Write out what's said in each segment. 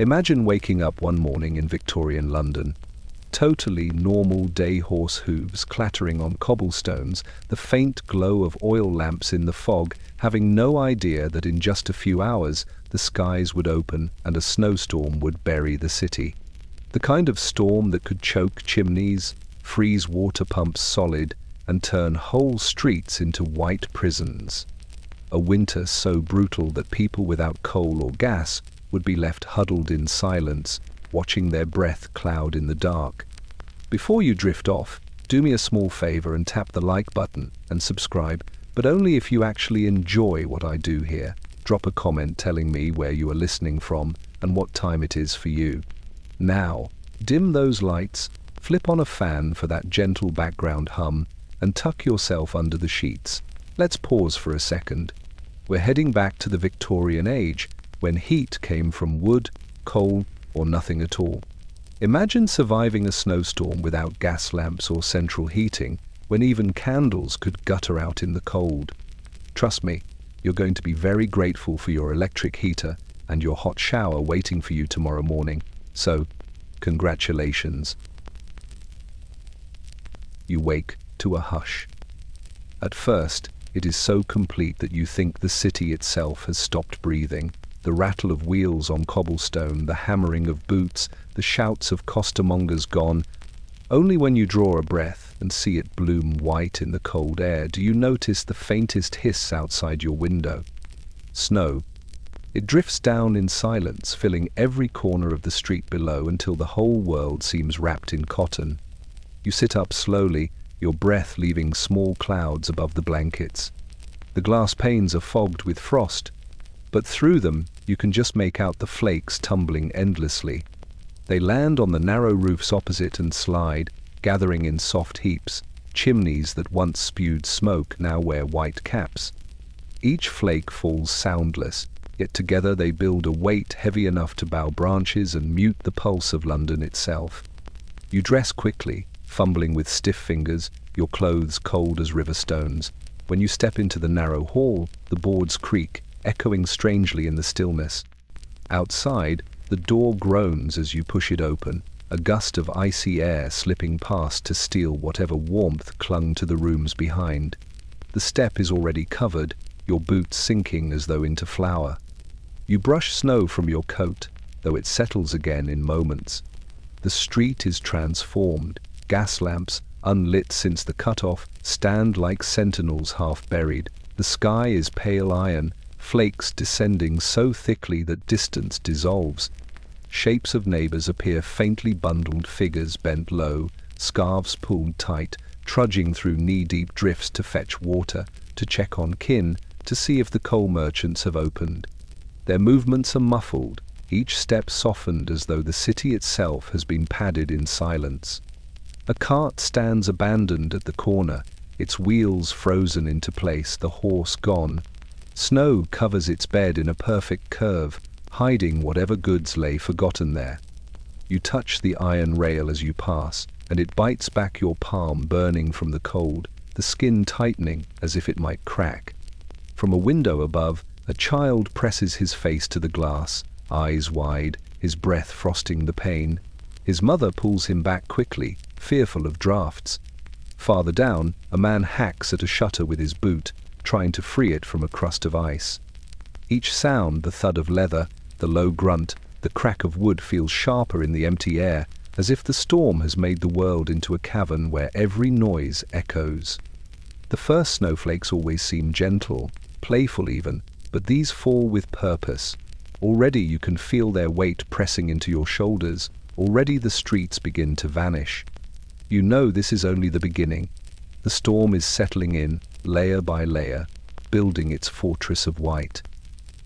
Imagine waking up one morning in Victorian London. Totally normal day horse hooves clattering on cobblestones, the faint glow of oil lamps in the fog, having no idea that in just a few hours the skies would open and a snowstorm would bury the city. The kind of storm that could choke chimneys, freeze water pumps solid, and turn whole streets into white prisons. A winter so brutal that people without coal or gas would be left huddled in silence, watching their breath cloud in the dark. Before you drift off, do me a small favor and tap the like button and subscribe, but only if you actually enjoy what I do here. Drop a comment telling me where you are listening from and what time it is for you. Now, dim those lights, flip on a fan for that gentle background hum, and tuck yourself under the sheets. Let's pause for a second. We're heading back to the Victorian age, when heat came from wood, coal, or nothing at all. Imagine surviving a snowstorm without gas lamps or central heating, when even candles could gutter out in the cold. Trust me, you're going to be very grateful for your electric heater and your hot shower waiting for you tomorrow morning. So, congratulations. You wake to a hush. At first, it is so complete that you think the city itself has stopped breathing. The rattle of wheels on cobblestone, the hammering of boots, the shouts of costermongers gone. Only when you draw a breath and see it bloom white in the cold air do you notice the faintest hiss outside your window. Snow. It drifts down in silence, filling every corner of the street below until the whole world seems wrapped in cotton. You sit up slowly, your breath leaving small clouds above the blankets. The glass panes are fogged with frost, but through them you can just make out the flakes tumbling endlessly. They land on the narrow roofs opposite and slide, gathering in soft heaps. Chimneys that once spewed smoke now wear white caps. Each flake falls soundless, yet together they build a weight heavy enough to bow branches and mute the pulse of London itself. You dress quickly, fumbling with stiff fingers, your clothes cold as river stones. When you step into the narrow hall, the boards creak, echoing strangely in the stillness. Outside, the door groans as you push it open, a gust of icy air slipping past to steal whatever warmth clung to the rooms behind. The step is already covered, your boots sinking as though into flour. You brush snow from your coat, though it settles again in moments. The street is transformed. Gas lamps, unlit since the cut-off, stand like sentinels half buried. The sky is pale iron, flakes descending so thickly that distance dissolves. Shapes of neighbors appear, faintly bundled figures bent low, scarves pulled tight, trudging through knee-deep drifts to fetch water, to check on kin, to see if the coal merchants have opened. Their movements are muffled, each step softened as though the city itself has been padded in silence. A cart stands abandoned at the corner, its wheels frozen into place, the horse gone. Snow covers its bed in a perfect curve, hiding whatever goods lay forgotten there. You touch the iron rail as you pass, and it bites back your palm, burning from the cold, the skin tightening as if it might crack. From a window above, a child presses his face to the glass, eyes wide, his breath frosting the pane. His mother pulls him back quickly, fearful of drafts. Farther down, a man hacks at a shutter with his boot, trying to free it from a crust of ice. Each sound, the thud of leather, the low grunt, the crack of wood, feels sharper in the empty air, as if the storm has made the world into a cavern where every noise echoes. The first snowflakes always seem gentle, playful even, but these fall with purpose. Already you can feel their weight pressing into your shoulders. Already the streets begin to vanish. You know this is only the beginning. The storm is settling in, layer by layer, building its fortress of white.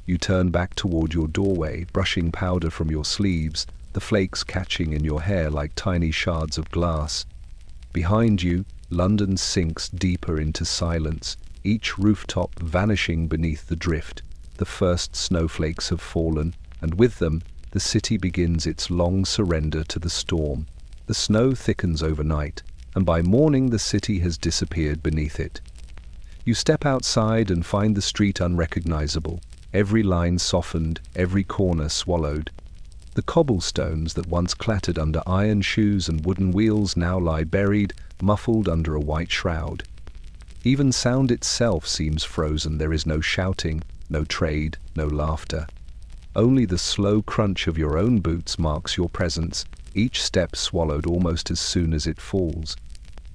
You turn back toward your doorway, brushing powder from your sleeves, the flakes catching in your hair like tiny shards of glass. Behind you, London sinks deeper into silence, each rooftop vanishing beneath the drift. The first snowflakes have fallen, and with them, the city begins its long surrender to the storm. The snow thickens overnight, and by morning the city has disappeared beneath it. You step outside and find the street unrecognizable, every line softened, every corner swallowed. The cobblestones that once clattered under iron shoes and wooden wheels now lie buried, muffled under a white shroud. Even sound itself seems frozen. There is no shouting, no trade, no laughter. Only the slow crunch of your own boots marks your presence, each step swallowed almost as soon as it falls.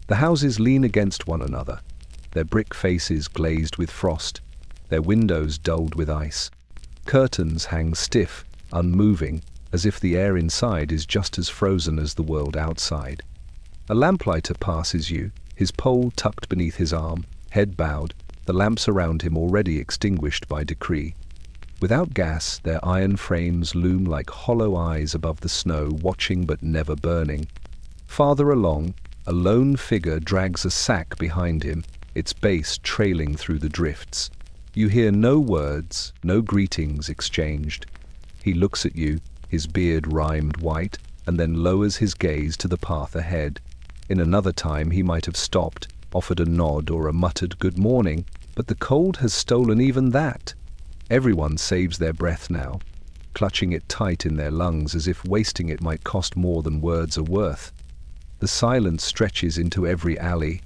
The houses lean against one another, their brick faces glazed with frost, their windows dulled with ice. Curtains hang stiff, unmoving, as if the air inside is just as frozen as the world outside. A lamplighter passes you, his pole tucked beneath his arm, head bowed, the lamps around him already extinguished by decree. Without gas, their iron frames loom like hollow eyes above the snow, watching but never burning. Farther along, a lone figure drags a sack behind him, its base trailing through the drifts. You hear no words, no greetings exchanged. He looks at you, his beard rimed white, and then lowers his gaze to the path ahead. In another time he might have stopped, offered a nod or a muttered good morning, but the cold has stolen even that. Everyone saves their breath now, clutching it tight in their lungs as if wasting it might cost more than words are worth. The silence stretches into every alley.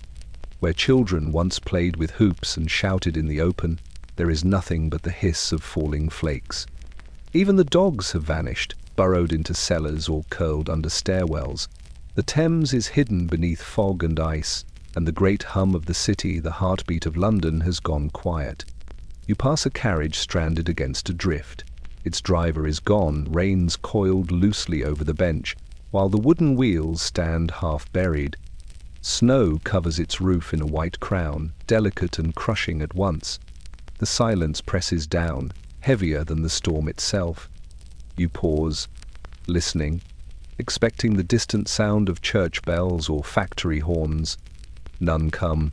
Where children once played with hoops and shouted in the open, there is nothing but the hiss of falling flakes. Even the dogs have vanished, burrowed into cellars or curled under stairwells. The Thames is hidden beneath fog and ice, and the great hum of the city, the heartbeat of London, has gone quiet. You pass a carriage stranded against a drift. Its driver is gone, reins coiled loosely over the bench, while the wooden wheels stand half buried. Snow covers its roof in a white crown, delicate and crushing at once. The silence presses down, heavier than the storm itself. You pause, listening, expecting the distant sound of church bells or factory horns. None come.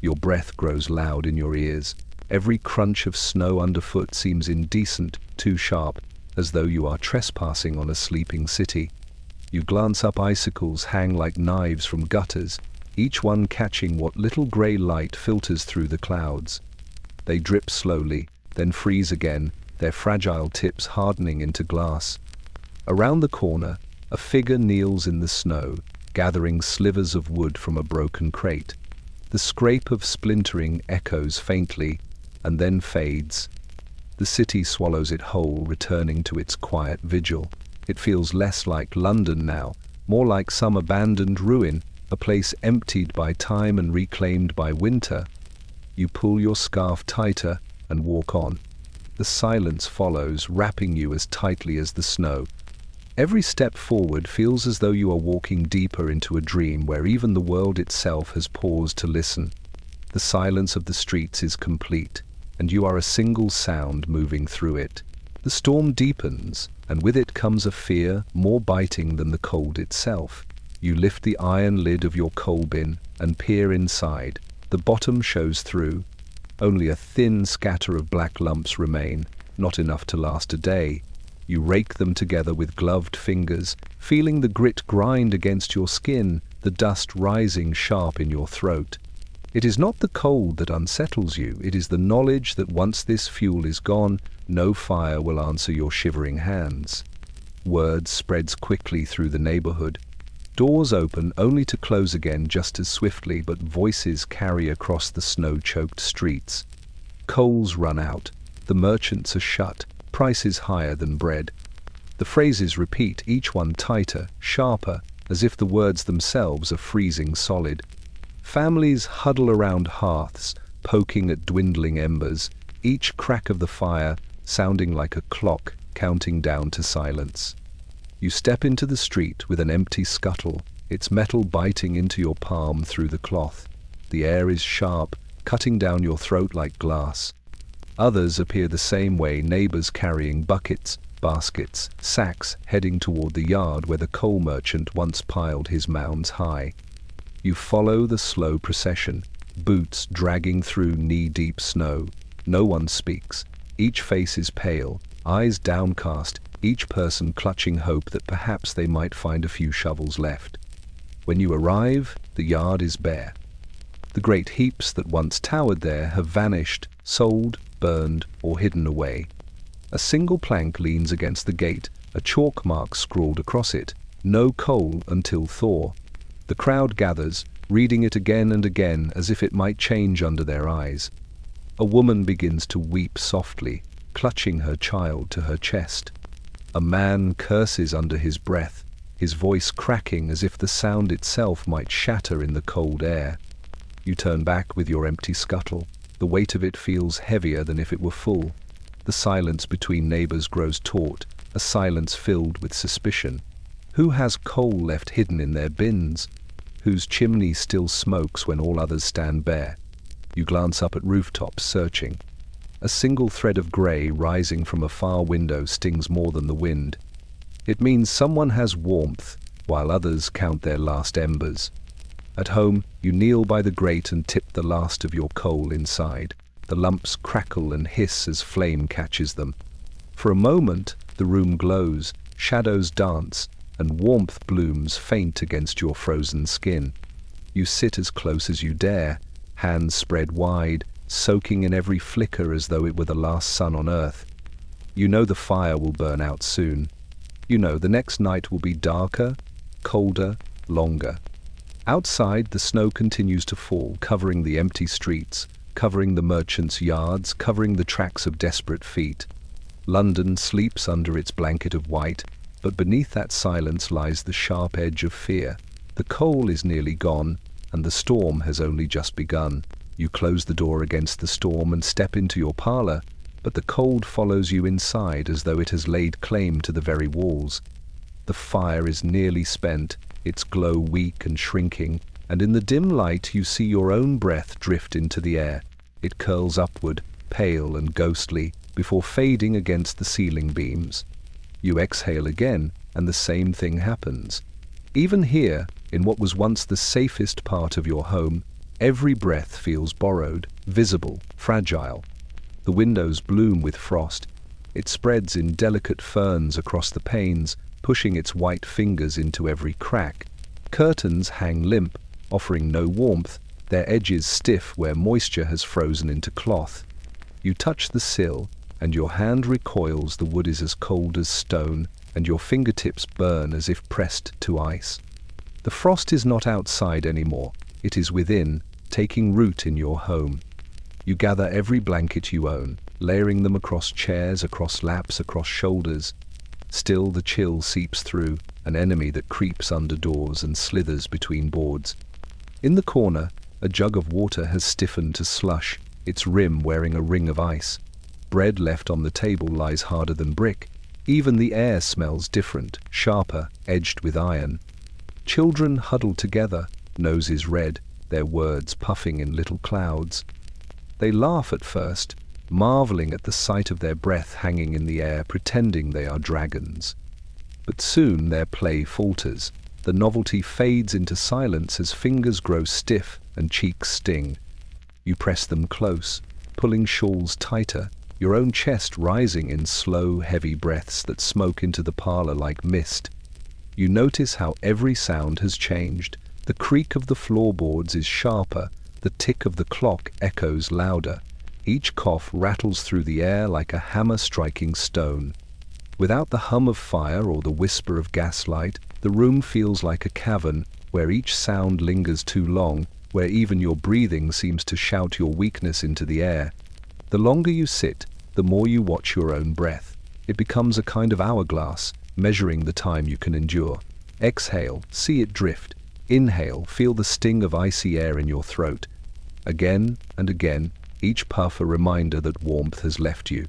Your breath grows loud in your ears. Every crunch of snow underfoot seems indecent, too sharp, as though you are trespassing on a sleeping city. You glance up. Icicles hang like knives from gutters, each one catching what little grey light filters through the clouds. They drip slowly, then freeze again, their fragile tips hardening into glass. Around the corner, a figure kneels in the snow, gathering slivers of wood from a broken crate. The scrape of splintering echoes faintly, and then fades. The city swallows it whole, returning to its quiet vigil. It feels less like London now, more like some abandoned ruin, a place emptied by time and reclaimed by winter. You pull your scarf tighter and walk on. The silence follows, wrapping you as tightly as the snow. Every step forward feels as though you are walking deeper into a dream where even the world itself has paused to listen. The silence of the streets is complete, and you are a single sound moving through it. The storm deepens, and with it comes a fear more biting than the cold itself. You lift the iron lid of your coal bin and peer inside. The bottom shows through. Only a thin scatter of black lumps remain, not enough to last a day. You rake them together with gloved fingers, feeling the grit grind against your skin, the dust rising sharp in your throat. It is not the cold that unsettles you, it is the knowledge that once this fuel is gone, no fire will answer your shivering hands. Word spreads quickly through the neighborhood. Doors open only to close again just as swiftly, but voices carry across the snow-choked streets. Coals run out. The merchants are shut. Prices higher than bread. The phrases repeat, each one tighter, sharper, as if the words themselves are freezing solid. Families huddle around hearths, poking at dwindling embers, each crack of the fire sounding like a clock counting down to silence. You step into the street with an empty scuttle, its metal biting into your palm through the cloth. The air is sharp, cutting down your throat like glass. Others appear the same way, neighbors carrying buckets, baskets, sacks, heading toward the yard where the coal merchant once piled his mounds high. You follow the slow procession, boots dragging through knee-deep snow. No one speaks. Each face is pale, eyes downcast, each person clutching hope that perhaps they might find a few shovels left. When you arrive, the yard is bare. The great heaps that once towered there have vanished, sold, burned, or hidden away. A single plank leans against the gate, a chalk mark scrawled across it, "No coal until thaw." The crowd gathers, reading it again and again as if it might change under their eyes. A woman begins to weep softly, clutching her child to her chest. A man curses under his breath, his voice cracking as if the sound itself might shatter in the cold air. You turn back with your empty scuttle. The weight of it feels heavier than if it were full. The silence between neighbors grows taut, a silence filled with suspicion. Who has coal left hidden in their bins? Whose chimney still smokes when all others stand bare? You glance up at rooftops, searching. A single thread of grey rising from a far window stings more than the wind. It means someone has warmth, while others count their last embers. At home, you kneel by the grate and tip the last of your coal inside. The lumps crackle and hiss as flame catches them. For a moment, the room glows, shadows dance, and warmth blooms faint against your frozen skin. You sit as close as you dare, hands spread wide, soaking in every flicker as though it were the last sun on earth. You know the fire will burn out soon. You know the next night will be darker, colder, longer. Outside, the snow continues to fall, covering the empty streets, covering the merchants' yards, covering the tracks of desperate feet. London sleeps under its blanket of white, but beneath that silence lies the sharp edge of fear. The coal is nearly gone, and the storm has only just begun. You close the door against the storm and step into your parlor, but the cold follows you inside as though it has laid claim to the very walls. The fire is nearly spent, its glow weak and shrinking, and in the dim light you see your own breath drift into the air. It curls upward, pale and ghostly, before fading against the ceiling beams. You exhale again, and the same thing happens. Even here, in what was once the safest part of your home, every breath feels borrowed, visible, fragile. The windows bloom with frost. It spreads in delicate ferns across the panes, pushing its white fingers into every crack. Curtains hang limp, offering no warmth, their edges stiff where moisture has frozen into cloth. You touch the sill, and your hand recoils. The wood is as cold as stone, and your fingertips burn as if pressed to ice. The frost is not outside anymore. It is within, taking root in your home. You gather every blanket you own, layering them across chairs, across laps, across shoulders. Still the chill seeps through, an enemy that creeps under doors and slithers between boards. In the corner, a jug of water has stiffened to slush, its rim wearing a ring of ice. Bread left on the table lies harder than brick. Even the air smells different, sharper, edged with iron. Children huddle together, noses red, their words puffing in little clouds. They laugh at first, marveling at the sight of their breath hanging in the air, pretending they are dragons. But soon their play falters. The novelty fades into silence as fingers grow stiff and cheeks sting. You press them close, pulling shawls tighter, your own chest rising in slow, heavy breaths that smoke into the parlor like mist. You notice how every sound has changed. The creak of the floorboards is sharper, the tick of the clock echoes louder. Each cough rattles through the air like a hammer striking stone. Without the hum of fire or the whisper of gaslight, the room feels like a cavern where each sound lingers too long, where even your breathing seems to shout your weakness into the air. The longer you sit, the more you watch your own breath. It becomes a kind of hourglass, measuring the time you can endure. Exhale, see it drift. Inhale, feel the sting of icy air in your throat. Again and again, each puff a reminder that warmth has left you.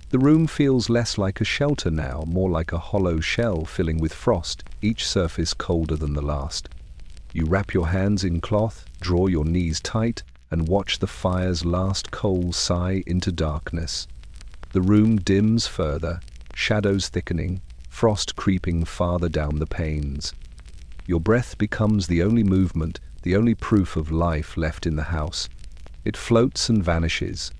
The room feels less like a shelter now, more like a hollow shell filling with frost, each surface colder than the last. You wrap your hands in cloth, draw your knees tight, and watch the fire's last coals sigh into darkness. The room dims further, shadows thickening, frost creeping farther down the panes. Your breath becomes the only movement, the only proof of life left in the house. It floats and vanishes,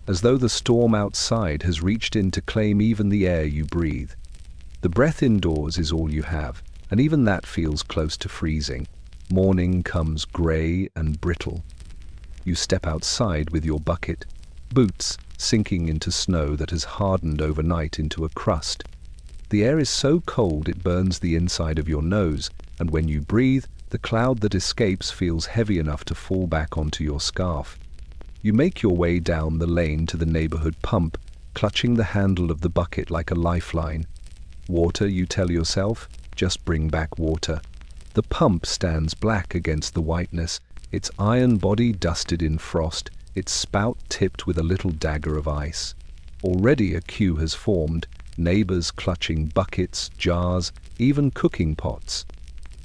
as though the storm outside has reached in to claim even the air you breathe. The breath indoors is all you have, and even that feels close to freezing. Morning comes grey and brittle. You step outside with your bucket. boots sinking into snow that has hardened overnight into a crust. The air is so cold it burns the inside of your nose, and when you breathe, the cloud that escapes feels heavy enough to fall back onto your scarf. You make your way down the lane to the neighborhood pump, clutching the handle of the bucket like a lifeline. Water, you tell yourself, just bring back water. The pump stands black against the whiteness, its iron body dusted in frost, its spout tipped with a little dagger of ice. Already a queue has formed, neighbors clutching buckets, jars, even cooking pots.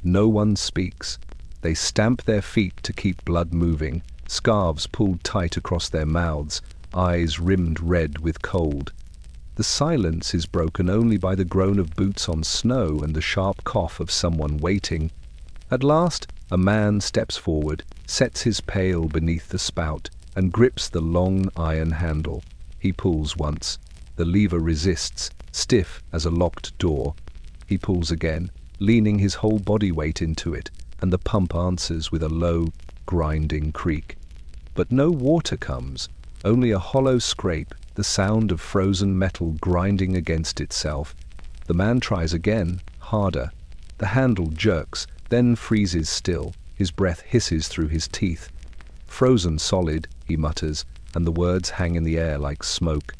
No one speaks. They stamp their feet to keep blood moving, scarves pulled tight across their mouths, eyes rimmed red with cold. The silence is broken only by the groan of boots on snow and the sharp cough of someone waiting. At last, a man steps forward, sets his pail beneath the spout, and grips the long iron handle. He pulls once. The lever resists, stiff as a locked door. He pulls again, leaning his whole body weight into it, and the pump answers with a low, grinding creak. But no water comes, only a hollow scrape, the sound of frozen metal grinding against itself. The man tries again, harder. The handle jerks, then freezes still. His breath hisses through his teeth. "Frozen solid," he mutters, and the words hang in the air like smoke.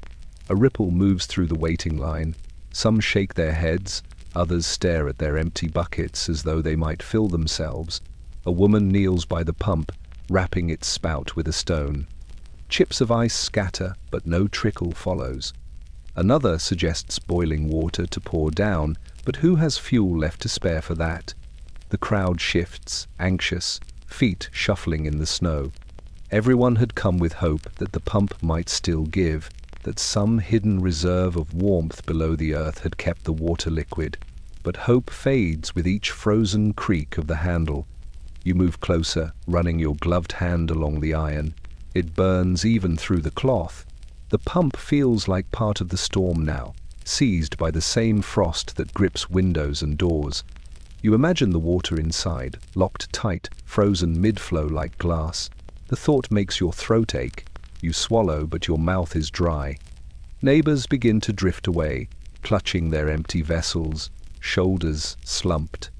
A ripple moves through the waiting line. Some shake their heads, others stare at their empty buckets as though they might fill themselves. A woman kneels by the pump, rapping its spout with a stone. Chips of ice scatter, but no trickle follows. Another suggests boiling water to pour down, but who has fuel left to spare for that? The crowd shifts, anxious, feet shuffling in the snow. Everyone had come with hope that the pump might still give, that some hidden reserve of warmth below the earth had kept the water liquid. But hope fades with each frozen creak of the handle. You move closer, running your gloved hand along the iron. It burns even through the cloth. The pump feels like part of the storm now, seized by the same frost that grips windows and doors. You imagine the water inside, locked tight, frozen mid-flow like glass. The thought makes your throat ache. You swallow, but your mouth is dry. Neighbors begin to drift away, clutching their empty vessels, shoulders slumped.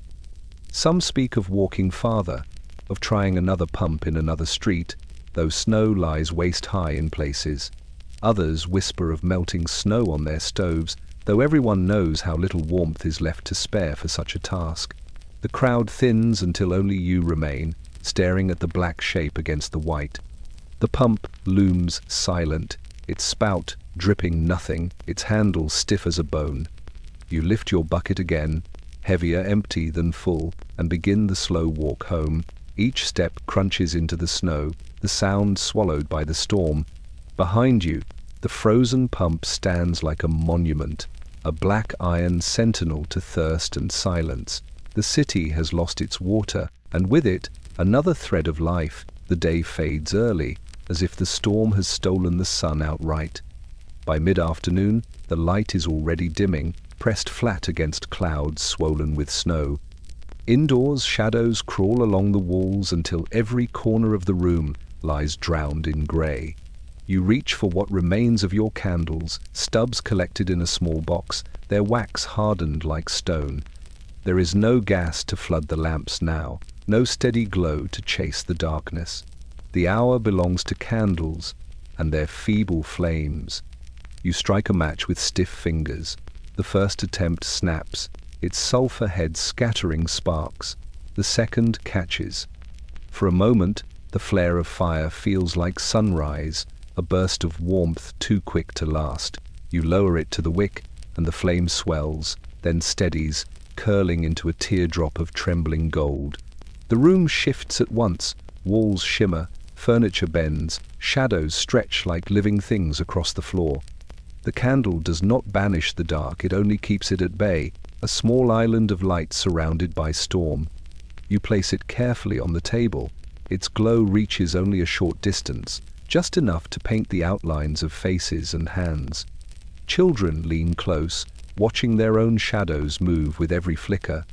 Some speak of walking farther, of trying another pump in another street, though snow lies waist-high in places. Others whisper of melting snow on their stoves, though everyone knows how little warmth is left to spare for such a task. The crowd thins until only you remain, staring at the black shape against the white. The pump looms silent, its spout dripping nothing, its handle stiff as a bone. You lift your bucket again, heavier empty than full, and begin the slow walk home. Each step crunches into the snow, the sound swallowed by the storm. Behind you, the frozen pump stands like a monument, a black iron sentinel to thirst and silence. The city has lost its water, and with it, another thread of life. The day fades early, as if the storm has stolen the sun outright. By mid-afternoon, the light is already dimming, pressed flat against clouds swollen with snow. Indoors, shadows crawl along the walls until every corner of the room lies drowned in grey. You reach for what remains of your candles, stubs collected in a small box, their wax hardened like stone. There is no gas to flood the lamps now, no steady glow to chase the darkness. The hour belongs to candles and their feeble flames. You strike a match with stiff fingers. The first attempt snaps, its sulphur head scattering sparks. The second catches. For a moment, the flare of fire feels like sunrise, a burst of warmth too quick to last. You lower it to the wick, and the flame swells, then steadies, curling into a teardrop of trembling gold. The room shifts at once, walls shimmer, furniture bends, shadows stretch like living things across the floor. The candle does not banish the dark, it only keeps it at bay, a small island of light surrounded by storm. You place it carefully on the table. Its glow reaches only a short distance, just enough to paint the outlines of faces and hands. Children lean close, watching their own shadows move with every flicker.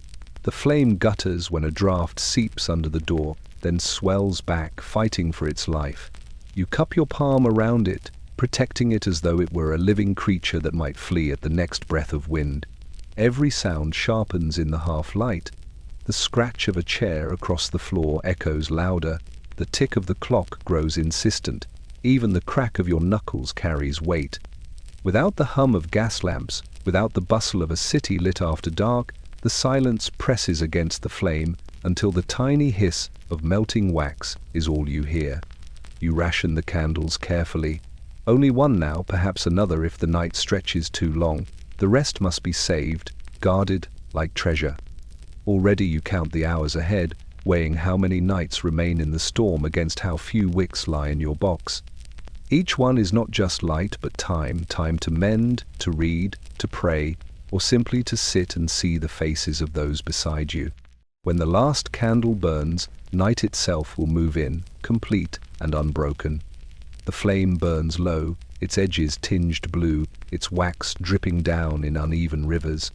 The flame gutters when a draught seeps under the door, then swells back, fighting for its life. You cup your palm around it, protecting it as though it were a living creature that might flee at the next breath of wind. Every sound sharpens in the half-light. The scratch of a chair across the floor echoes louder, the tick of the clock grows insistent, even the crack of your knuckles carries weight. Without the hum of gas lamps, without the bustle of a city lit after dark, the silence presses against the flame until the tiny hiss of melting wax is all you hear. You ration the candles carefully. Only one now, perhaps another if the night stretches too long. The rest must be saved, guarded like treasure. Already you count the hours ahead, weighing how many nights remain in the storm against how few wicks lie in your box. Each one is not just light, but time to mend, to read, to pray, or simply to sit and see the faces of those beside you. When the last candle burns, night itself will move in, complete and unbroken. The flame burns low, its edges tinged blue, its wax dripping down in uneven rivers.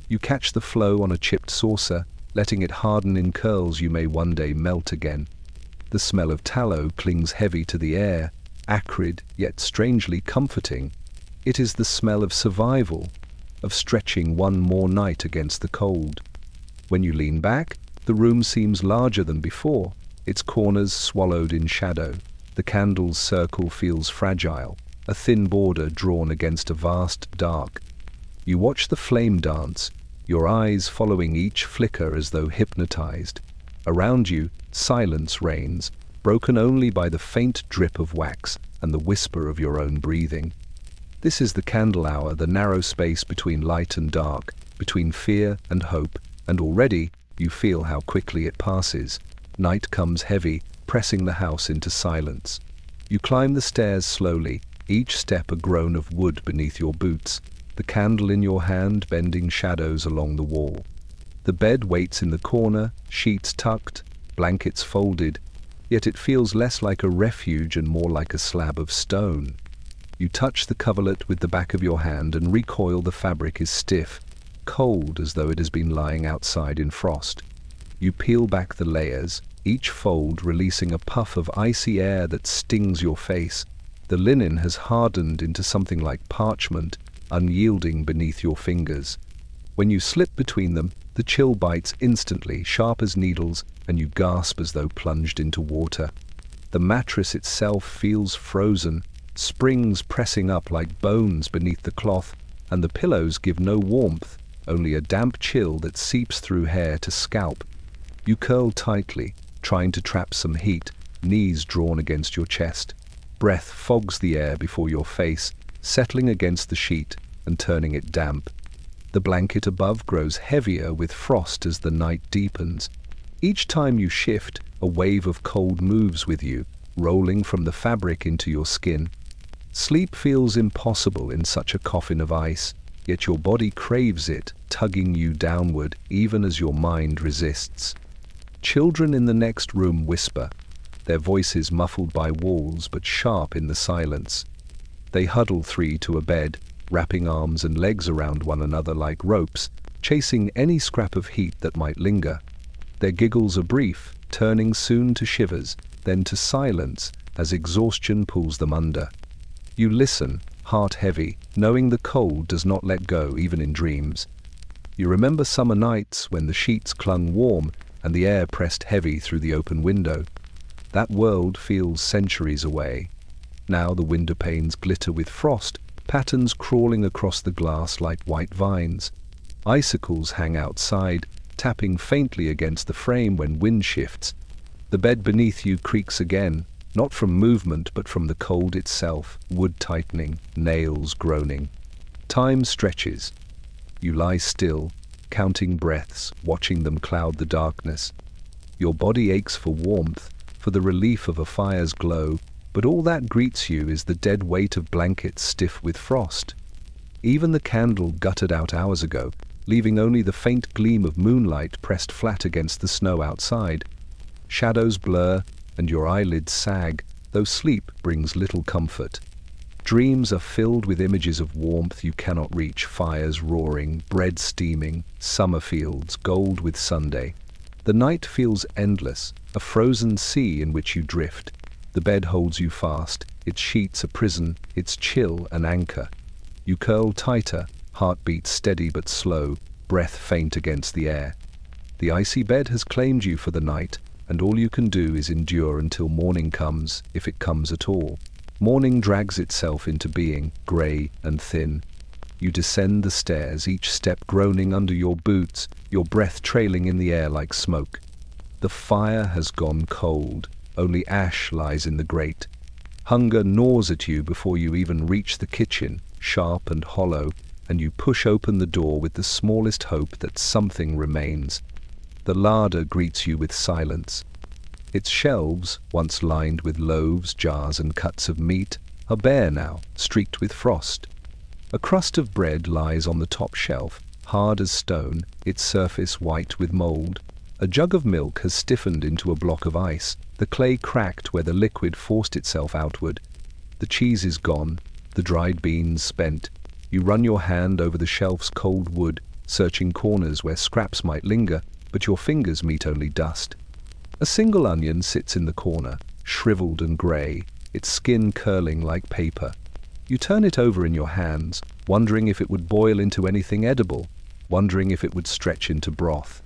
You catch the flow on a chipped saucer, letting it harden in curls you may one day melt again. The smell of tallow clings heavy to the air, acrid yet strangely comforting. It is the smell of survival, of stretching one more night against the cold. When you lean back, the room seems larger than before, its corners swallowed in shadow. The candle's circle feels fragile, a thin border drawn against a vast dark. You watch the flame dance, your eyes following each flicker as though hypnotized. Around you, silence reigns, broken only by the faint drip of wax and the whisper of your own breathing. This is the candle hour, the narrow space between light and dark, between fear and hope, and already you feel how quickly it passes. Night comes heavy, pressing the house into silence. You climb the stairs slowly, each step a groan of wood beneath your boots, the candle in your hand bending shadows along the wall. The bed waits in the corner, sheets tucked, blankets folded, yet it feels less like a refuge and more like a slab of stone. You touch the coverlet with the back of your hand and recoil. The fabric is stiff, cold as though it has been lying outside in frost. You peel back the layers, each fold releasing a puff of icy air that stings your face. The linen has hardened into something like parchment, unyielding beneath your fingers. When you slip between them, the chill bites instantly, sharp as needles, and you gasp as though plunged into water. The mattress itself feels frozen, springs pressing up like bones beneath the cloth, and the pillows give no warmth, only a damp chill that seeps through hair to scalp. You curl tightly, trying to trap some heat, knees drawn against your chest. Breath fogs the air before your face, settling against the sheet and turning it damp. The blanket above grows heavier with frost as the night deepens. Each time you shift, a wave of cold moves with you, rolling from the fabric into your skin. Sleep feels impossible in such a coffin of ice, yet your body craves it, tugging you downward even as your mind resists. Children in the next room whisper, their voices muffled by walls but sharp in the silence. They huddle three to a bed, wrapping arms and legs around one another like ropes, chasing any scrap of heat that might linger. Their giggles are brief, turning soon to shivers, then to silence as exhaustion pulls them under. You listen, heart heavy, knowing the cold does not let go even in dreams. You remember summer nights when the sheets clung warm and the air pressed heavy through the open window. That world feels centuries away. Now the window panes glitter with frost, patterns crawling across the glass like white vines. Icicles hang outside, tapping faintly against the frame when wind shifts. The bed beneath you creaks again, not from movement but from the cold itself, wood tightening, nails groaning. Time stretches. You lie still, counting breaths, watching them cloud the darkness. Your body aches for warmth, for the relief of a fire's glow, but all that greets you is the dead weight of blankets stiff with frost. Even the candle guttered out hours ago, leaving only the faint gleam of moonlight pressed flat against the snow outside. Shadows blur, and your eyelids sag, though sleep brings little comfort. Dreams are filled with images of warmth you cannot reach, fires roaring, bread steaming, summer fields gold with Sunday. The night feels endless, a frozen sea in which you drift. The bed holds you fast, its sheets a prison, its chill an anchor. You curl tighter, heartbeat steady but slow, breath faint against the air. The icy bed has claimed you for the night, and all you can do is endure until morning comes, if it comes at all. Morning drags itself into being, grey and thin. You descend the stairs, each step groaning under your boots, your breath trailing in the air like smoke. The fire has gone cold, only ash lies in the grate. Hunger gnaws at you before you even reach the kitchen, sharp and hollow, and you push open the door with the smallest hope that something remains. The larder greets you with silence. Its shelves, once lined with loaves, jars and cuts of meat, are bare now, streaked with frost. A crust of bread lies on the top shelf, hard as stone, its surface white with mold. A jug of milk has stiffened into a block of ice, the clay cracked where the liquid forced itself outward. The cheese is gone, the dried beans spent. You run your hand over the shelf's cold wood, searching corners where scraps might linger, but your fingers meet only dust. A single onion sits in the corner, shriveled and grey, its skin curling like paper. You turn it over in your hands, wondering if it would boil into anything edible, wondering if it would stretch into broth.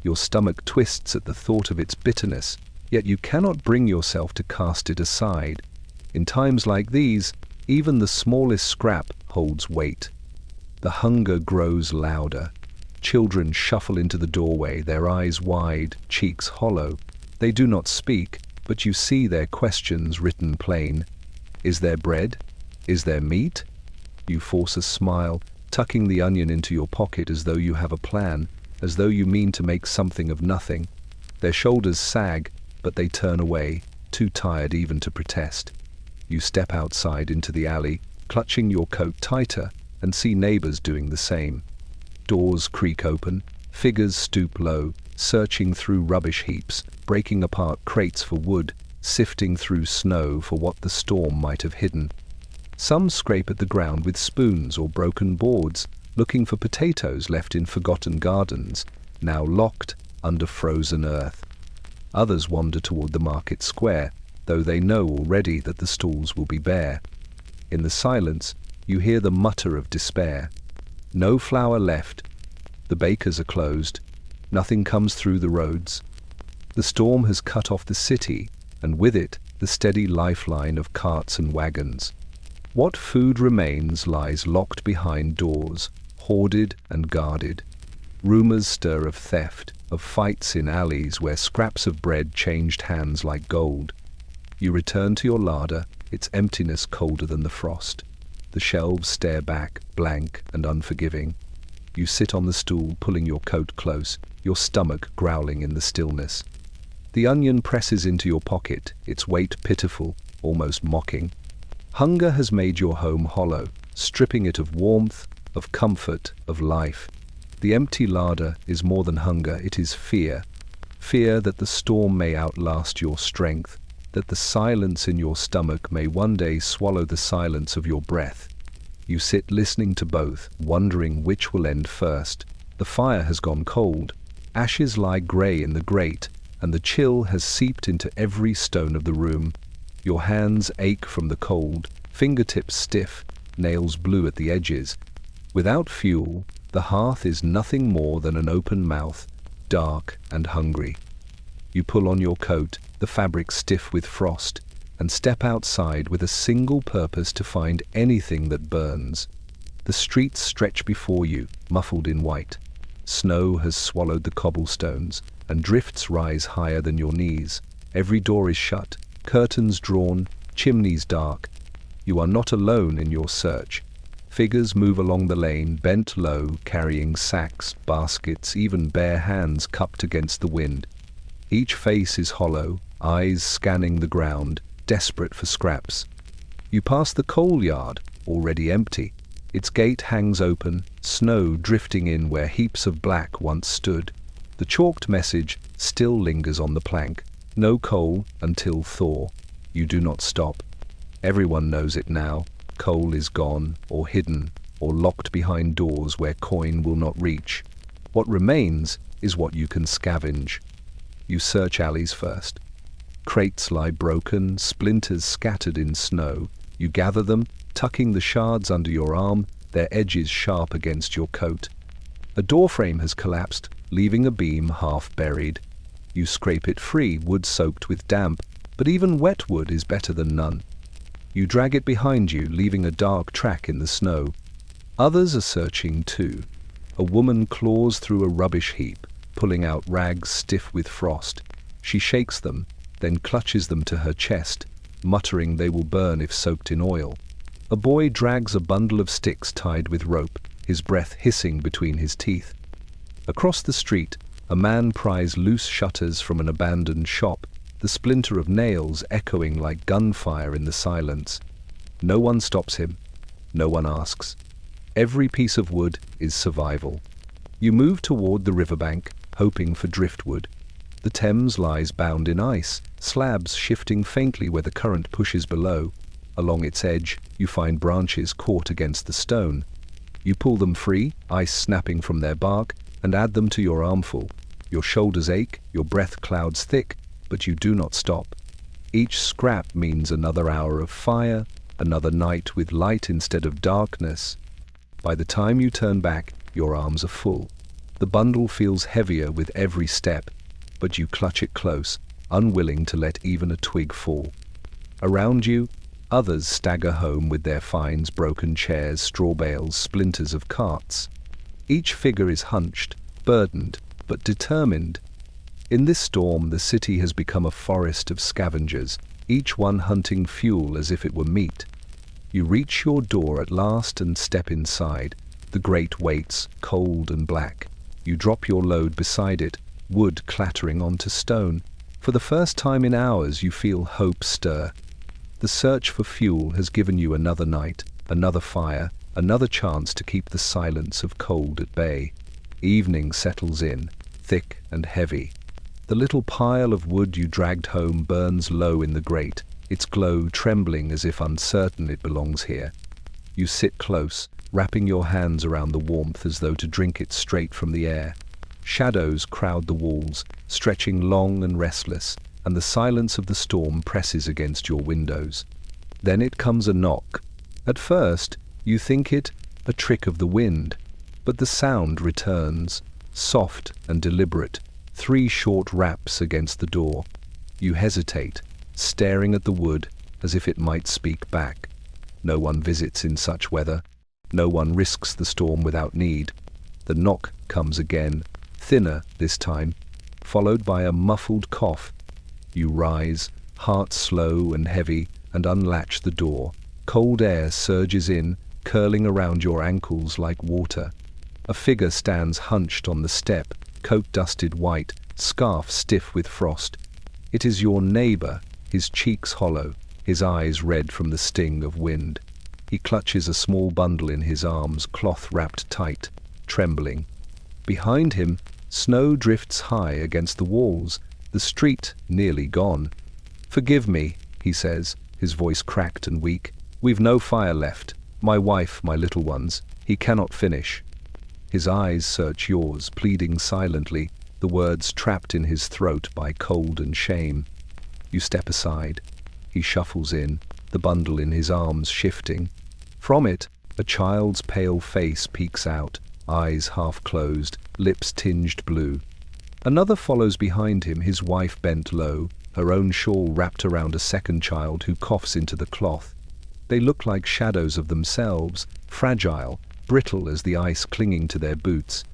Your stomach twists at the thought of its bitterness, yet you cannot bring yourself to cast it aside. In times like these, even the smallest scrap holds weight. The hunger grows louder. Children shuffle into the doorway, their eyes wide, cheeks hollow. They do not speak, but you see their questions written plain. Is there bread? Is there meat? You force a smile, tucking the onion into your pocket as though you have a plan, as though you mean to make something of nothing. Their shoulders sag, but they turn away, too tired even to protest. You step outside into the alley, clutching your coat tighter, and see neighbors doing the same. Doors creak open, figures stoop low, searching through rubbish heaps, breaking apart crates for wood, sifting through snow for what the storm might have hidden. Some scrape at the ground with spoons or broken boards, looking for potatoes left in forgotten gardens, now locked under frozen earth. Others wander toward the market square, though they know already that the stalls will be bare. In the silence, you hear the mutter of despair. No flour left. The bakers are closed. Nothing comes through the roads. The storm has cut off the city, and with it, the steady lifeline of carts and wagons. What food remains lies locked behind doors, hoarded and guarded. Rumors stir of theft, of fights in alleys where scraps of bread changed hands like gold. You return to your larder, its emptiness colder than the frost. The shelves stare back, blank and unforgiving. You sit on the stool, pulling your coat close, your stomach growling in the stillness. The onion presses into your pocket, its weight pitiful, almost mocking. Hunger has made your home hollow, stripping it of warmth, of comfort, of life. The empty larder is more than hunger, it is fear. Fear that the storm may outlast your strength, that the silence in your stomach may one day swallow the silence of your breath. You sit listening to both, wondering which will end first. The fire has gone cold, ashes lie grey in the grate, and the chill has seeped into every stone of the room. Your hands ache from the cold, fingertips stiff, nails blue at the edges. Without fuel, the hearth is nothing more than an open mouth, dark and hungry. You pull on your coat, the fabric stiff with frost, and step outside with a single purpose to find anything that burns. The streets stretch before you, muffled in white. Snow has swallowed the cobblestones, and drifts rise higher than your knees. Every door is shut, curtains drawn, chimneys dark. You are not alone in your search. Figures move along the lane, bent low, carrying sacks, baskets, even bare hands cupped against the wind. Each face is hollow, eyes scanning the ground, desperate for scraps. You pass the coal yard, already empty. Its gate hangs open, snow drifting in where heaps of black once stood. The chalked message still lingers on the plank. No coal until thaw. You do not stop. Everyone knows it now. Coal is gone, or hidden, or locked behind doors where coin will not reach. What remains is what you can scavenge. You search alleys first. Crates lie broken, splinters scattered in snow. You gather them, tucking the shards under your arm, their edges sharp against your coat. A doorframe has collapsed, leaving a beam half buried. You scrape it free, wood soaked with damp, but even wet wood is better than none. You drag it behind you, leaving a dark track in the snow. Others are searching too. A woman claws through a rubbish heap, pulling out rags stiff with frost. She shakes them, then clutches them to her chest, muttering they will burn if soaked in oil. A boy drags a bundle of sticks tied with rope, his breath hissing between his teeth. Across the street, a man pries loose shutters from an abandoned shop, the splinter of nails echoing like gunfire in the silence. No one stops him. No one asks. Every piece of wood is survival. You move toward the riverbank, hoping for driftwood. The Thames lies bound in ice, slabs shifting faintly where the current pushes below. Along its edge, you find branches caught against the stone. You pull them free, ice snapping from their bark, and add them to your armful. Your shoulders ache, your breath clouds thick, but you do not stop. Each scrap means another hour of fire, another night with light instead of darkness. By the time you turn back, your arms are full. The bundle feels heavier with every step, but you clutch it close, unwilling to let even a twig fall. Around you, others stagger home with their finds, broken chairs, straw bales, splinters of carts. Each figure is hunched, burdened, but determined. In this storm, the city has become a forest of scavengers, each one hunting fuel as if it were meat. You reach your door at last and step inside. The grate waits, cold and black. You drop your load beside it, wood clattering onto stone. For the first time in hours, you feel hope stir. The search for fuel has given you another night, another fire, another chance to keep the silence of cold at bay. Evening settles in, thick and heavy. The little pile of wood you dragged home burns low in the grate, its glow trembling as if uncertain it belongs here. You sit close, wrapping your hands around the warmth as though to drink it straight from the air. Shadows crowd the walls, stretching long and restless, and the silence of the storm presses against your windows. Then it comes a knock. At first, you think it a trick of the wind, but the sound returns, soft and deliberate, 3 short raps against the door. You hesitate, staring at the wood as if it might speak back. No one visits in such weather. No one risks the storm without need. The knock comes again, thinner this time, followed by a muffled cough. You rise, heart slow and heavy, and unlatch the door. Cold air surges in, curling around your ankles like water. A figure stands hunched on the step, coat dusted white, scarf stiff with frost. It is your neighbor, his cheeks hollow, his eyes red from the sting of wind. He clutches a small bundle in his arms, cloth wrapped tight, trembling. Behind him, snow drifts high against the walls, the street nearly gone. "Forgive me," he says, his voice cracked and weak. "We've no fire left. My wife, my little ones. He cannot finish." His eyes search yours, pleading silently, the words trapped in his throat by cold and shame. You step aside. He shuffles in, the bundle in his arms shifting. From it, a child's pale face peeks out, eyes half closed, lips tinged blue. Another follows behind him, his wife bent low, her own shawl wrapped around a second child who coughs into the cloth. They look like shadows of themselves, fragile, brittle as the ice clinging to their boots.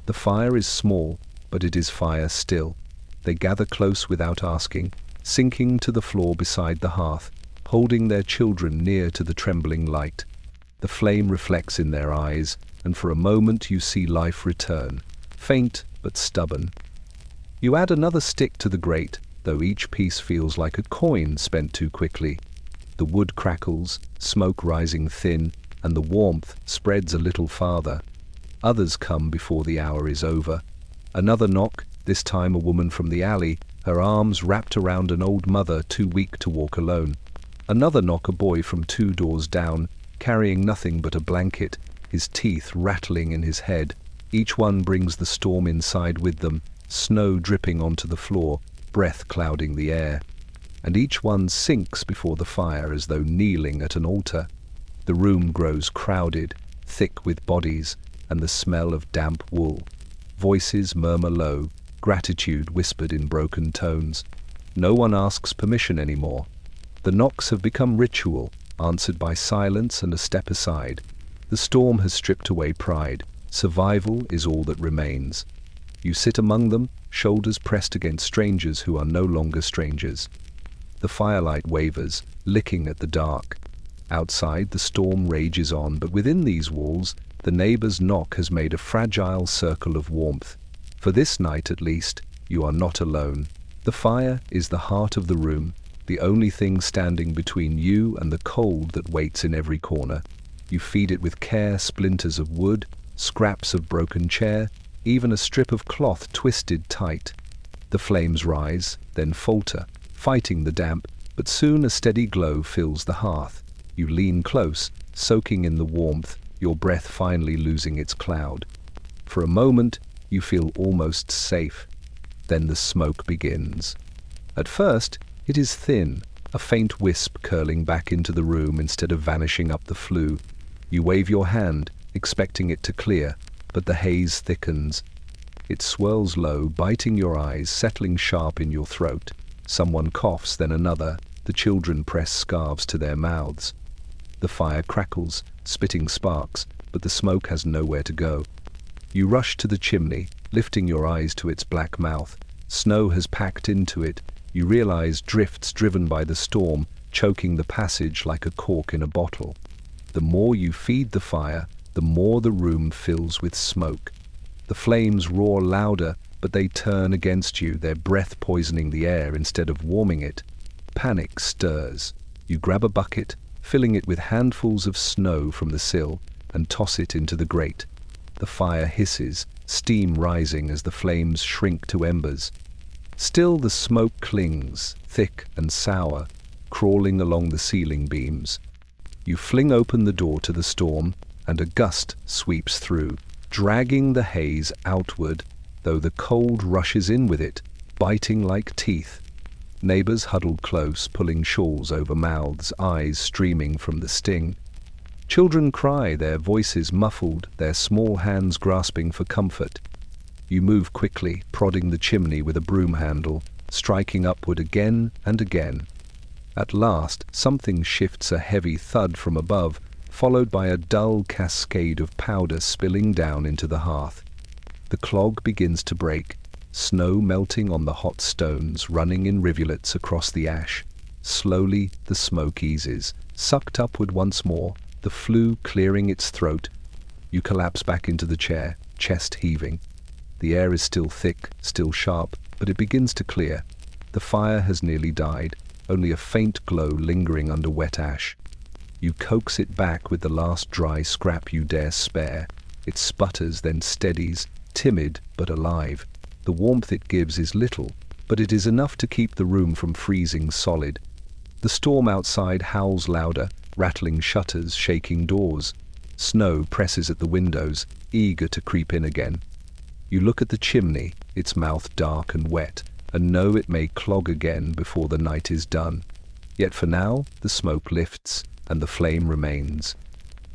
The fire is small, but it is fire still. They gather close without asking, sinking to the floor beside the hearth, holding their children near to the trembling light. The flame reflects in their eyes, and for a moment you see life return, faint but stubborn. You add another stick to the grate, though each piece feels like a coin spent too quickly. The wood crackles, smoke rising thin, and the warmth spreads a little farther. Others come before the hour is over. Another knock, this time a woman from the alley, her arms wrapped around an old mother too weak to walk alone. Another knock, a boy from 2 doors down, carrying nothing but a blanket, his teeth rattling in his head. Each one brings the storm inside with them, snow dripping onto the floor, breath clouding the air. and each one sinks before the fire as though kneeling at an altar. The room grows crowded, thick with bodies, and the smell of damp wool. Voices murmur low, gratitude whispered in broken tones. No one asks permission anymore. The knocks have become ritual, answered by silence and a step aside. The storm has stripped away pride. Survival is all that remains. You sit among them, shoulders pressed against strangers who are no longer strangers. The firelight wavers, licking at the dark. Outside, the storm rages on, but within these walls, the neighbor's knock has made a fragile circle of warmth. For this night at least, you are not alone. The fire is the heart of the room, the only thing standing between you and the cold that waits in every corner. You feed it with care, splinters of wood, scraps of broken chair, even a strip of cloth twisted tight. The flames rise, then falter, fighting the damp, but soon a steady glow fills the hearth. You lean close, soaking in the warmth, your breath finally losing its cloud. For a moment, you feel almost safe. Then the smoke begins. At first, it is thin, a faint wisp curling back into the room instead of vanishing up the flue. You wave your hand, expecting it to clear, but the haze thickens. It swirls low, biting your eyes, settling sharp in your throat. Someone coughs, then another. The children press scarves to their mouths. The fire crackles, spitting sparks, but the smoke has nowhere to go. You rush to the chimney, lifting your eyes to its black mouth. Snow has packed into it. You realize drifts driven by the storm, choking the passage like a cork in a bottle. The more you feed the fire, the more the room fills with smoke. The flames roar louder, but they turn against you, their breath poisoning the air instead of warming it. Panic stirs. You grab a bucket, filling it with handfuls of snow from the sill, and toss it into the grate. The fire hisses, steam rising as the flames shrink to embers. Still the smoke clings, thick and sour, crawling along the ceiling beams. You fling open the door to the storm, and a gust sweeps through, dragging the haze outward, though the cold rushes in with it, biting like teeth. Neighbors huddle close, pulling shawls over mouths, eyes streaming from the sting. Children cry, their voices muffled, their small hands grasping for comfort. You move quickly, prodding the chimney with a broom handle, striking upward again and again. At last, something shifts, a heavy thud from above, followed by a dull cascade of powder spilling down into the hearth. The clog begins to break, snow melting on the hot stones, running in rivulets across the ash. Slowly, the smoke eases, sucked upward once more, the flue clearing its throat. You collapse back into the chair, chest heaving. The air is still thick, still sharp, but it begins to clear. The fire has nearly died, only a faint glow lingering under wet ash. You coax it back with the last dry scrap you dare spare. It sputters, then steadies, timid but alive. The warmth it gives is little, but it is enough to keep the room from freezing solid. The storm outside howls louder, rattling shutters, shaking doors. Snow presses at the windows, eager to creep in again. You look at the chimney, its mouth dark and wet, and know it may clog again before the night is done. Yet for now, the smoke lifts, and the flame remains.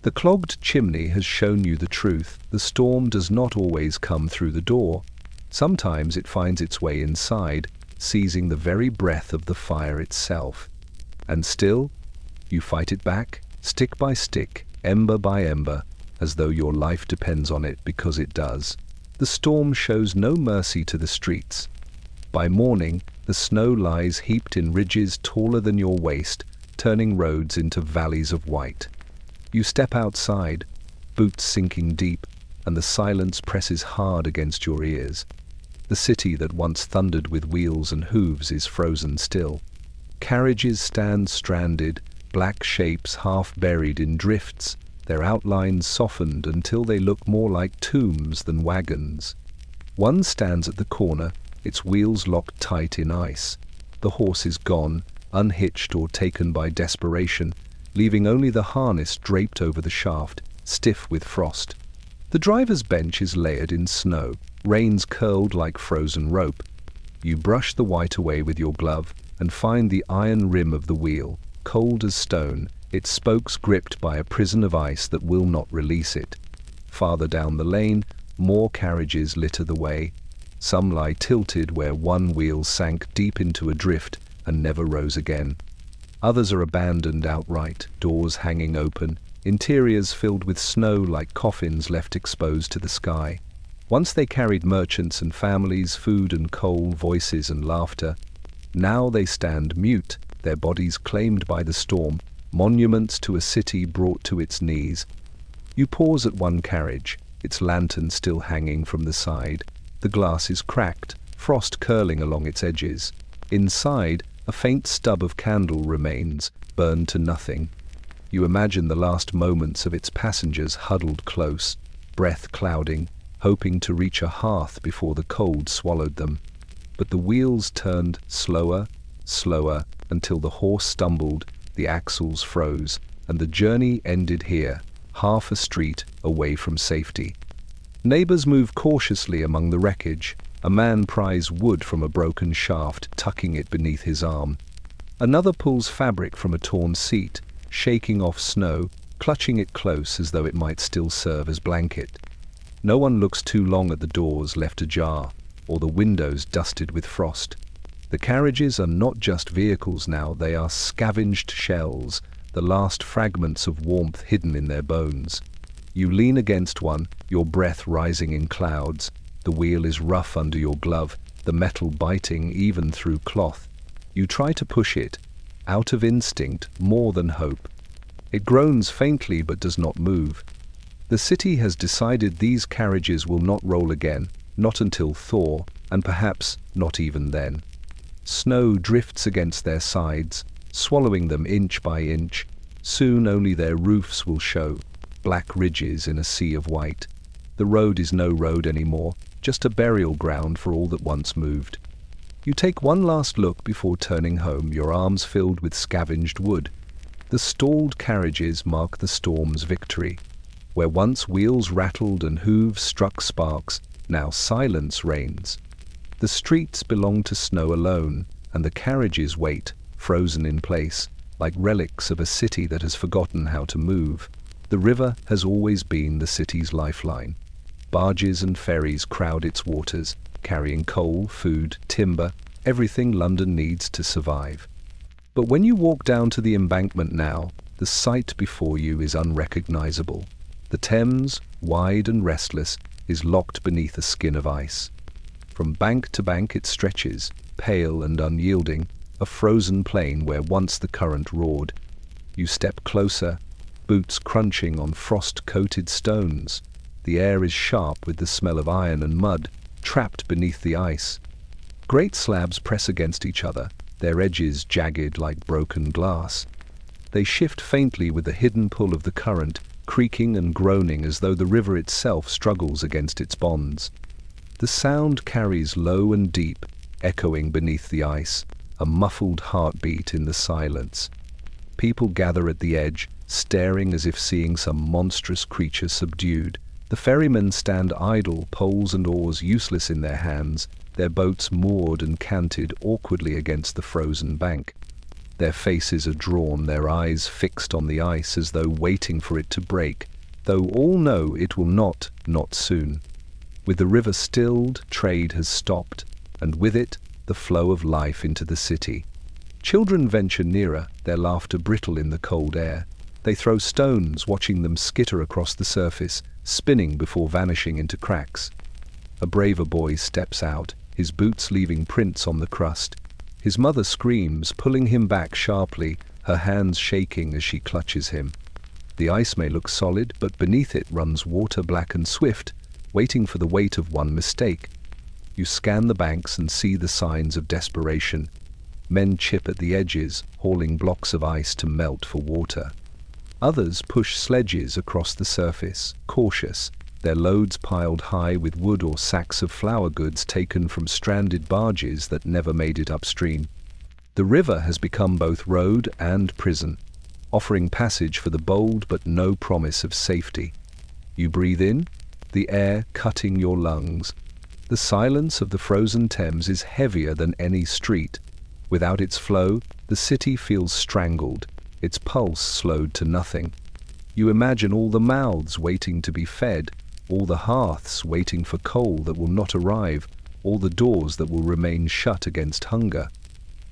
The clogged chimney has shown you the truth. The storm does not always come through the door. Sometimes it finds its way inside, seizing the very breath of the fire itself. And still, you fight it back, stick by stick, ember by ember, as though your life depends on it, because it does. The storm shows no mercy to the streets. By morning, the snow lies heaped in ridges taller than your waist, turning roads into valleys of white. You step outside, boots sinking deep, and the silence presses hard against your ears. The city that once thundered with wheels and hooves is frozen still. Carriages stand stranded, black shapes half buried in drifts, their outlines softened until they look more like tombs than wagons. One stands at the corner, its wheels locked tight in ice. The horse is gone, unhitched or taken by desperation, leaving only the harness draped over the shaft, stiff with frost. The driver's bench is layered in snow, reins curled like frozen rope. You brush the white away with your glove, and find the iron rim of the wheel, cold as stone, its spokes gripped by a prison of ice that will not release it. Farther down the lane, more carriages litter the way. Some lie tilted where one wheel sank deep into a drift and never rose again. Others are abandoned outright, doors hanging open, interiors filled with snow like coffins left exposed to the sky. Once they carried merchants and families, food and coal, voices and laughter. Now they stand mute, their bodies claimed by the storm, monuments to a city brought to its knees. You pause at one carriage, its lantern still hanging from the side. The glass is cracked, frost curling along its edges. Inside, a faint stub of candle remains, burned to nothing. You imagine the last moments of its passengers huddled close, breath clouding, hoping to reach a hearth before the cold swallowed them. But the wheels turned slower, slower, until the horse stumbled, the axles froze, and the journey ended here, half a street away from safety. Neighbors move cautiously among the wreckage. A man pries wood from a broken shaft, tucking it beneath his arm. Another pulls fabric from a torn seat, shaking off snow, clutching it close as though it might still serve as blanket. No one looks too long at the doors left ajar, or the windows dusted with frost. The carriages are not just vehicles now, they are scavenged shells, the last fragments of warmth hidden in their bones. You lean against one, your breath rising in clouds. The wheel is rough under your glove, the metal biting even through cloth. You try to push it, out of instinct more than hope. It groans faintly but does not move. The city has decided these carriages will not roll again, not until thaw, and perhaps not even then. Snow drifts against their sides, swallowing them inch by inch. Soon only their roofs will show, black ridges in a sea of white. The road is no road anymore, just a burial ground for all that once moved. You take one last look before turning home, your arms filled with scavenged wood. The stalled carriages mark the storm's victory. Where once wheels rattled and hooves struck sparks, now silence reigns. The streets belong to snow alone, and the carriages wait, frozen in place, like relics of a city that has forgotten how to move. The river has always been the city's lifeline. Barges and ferries crowd its waters, carrying coal, food, timber, everything London needs to survive. But when you walk down to the embankment now, the sight before you is unrecognizable. The Thames, wide and restless, is locked beneath a skin of ice. From bank to bank it stretches, pale and unyielding, a frozen plain where once the current roared. You step closer, boots crunching on frost-coated stones. The air is sharp with the smell of iron and mud, trapped beneath the ice. Great slabs press against each other, their edges jagged like broken glass. They shift faintly with the hidden pull of the current, creaking and groaning as though the river itself struggles against its bonds. The sound carries low and deep, echoing beneath the ice, a muffled heartbeat in the silence. People gather at the edge, staring as if seeing some monstrous creature subdued. The ferrymen stand idle, poles and oars useless in their hands, their boats moored and canted awkwardly against the frozen bank. Their faces are drawn, their eyes fixed on the ice as though waiting for it to break, though all know it will not soon. With the river stilled, trade has stopped, and with it, the flow of life into the city. Children venture nearer, their laughter brittle in the cold air. They throw stones, watching them skitter across the surface, spinning before vanishing into cracks. A braver boy steps out, his boots leaving prints on the crust. His mother screams, pulling him back sharply, her hands shaking as she clutches him. The ice may look solid, but beneath it runs water black and swift, waiting for the weight of one mistake. You scan the banks and see the signs of desperation. Men chip at the edges, hauling blocks of ice to melt for water. Others push sledges across the surface, cautious, their loads piled high with wood or sacks of flour goods taken from stranded barges that never made it upstream. The river has become both road and prison, offering passage for the bold but no promise of safety. You breathe in, the air cutting your lungs. The silence of the frozen Thames is heavier than any street. Without its flow, the city feels strangled, its pulse slowed to nothing. You imagine all the mouths waiting to be fed, all the hearths waiting for coal that will not arrive, all the doors that will remain shut against hunger.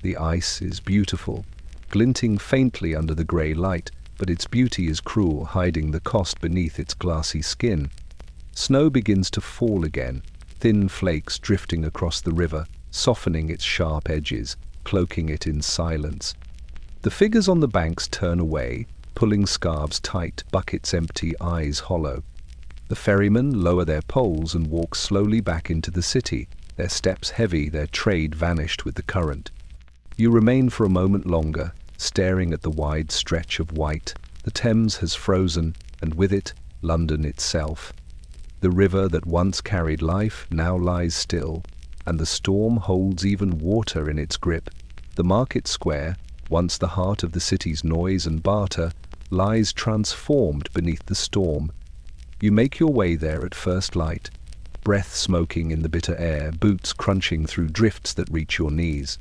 The ice is beautiful, glinting faintly under the grey light, but its beauty is cruel, hiding the cost beneath its glassy skin. Snow begins to fall again, thin flakes drifting across the river, softening its sharp edges, cloaking it in silence. The figures on the banks turn away, pulling scarves tight, buckets empty, eyes hollow. The ferrymen lower their poles and walk slowly back into the city, their steps heavy, their trade vanished with the current. You remain for a moment longer, staring at the wide stretch of white. The Thames has frozen, and with it, London itself. The river that once carried life now lies still, and the storm holds even water in its grip. The market square, once the heart of the city's noise and barter, lies transformed beneath the storm. You make your way there at first light, breath smoking in the bitter air, boots crunching through drifts that reach your knees.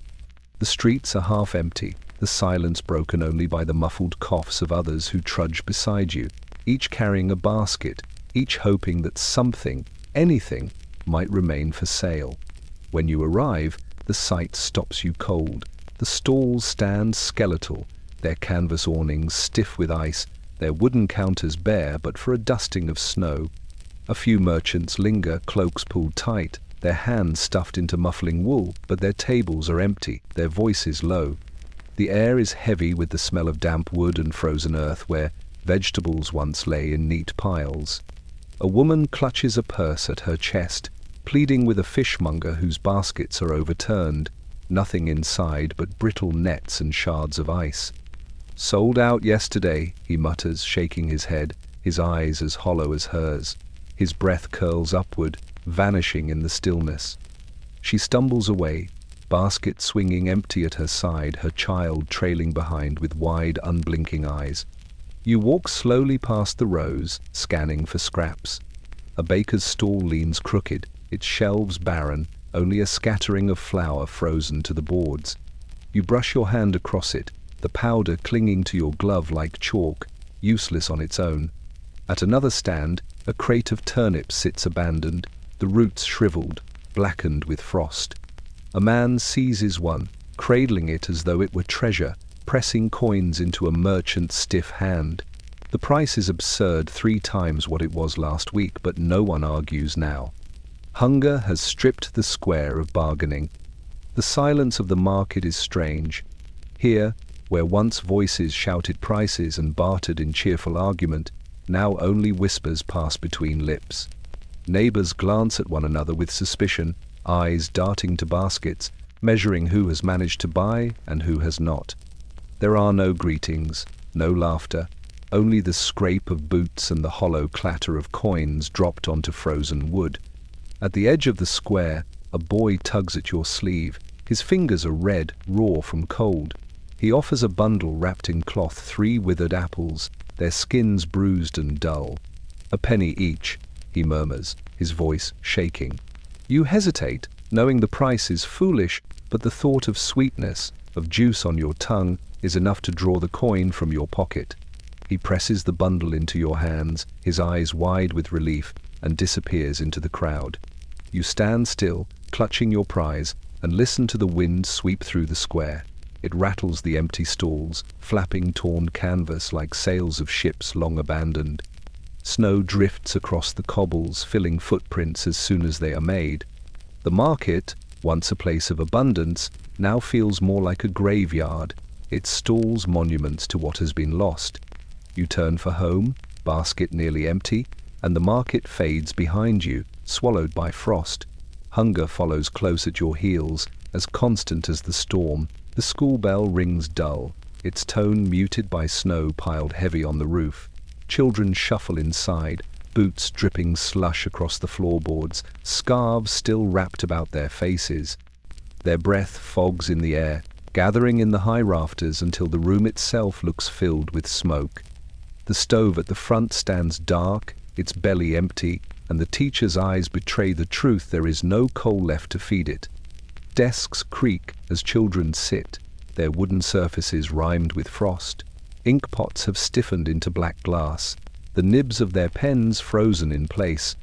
The streets are half empty, the silence broken only by the muffled coughs of others who trudge beside you, each carrying a basket, each hoping that something, anything, might remain for sale. When you arrive, the sight stops you cold. The stalls stand skeletal, their canvas awnings stiff with ice, their wooden counters bare but for a dusting of snow. A few merchants linger, cloaks pulled tight, their hands stuffed into muffling wool, but their tables are empty, their voices low. The air is heavy with the smell of damp wood and frozen earth where vegetables once lay in neat piles. A woman clutches a purse at her chest, pleading with a fishmonger whose baskets are overturned, nothing inside but brittle nets and shards of ice. "Sold out yesterday," he mutters, shaking his head, his eyes as hollow as hers. His breath curls upward, vanishing in the stillness. She stumbles away, basket swinging empty at her side, her child trailing behind with wide, unblinking eyes. You walk slowly past the rows, scanning for scraps. A baker's stall leans crooked, its shelves barren, only a scattering of flour frozen to the boards. You brush your hand across it, the powder clinging to your glove like chalk, useless on its own. At another stand, a crate of turnips sits abandoned, the roots shriveled, blackened with frost. A man seizes one, cradling it as though it were treasure, pressing coins into a merchant's stiff hand. The price is absurd, 3 times what it was last week, but no one argues now. Hunger has stripped the square of bargaining. The silence of the market is strange. Here, where once voices shouted prices and bartered in cheerful argument, now only whispers pass between lips. Neighbors glance at one another with suspicion, eyes darting to baskets, measuring who has managed to buy and who has not. There are no greetings, no laughter, only the scrape of boots and the hollow clatter of coins dropped onto frozen wood. At the edge of the square, a boy tugs at your sleeve. His fingers are red, raw from cold. He offers a bundle wrapped in cloth, 3 withered apples, their skins bruised and dull. "A penny each," he murmurs, his voice shaking. You hesitate, knowing the price is foolish, but the thought of sweetness, of juice on your tongue, is enough to draw the coin from your pocket. He presses the bundle into your hands, his eyes wide with relief, and disappears into the crowd. You stand still, clutching your prize, and listen to the wind sweep through the square. It rattles the empty stalls, flapping torn canvas like sails of ships long abandoned. Snow drifts across the cobbles, filling footprints as soon as they are made. The market, once a place of abundance, now feels more like a graveyard, its stalls monuments to what has been lost. You turn for home, basket nearly empty, and the market fades behind you, swallowed by frost. Hunger follows close at your heels, as constant as the storm. The school bell rings dull, its tone muted by snow piled heavy on the roof. Children shuffle inside, boots dripping slush across the floorboards, scarves still wrapped about their faces. Their breath fogs in the air, gathering in the high rafters until the room itself looks filled with smoke. The stove at the front stands dark, its belly empty, and the teacher's eyes betray the truth: there is no coal left to feed it. Desks creak as children sit, their wooden surfaces rimed with frost. Ink pots have stiffened into black glass, the nibs of their pens frozen in place.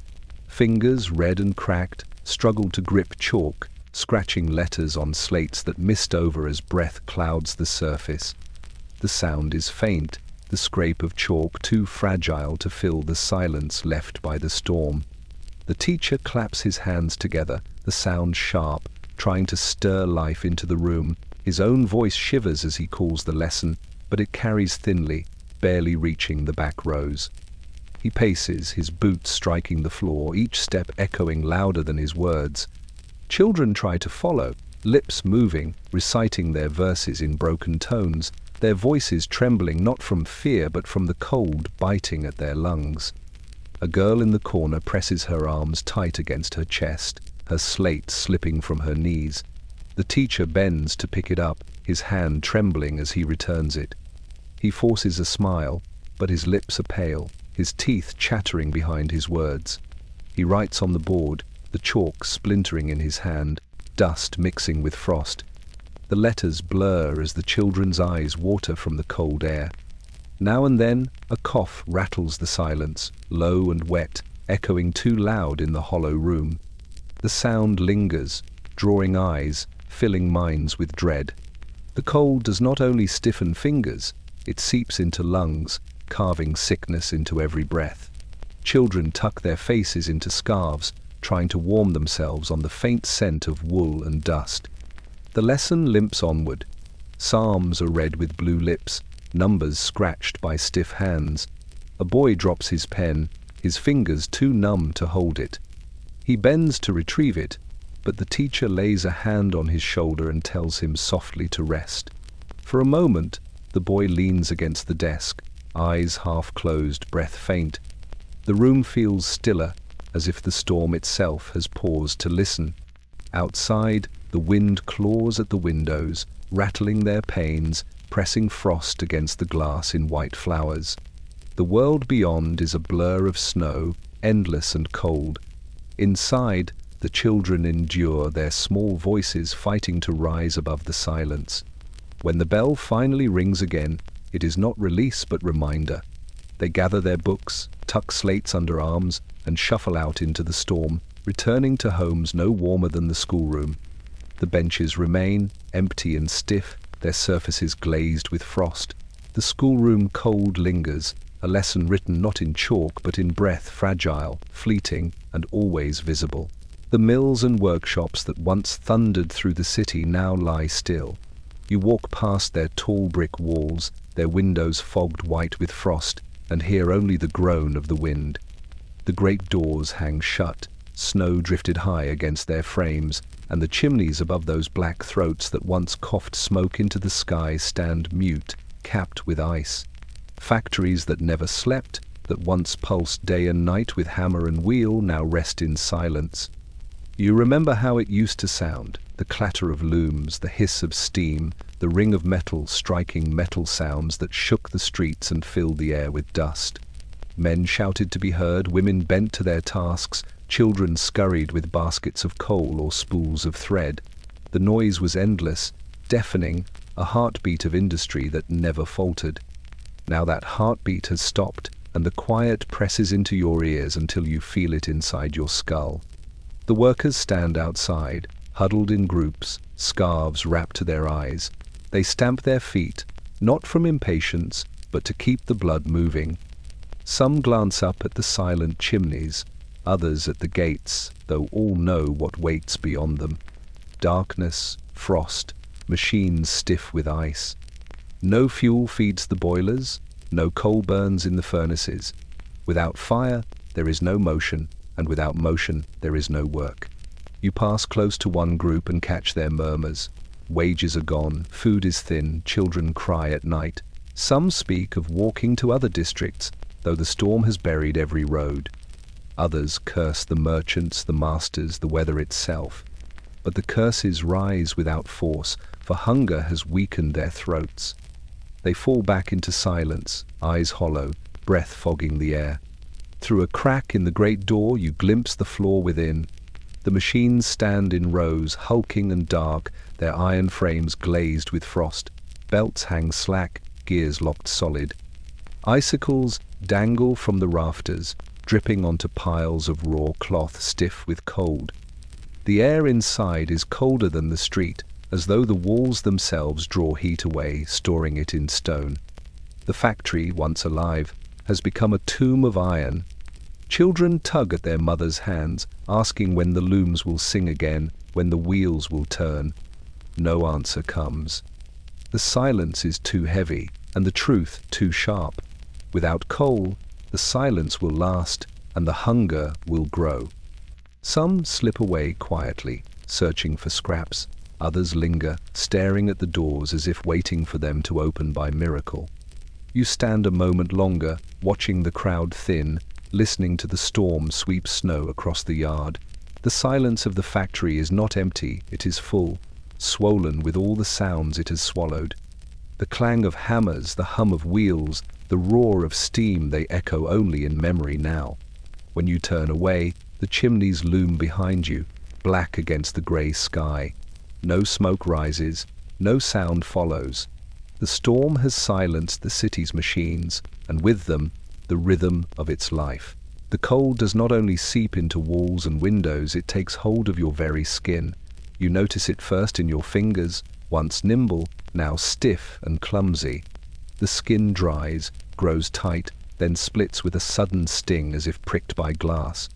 Fingers, red and cracked, struggle to grip chalk, scratching letters on slates that mist over as breath clouds the surface. The sound is faint, the scrape of chalk too fragile to fill the silence left by the storm. The teacher claps his hands together, the sound sharp, trying to stir life into the room. His own voice shivers as he calls the lesson, but it carries thinly, barely reaching the back rows. He paces, his boots striking the floor, each step echoing louder than his words. Children try to follow, lips moving, reciting their verses in broken tones, their voices trembling not from fear but from the cold biting at their lungs. A girl in the corner presses her arms tight against her chest, her slate slipping from her knees. The teacher bends to pick it up, his hand trembling as he returns it. He forces a smile, but his lips are pale, his teeth chattering behind his words. He writes on the board, the chalk splintering in his hand, dust mixing with frost. The letters blur as the children's eyes water from the cold air. Now and then, a cough rattles the silence, low and wet, echoing too loud in the hollow room. The sound lingers, drawing eyes, filling minds with dread. The cold does not only stiffen fingers, it seeps into lungs, carving sickness into every breath. Children tuck their faces into scarves, trying to warm themselves on the faint scent of wool and dust. The lesson limps onward. Psalms are read with blue lips, numbers scratched by stiff hands. A boy drops his pen, his fingers too numb to hold it. He bends to retrieve it, but the teacher lays a hand on his shoulder and tells him softly to rest. For a moment, the boy leans against the desk, eyes half closed, breath faint. The room feels stiller, as if the storm itself has paused to listen. Outside, the wind claws at the windows, rattling their panes, pressing frost against the glass in white flowers. The world beyond is a blur of snow, endless and cold. Inside, the children endure, their small voices fighting to rise above the silence. When the bell finally rings again, it is not release but reminder. They gather their books, tuck slates under arms, and shuffle out into the storm, returning to homes no warmer than the schoolroom. The benches remain, empty and stiff, their surfaces glazed with frost. The schoolroom cold lingers, a lesson written not in chalk but in breath, fragile, fleeting, and always visible. The mills and workshops that once thundered through the city now lie still. You walk past their tall brick walls, their windows fogged white with frost, and hear only the groan of the wind. The great doors hang shut, snow drifted high against their frames, and the chimneys above those black throats that once coughed smoke into the sky stand mute, capped with ice. Factories that never slept, that once pulsed day and night with hammer and wheel, now rest in silence. You remember how it used to sound, the clatter of looms, the hiss of steam, the ring of metal striking metal sounds that shook the streets and filled the air with dust. Men shouted to be heard, women bent to their tasks, children scurried with baskets of coal or spools of thread. The noise was endless, deafening, a heartbeat of industry that never faltered. Now that heartbeat has stopped, and the quiet presses into your ears until you feel it inside your skull. The workers stand outside, huddled in groups, scarves wrapped to their eyes. They stamp their feet, not from impatience, but to keep the blood moving. Some glance up at the silent chimneys, others at the gates, though all know what waits beyond them. Darkness, frost, machines stiff with ice. No fuel feeds the boilers, no coal burns in the furnaces. Without fire, there is no motion, and without motion, there is no work. You pass close to one group and catch their murmurs. Wages are gone, food is thin, children cry at night. Some speak of walking to other districts, though the storm has buried every road. Others curse the merchants, the masters, the weather itself. But the curses rise without force, for hunger has weakened their throats. They fall back into silence, eyes hollow, breath fogging the air. Through a crack in the great door you glimpse the floor within. The machines stand in rows, hulking and dark, their iron frames glazed with frost. Belts hang slack, gears locked solid. Icicles dangle from the rafters, dripping onto piles of raw cloth stiff with cold. The air inside is colder than the street, as though the walls themselves draw heat away, storing it in stone. The factory, once alive, has become a tomb of iron. Children tug at their mothers' hands, asking when the looms will sing again, when the wheels will turn. No answer comes. The silence is too heavy, and the truth too sharp. Without coal, the silence will last, and the hunger will grow. Some slip away quietly, searching for scraps. Others linger, staring at the doors as if waiting for them to open by miracle. You stand a moment longer, watching the crowd thin, listening to the storm sweep snow across the yard. The silence of the factory is not empty, it is full, swollen with all the sounds it has swallowed. The clang of hammers, the hum of wheels, the roar of steam, they echo only in memory now. When you turn away, the chimneys loom behind you, black against the grey sky. No smoke rises, no sound follows. The storm has silenced the city's machines, and with them, the rhythm of its life. The cold does not only seep into walls and windows, it takes hold of your very skin. You notice it first in your fingers, once nimble, now stiff and clumsy. The skin dries, grows tight, then splits with a sudden sting as if pricked by glass.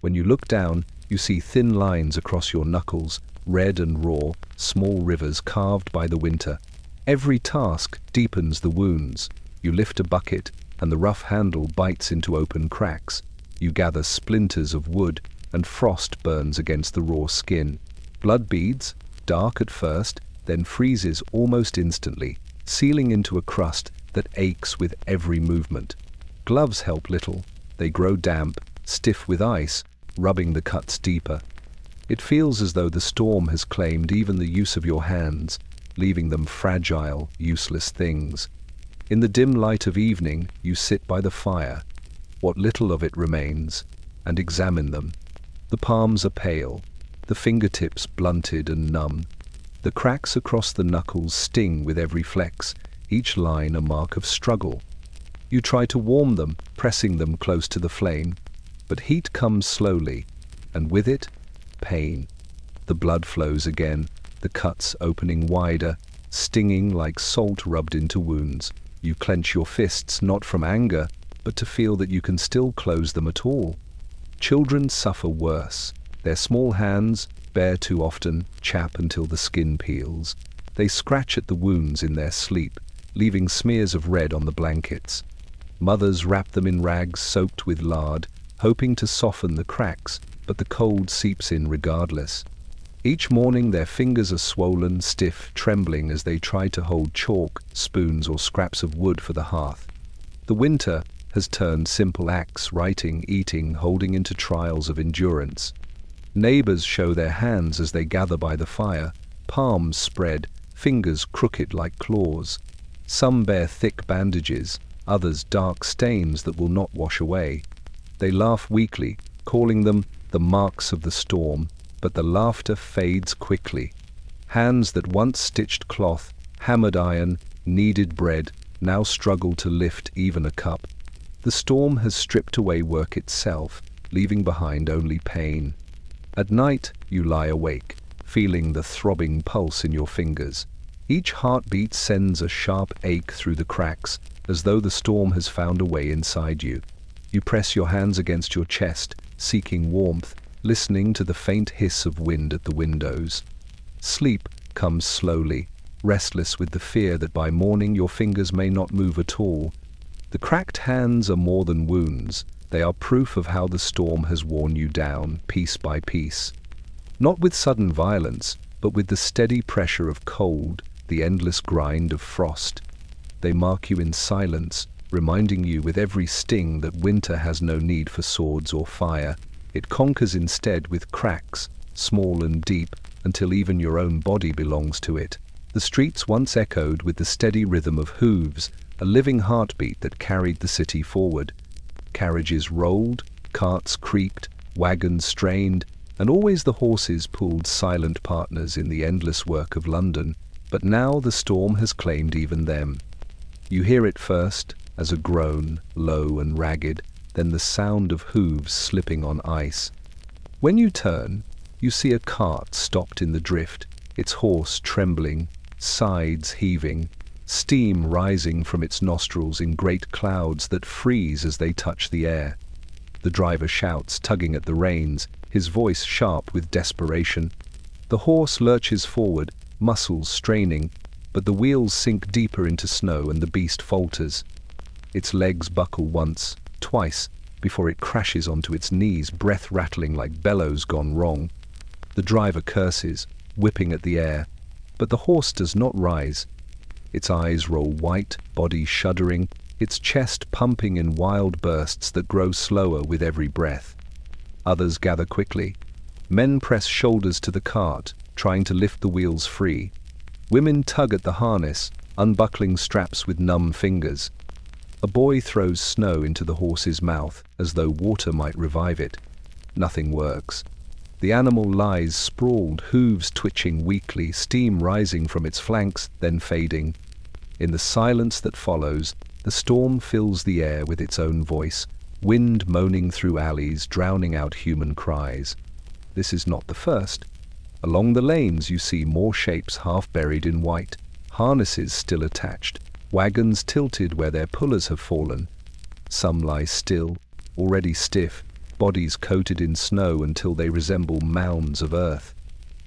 When you look down, you see thin lines across your knuckles, red and raw, small rivers carved by the winter. Every task deepens the wounds. You lift a bucket, and the rough handle bites into open cracks. You gather splinters of wood, and frost burns against the raw skin. Blood beads, dark at first, then freezes almost instantly, sealing into a crust that aches with every movement. Gloves help little. They grow damp, stiff with ice, rubbing the cuts deeper. It feels as though the storm has claimed even the use of your hands, leaving them fragile, useless things. In the dim light of evening, you sit by the fire, what little of it remains, and examine them. The palms are pale, the fingertips blunted and numb. The cracks across the knuckles sting with every flex, each line a mark of struggle. You try to warm them, pressing them close to the flame, but heat comes slowly, and with it, pain. The blood flows again, the cuts opening wider, stinging like salt rubbed into wounds. You clench your fists not from anger, but to feel that you can still close them at all. Children suffer worse. Their small hands, bare too often, chap until the skin peels. They scratch at the wounds in their sleep, leaving smears of red on the blankets. Mothers wrap them in rags soaked with lard, hoping to soften the cracks, but the cold seeps in regardless. Each morning their fingers are swollen, stiff, trembling as they try to hold chalk, spoons or scraps of wood for the hearth. The winter has turned simple acts, writing, eating, holding into trials of endurance. Neighbors show their hands as they gather by the fire, palms spread, fingers crooked like claws. Some bear thick bandages, others dark stains that will not wash away. They laugh weakly, calling them the marks of the storm, but the laughter fades quickly. Hands that once stitched cloth, hammered iron, kneaded bread, now struggle to lift even a cup. The storm has stripped away work itself, leaving behind only pain. At night, you lie awake, feeling the throbbing pulse in your fingers. Each heartbeat sends a sharp ache through the cracks, as though the storm has found a way inside you. You press your hands against your chest, seeking warmth, listening to the faint hiss of wind at the windows. Sleep comes slowly, restless with the fear that by morning your fingers may not move at all. The cracked hands are more than wounds. They are proof of how the storm has worn you down, piece by piece. Not with sudden violence, but with the steady pressure of cold, the endless grind of frost. They mark you in silence, reminding you with every sting that winter has no need for swords or fire. It conquers instead with cracks, small and deep, until even your own body belongs to it. The streets once echoed with the steady rhythm of hooves, a living heartbeat that carried the city forward. Carriages rolled, carts creaked, wagons strained, And always the horses pulled silent partners in the endless work of London, but now the storm has claimed even them. You hear it first, as a groan, low and ragged, then the sound of hooves slipping on ice. When you turn, you see a cart stopped in the drift, its horse trembling, sides heaving, steam rising from its nostrils in great clouds that freeze as they touch the air. The driver shouts, tugging at the reins, his voice sharp with desperation. The horse lurches forward, muscles straining, but the wheels sink deeper into snow and the beast falters. Its legs buckle once, twice, before it crashes onto its knees, breath rattling like bellows gone wrong. The driver curses, whipping at the air, but the horse does not rise. Its eyes roll white, body shuddering, its chest pumping in wild bursts that grow slower with every breath. Others gather quickly. Men press shoulders to the cart, trying to lift the wheels free. Women tug at the harness, unbuckling straps with numb fingers. A boy throws snow into the horse's mouth, as though water might revive it. Nothing works. The animal lies sprawled, hooves twitching weakly, steam rising from its flanks, then fading. In the silence that follows, the storm fills the air with its own voice, wind moaning through alleys, drowning out human cries. This is not the first. Along the lanes you see more shapes half buried in white, harnesses still attached, wagons tilted where their pullers have fallen. Some lie still, already stiff, bodies coated in snow until they resemble mounds of earth.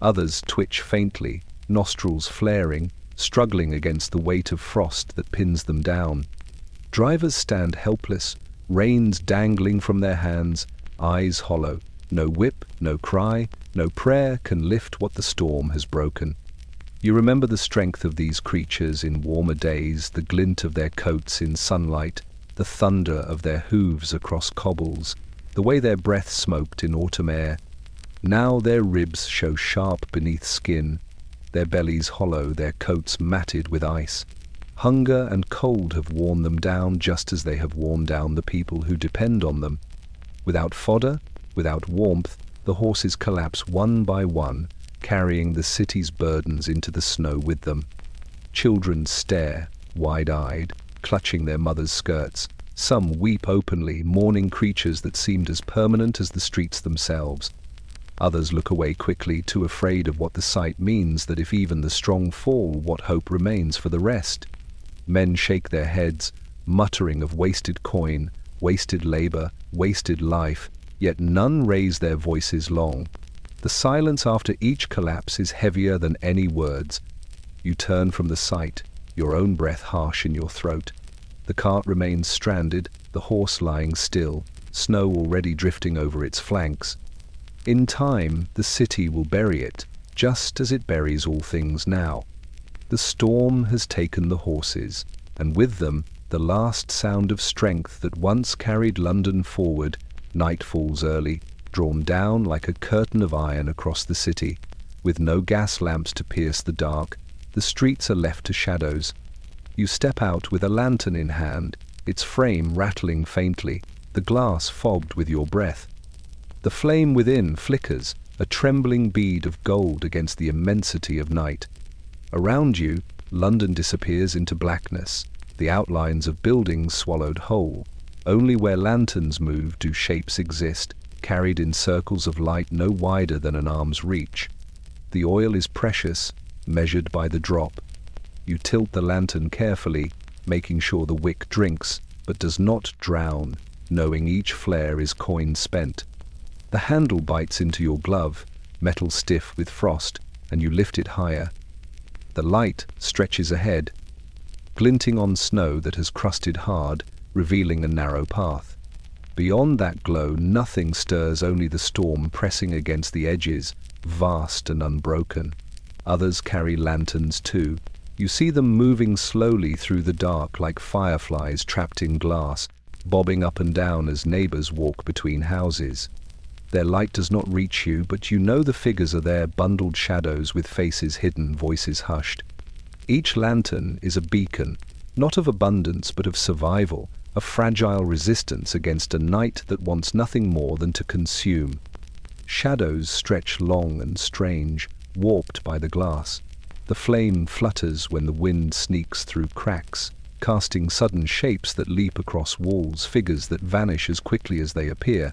Others twitch faintly, nostrils flaring, struggling against the weight of frost that pins them down. Drivers stand helpless, reins dangling from their hands, eyes hollow. No whip, no cry, no prayer can lift what the storm has broken. You remember the strength of these creatures in warmer days, the glint of their coats in sunlight, the thunder of their hooves across cobbles, the way their breath smoked in autumn air. Now their ribs show sharp beneath skin, their bellies hollow, their coats matted with ice. Hunger and cold have worn them down just as they have worn down the people who depend on them. Without fodder, without warmth, the horses collapse one by one, carrying the city's burdens into the snow with them. Children stare, wide-eyed, clutching their mothers' skirts. Some weep openly, mourning creatures that seemed as permanent as the streets themselves. Others look away quickly, too afraid of what the sight means, that if even the strong fall, what hope remains for the rest? Men shake their heads, muttering of wasted coin, wasted labor, wasted life, yet none raise their voices long. The silence after each collapse is heavier than any words. You turn from the sight, your own breath harsh in your throat. The cart remains stranded, the horse lying still, snow already drifting over its flanks. In time, the city will bury it, just as it buries all things now. The storm has taken the horses, and with them the last sound of strength that once carried London forward. Night falls early, drawn down like a curtain of iron across the city. With no gas lamps to pierce the dark, the streets are left to shadows. You step out with a lantern in hand, its frame rattling faintly, the glass fogged with your breath. The flame within flickers, a trembling bead of gold against the immensity of night. Around you, London disappears into blackness, the outlines of buildings swallowed whole. Only where lanterns move do shapes exist, carried in circles of light no wider than an arm's reach. The oil is precious, measured by the drop. You tilt the lantern carefully, making sure the wick drinks, but does not drown, knowing each flare is coin spent. The handle bites into your glove, metal stiff with frost, and you lift it higher. The light stretches ahead, glinting on snow that has crusted hard, revealing a narrow path. Beyond that glow, nothing stirs, only the storm pressing against the edges, vast and unbroken. Others carry lanterns too. You see them moving slowly through the dark like fireflies trapped in glass, bobbing up and down as neighbors walk between houses. Their light does not reach you, but you know the figures are there, bundled shadows with faces hidden, voices hushed. Each lantern is a beacon, not of abundance but of survival, a fragile resistance against a night that wants nothing more than to consume. Shadows stretch long and strange, warped by the glass. The flame flutters when the wind sneaks through cracks, casting sudden shapes that leap across walls, figures that vanish as quickly as they appear.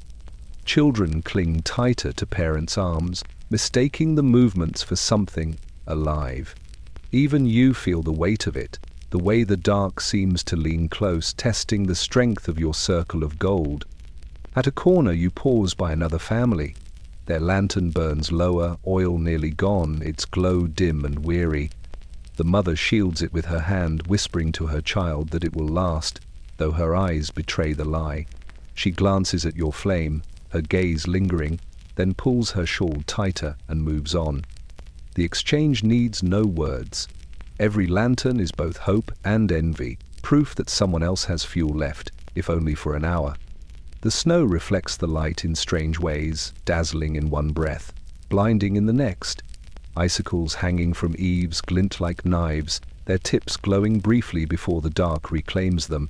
Children cling tighter to parents' arms, mistaking the movements for something alive. Even you feel the weight of it, the way the dark seems to lean close, testing the strength of your circle of gold. At a corner you pause by another family. Their lantern burns lower, oil nearly gone, its glow dim and weary. The mother shields it with her hand, whispering to her child that it will last, though her eyes betray the lie. She glances at your flame, her gaze lingering, then pulls her shawl tighter and moves on. The exchange needs no words. Every lantern is both hope and envy, proof that someone else has fuel left, if only for an hour. The snow reflects the light in strange ways, dazzling in one breath, blinding in the next. Icicles hanging from eaves glint like knives, their tips glowing briefly before the dark reclaims them.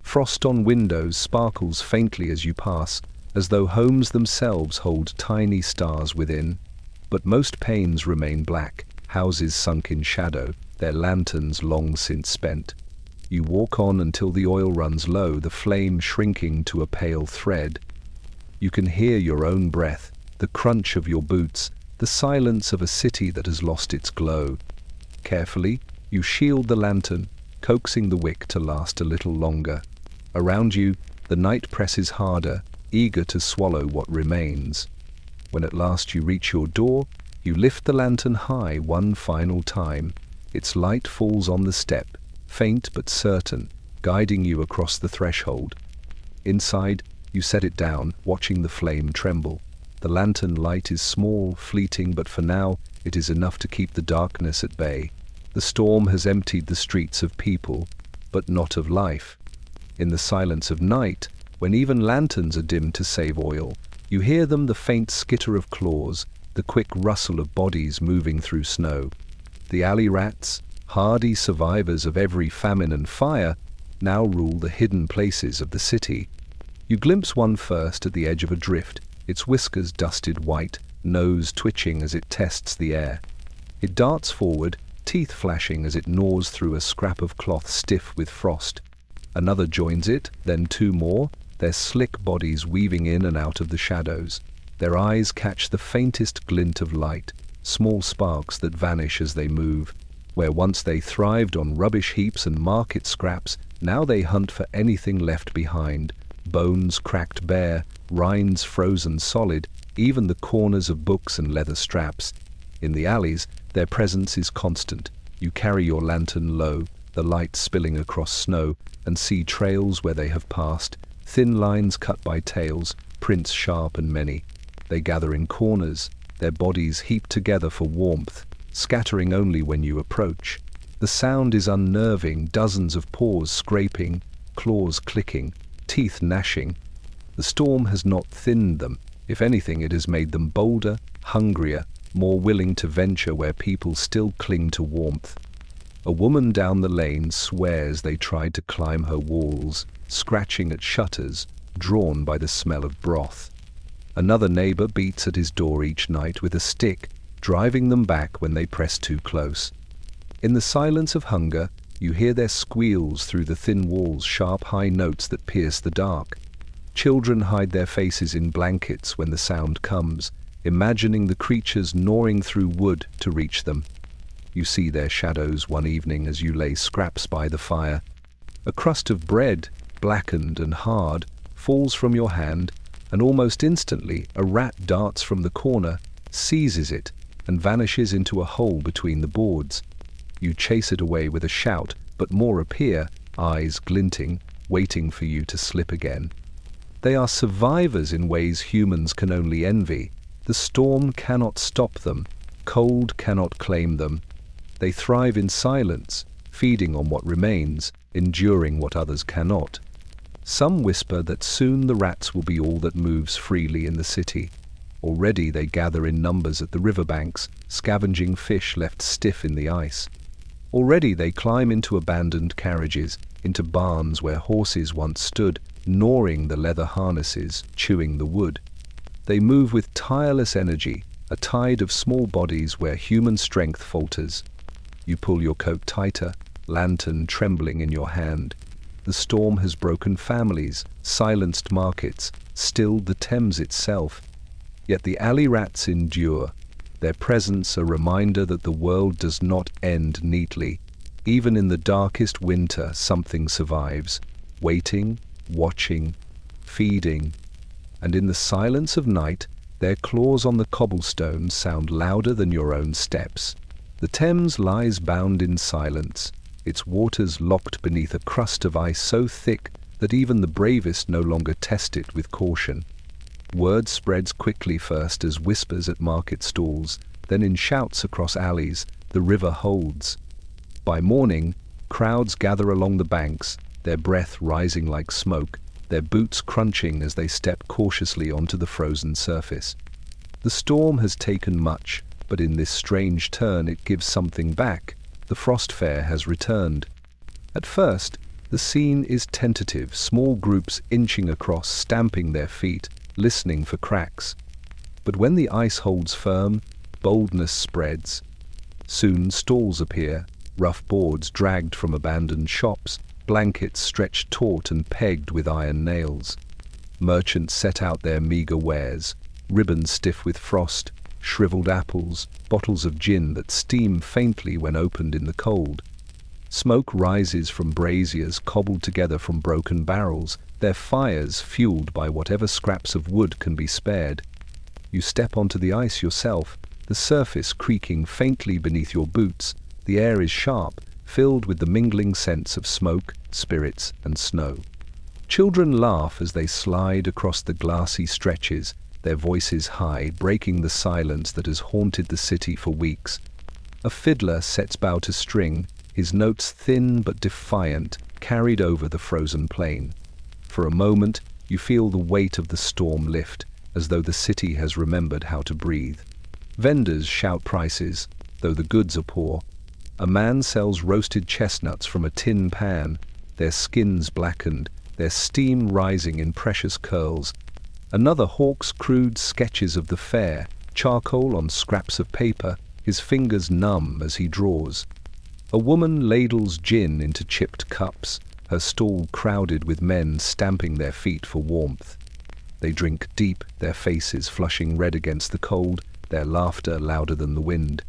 Frost on windows sparkles faintly as you pass, as though homes themselves hold tiny stars within. But most panes remain black, houses sunk in shadow, their lanterns long since spent. You walk on until the oil runs low, the flame shrinking to a pale thread. You can hear your own breath, the crunch of your boots, the silence of a city that has lost its glow. Carefully, you shield the lantern, coaxing the wick to last a little longer. Around you, the night presses harder, eager to swallow what remains. When at last you reach your door, you lift the lantern high one final time. Its light falls on the step, faint but certain, guiding you across the threshold. Inside, you set it down, watching the flame tremble. The lantern light is small, fleeting, but for now, it is enough to keep the darkness at bay. The storm has emptied the streets of people, but not of life. In the silence of night, when even lanterns are dimmed to save oil, you hear them, the faint skitter of claws, the quick rustle of bodies moving through snow. The alley rats, hardy survivors of every famine and fire, now rule the hidden places of the city. You glimpse one first at the edge of a drift, its whiskers dusted white, nose twitching as it tests the air. It darts forward, teeth flashing as it gnaws through a scrap of cloth stiff with frost. Another joins it, then two more, their slick bodies weaving in and out of the shadows. Their eyes catch the faintest glint of light, small sparks that vanish as they move. Where once they thrived on rubbish heaps and market scraps, now they hunt for anything left behind. Bones cracked bare, rinds frozen solid, even the corners of books and leather straps. In the alleys, their presence is constant. You carry your lantern low, the light spilling across snow, and see trails where they have passed, thin lines cut by tails, prints sharp and many. They gather in corners, their bodies heaped together for warmth, scattering only when you approach. The sound is unnerving, dozens of paws scraping, claws clicking, teeth gnashing. The storm has not thinned them. If anything, it has made them bolder, hungrier, more willing to venture where people still cling to warmth. A woman down the lane swears they tried to climb her walls, scratching at shutters, drawn by the smell of broth. Another neighbor beats at his door each night with a stick, driving them back when they press too close. In the silence of hunger, you hear their squeals through the thin walls, sharp high notes that pierce the dark. Children hide their faces in blankets when the sound comes, imagining the creatures gnawing through wood to reach them. You see their shadows one evening as you lay scraps by the fire. A crust of bread, blackened and hard, falls from your hand, and almost instantly a rat darts from the corner, seizes it, and vanishes into a hole between the boards. You chase it away with a shout, but more appear, eyes glinting, waiting for you to slip again. They are survivors in ways humans can only envy. The storm cannot stop them, cold cannot claim them. They thrive in silence, feeding on what remains, enduring what others cannot. Some whisper that soon the rats will be all that moves freely in the city. Already they gather in numbers at the riverbanks, scavenging fish left stiff in the ice. Already they climb into abandoned carriages, into barns where horses once stood, gnawing the leather harnesses, chewing the wood. They move with tireless energy, a tide of small bodies where human strength falters. You pull your coat tighter, lantern trembling in your hand. The storm has broken families, silenced markets, stilled the Thames itself. Yet the alley rats endure, their presence a reminder that the world does not end neatly. Even in the darkest winter, something survives, waiting, watching, feeding. And in the silence of night, their claws on the cobblestones sound louder than your own steps. The Thames lies bound in silence, its waters locked beneath a crust of ice so thick that even the bravest no longer test it with caution. Word spreads quickly, first as whispers at market stalls, then in shouts across alleys. The river holds. By morning, crowds gather along the banks, their breath rising like smoke, their boots crunching as they step cautiously onto the frozen surface. The storm has taken much, but in this strange turn it gives something back. The frost fair has returned. At first, the scene is tentative, small groups inching across, stamping their feet, listening for cracks. But when the ice holds firm, boldness spreads. Soon stalls appear, rough boards dragged from abandoned shops, blankets stretched taut and pegged with iron nails. Merchants set out their meager wares, ribbons stiff with frost, shriveled apples, bottles of gin that steam faintly when opened in the cold. Smoke rises from braziers cobbled together from broken barrels, their fires fueled by whatever scraps of wood can be spared. You step onto the ice yourself, the surface creaking faintly beneath your boots. The air is sharp, filled with the mingling scents of smoke, spirits, and snow. Children laugh as they slide across the glassy stretches, their voices high, breaking the silence that has haunted the city for weeks. A fiddler sets bow to string, his notes thin but defiant, carried over the frozen plain. For a moment, you feel the weight of the storm lift, as though the city has remembered how to breathe. Vendors shout prices, though the goods are poor. A man sells roasted chestnuts from a tin pan, their skins blackened, their steam rising in precious curls. Another hawks crude sketches of the fair, charcoal on scraps of paper, his fingers numb as he draws. A woman ladles gin into chipped cups, her stall crowded with men stamping their feet for warmth. They drink deep, their faces flushing red against the cold, their laughter louder than the wind.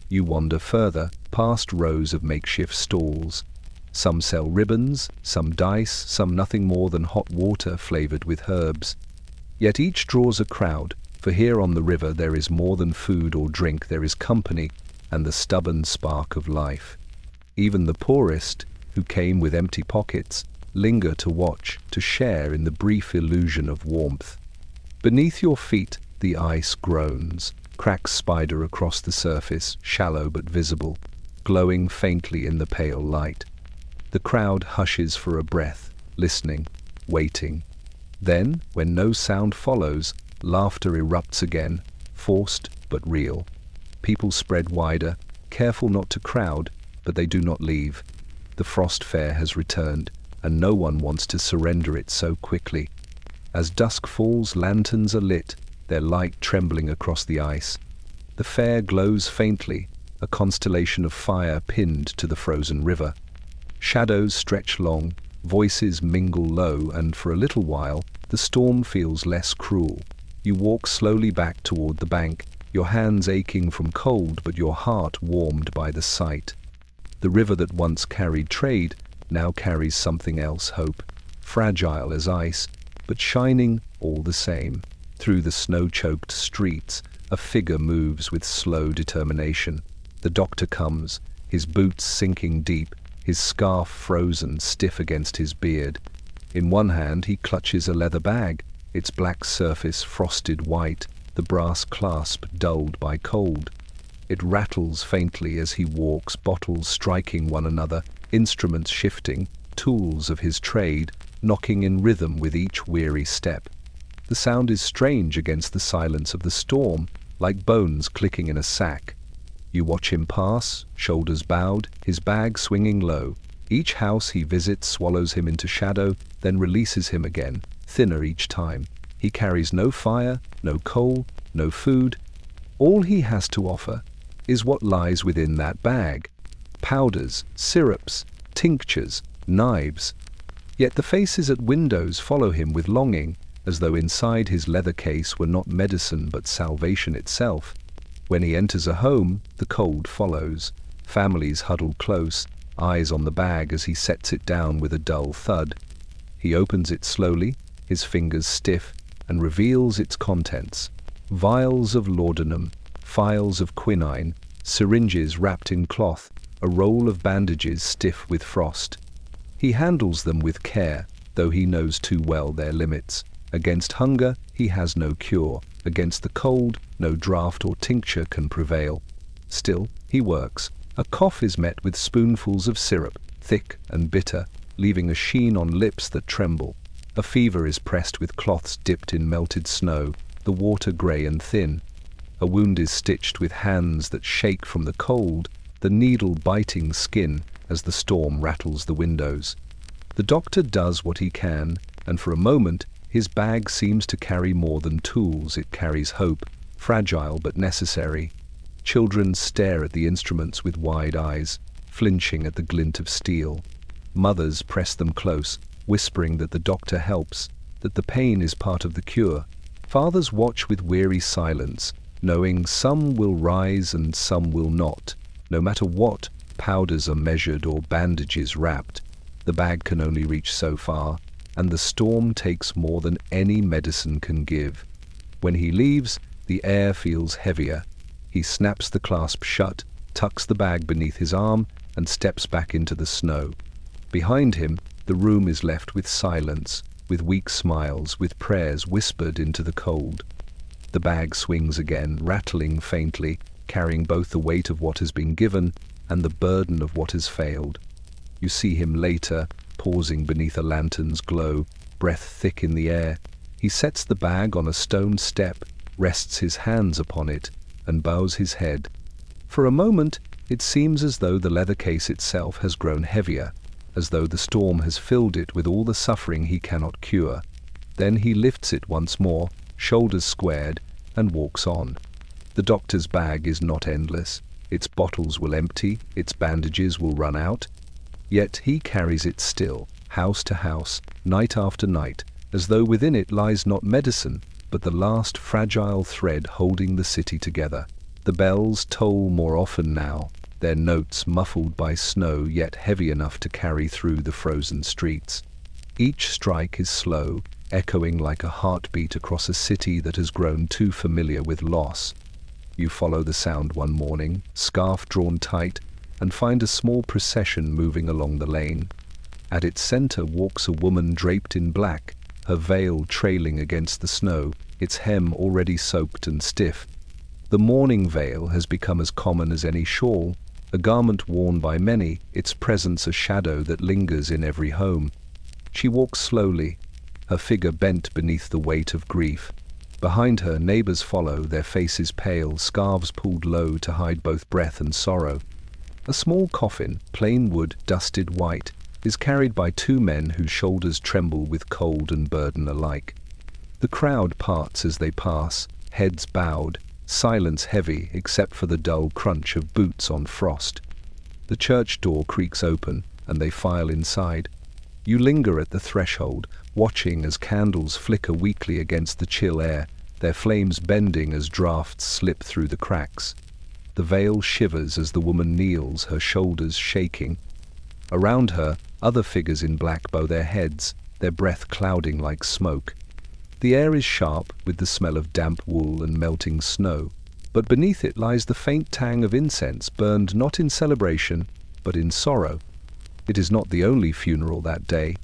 You wander further, past rows of makeshift stalls. Some sell ribbons, some dice, some nothing more than hot water flavored with herbs. Yet each draws a crowd, for here on the river there is more than food or drink, there is company and the stubborn spark of life. Even the poorest, who came with empty pockets, linger to watch, to share in the brief illusion of warmth. Beneath your feet, the ice groans. Cracks spider across the surface, shallow but visible, glowing faintly in the pale light. The crowd hushes for a breath, listening, waiting. Then, when no sound follows, laughter erupts again, forced but real. People spread wider, careful not to crowd, but they do not leave. The frost fair has returned, and no one wants to surrender it so quickly. As dusk falls, lanterns are lit, their light trembling across the ice. The fair glows faintly, a constellation of fire pinned to the frozen river. Shadows stretch long, voices mingle low, and for a little while, the storm feels less cruel. You walk slowly back toward the bank, your hands aching from cold but your heart warmed by the sight. The river that once carried trade now carries something else, hope, fragile as ice, but shining all the same. Through the snow-choked streets, a figure moves with slow determination. The doctor comes, his boots sinking deep, his scarf frozen stiff against his beard. In one hand he clutches a leather bag, its black surface frosted white, the brass clasp dulled by cold. It rattles faintly as he walks, bottles striking one another, instruments shifting, tools of his trade, knocking in rhythm with each weary step. The sound is strange against the silence of the storm, like bones clicking in a sack. You watch him pass, shoulders bowed, his bag swinging low. Each house he visits swallows him into shadow, then releases him again, thinner each time. He He carries no fire, no coal, no food. All he has to offer is what lies within that bag: powders, syrups, tinctures, knives. Yet the faces at windows follow him with longing, as though inside his leather case were not medicine but salvation itself. When he enters a home, the cold follows. Families huddle close, eyes on the bag as he sets it down with a dull thud. He opens it slowly, his fingers stiff, and reveals its contents: vials of laudanum, phials of quinine, syringes wrapped in cloth, a roll of bandages stiff with frost. He handles them with care, though he knows too well their limits. Against hunger he has no cure. Against the cold, no draught or tincture can prevail. Still, he works. A cough is met with spoonfuls of syrup, thick and bitter, leaving a sheen on lips that tremble. A fever is pressed with cloths dipped in melted snow, the water grey and thin. A wound is stitched with hands that shake from the cold, the needle biting skin as the storm rattles the windows. The doctor does what he can, and for a moment his bag seems to carry more than tools. It carries hope, fragile but necessary. Children stare at the instruments with wide eyes, flinching at the glint of steel. Mothers press them close, whispering that the doctor helps, that the pain is part of the cure. Fathers watch with weary silence, knowing some will rise and some will not. No matter what, powders are measured or bandages wrapped. The bag can only reach so far, and the storm takes more than any medicine can give. When he leaves, the air feels heavier. He snaps the clasp shut, tucks the bag beneath his arm, and steps back into the snow. Behind him, the room is left with silence, with weak smiles, with prayers whispered into the cold. The bag swings again, rattling faintly, carrying both the weight of what has been given and the burden of what has failed. You see him later, pausing beneath a lantern's glow, breath thick in the air. He sets the bag on a stone step, rests his hands upon it, and bows his head. For a moment, it seems as though the leather case itself has grown heavier, as though the storm has filled it with all the suffering he cannot cure. Then he lifts it once more, shoulders squared, and walks on. The doctor's bag is not endless. Its bottles will empty, its bandages will run out. Yet he carries it still, house to house, night after night, as though within it lies not medicine, but the last fragile thread holding the city together. The bells toll more often now, their notes muffled by snow yet heavy enough to carry through the frozen streets. Each strike is slow, echoing like a heartbeat across a city that has grown too familiar with loss. You follow the sound one morning, scarf drawn tight, and find a small procession moving along the lane. At its center walks a woman draped in black, her veil trailing against the snow, its hem already soaked and stiff. The mourning veil has become as common as any shawl, a garment worn by many, its presence a shadow that lingers in every home. She walks slowly, her figure bent beneath the weight of grief. Behind her, neighbors follow, their faces pale, scarves pulled low to hide both breath and sorrow. A small coffin, plain wood, dusted white, is carried by two men whose shoulders tremble with cold and burden alike. The crowd parts as they pass, heads bowed, silence heavy except for the dull crunch of boots on frost. The church door creaks open, and they file inside. You linger at the threshold, watching as candles flicker weakly against the chill air, their flames bending as draughts slip through the cracks. The veil shivers as the woman kneels, her shoulders shaking. Around her, other figures in black bow their heads, their breath clouding like smoke. The air is sharp with the smell of damp wool and melting snow, but beneath it lies the faint tang of incense burned not in celebration, but in sorrow. It is not the only funeral that day.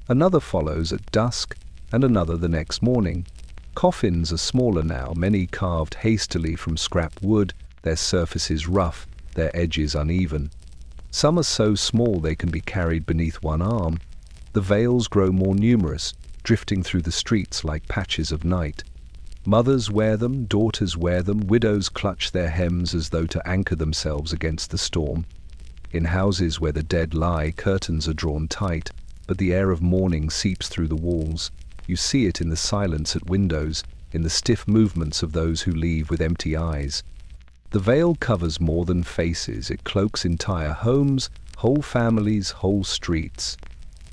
Another follows at dusk, and another the next morning. Coffins are smaller now, many carved hastily from scrap wood, their surfaces rough, their edges uneven. Some are so small they can be carried beneath one arm. The veils grow more numerous, drifting through the streets like patches of night. Mothers wear them, daughters wear them, widows clutch their hems as though to anchor themselves against the storm. In houses where the dead lie, curtains are drawn tight, but the air of mourning seeps through the walls. You see it in the silence at windows, in the stiff movements of those who leave with empty eyes. The veil covers more than faces, it cloaks entire homes, whole families, whole streets.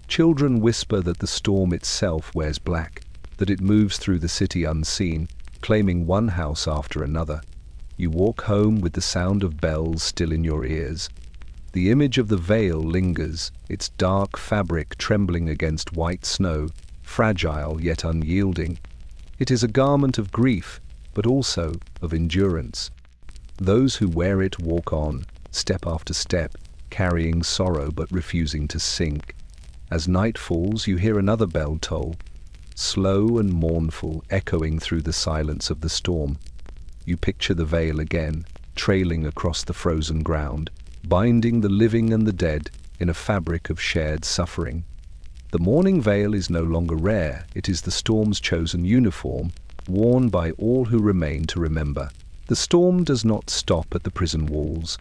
Children whisper that the storm itself wears black, that it moves through the city unseen, claiming one house after another. You walk home with the sound of bells still in your ears. The image of the veil lingers, its dark fabric trembling against white snow, fragile yet unyielding. It is a garment of grief, but also of endurance. Those who wear it walk on, step after step, carrying sorrow but refusing to sink. As night falls, you hear another bell toll, slow and mournful, echoing through the silence of the storm. You picture the veil again, trailing across the frozen ground, binding the living and the dead in a fabric of shared suffering. The mourning veil is no longer rare, it is the storm's chosen uniform, worn by all who remain to remember. The storm does not stop at the prison walls.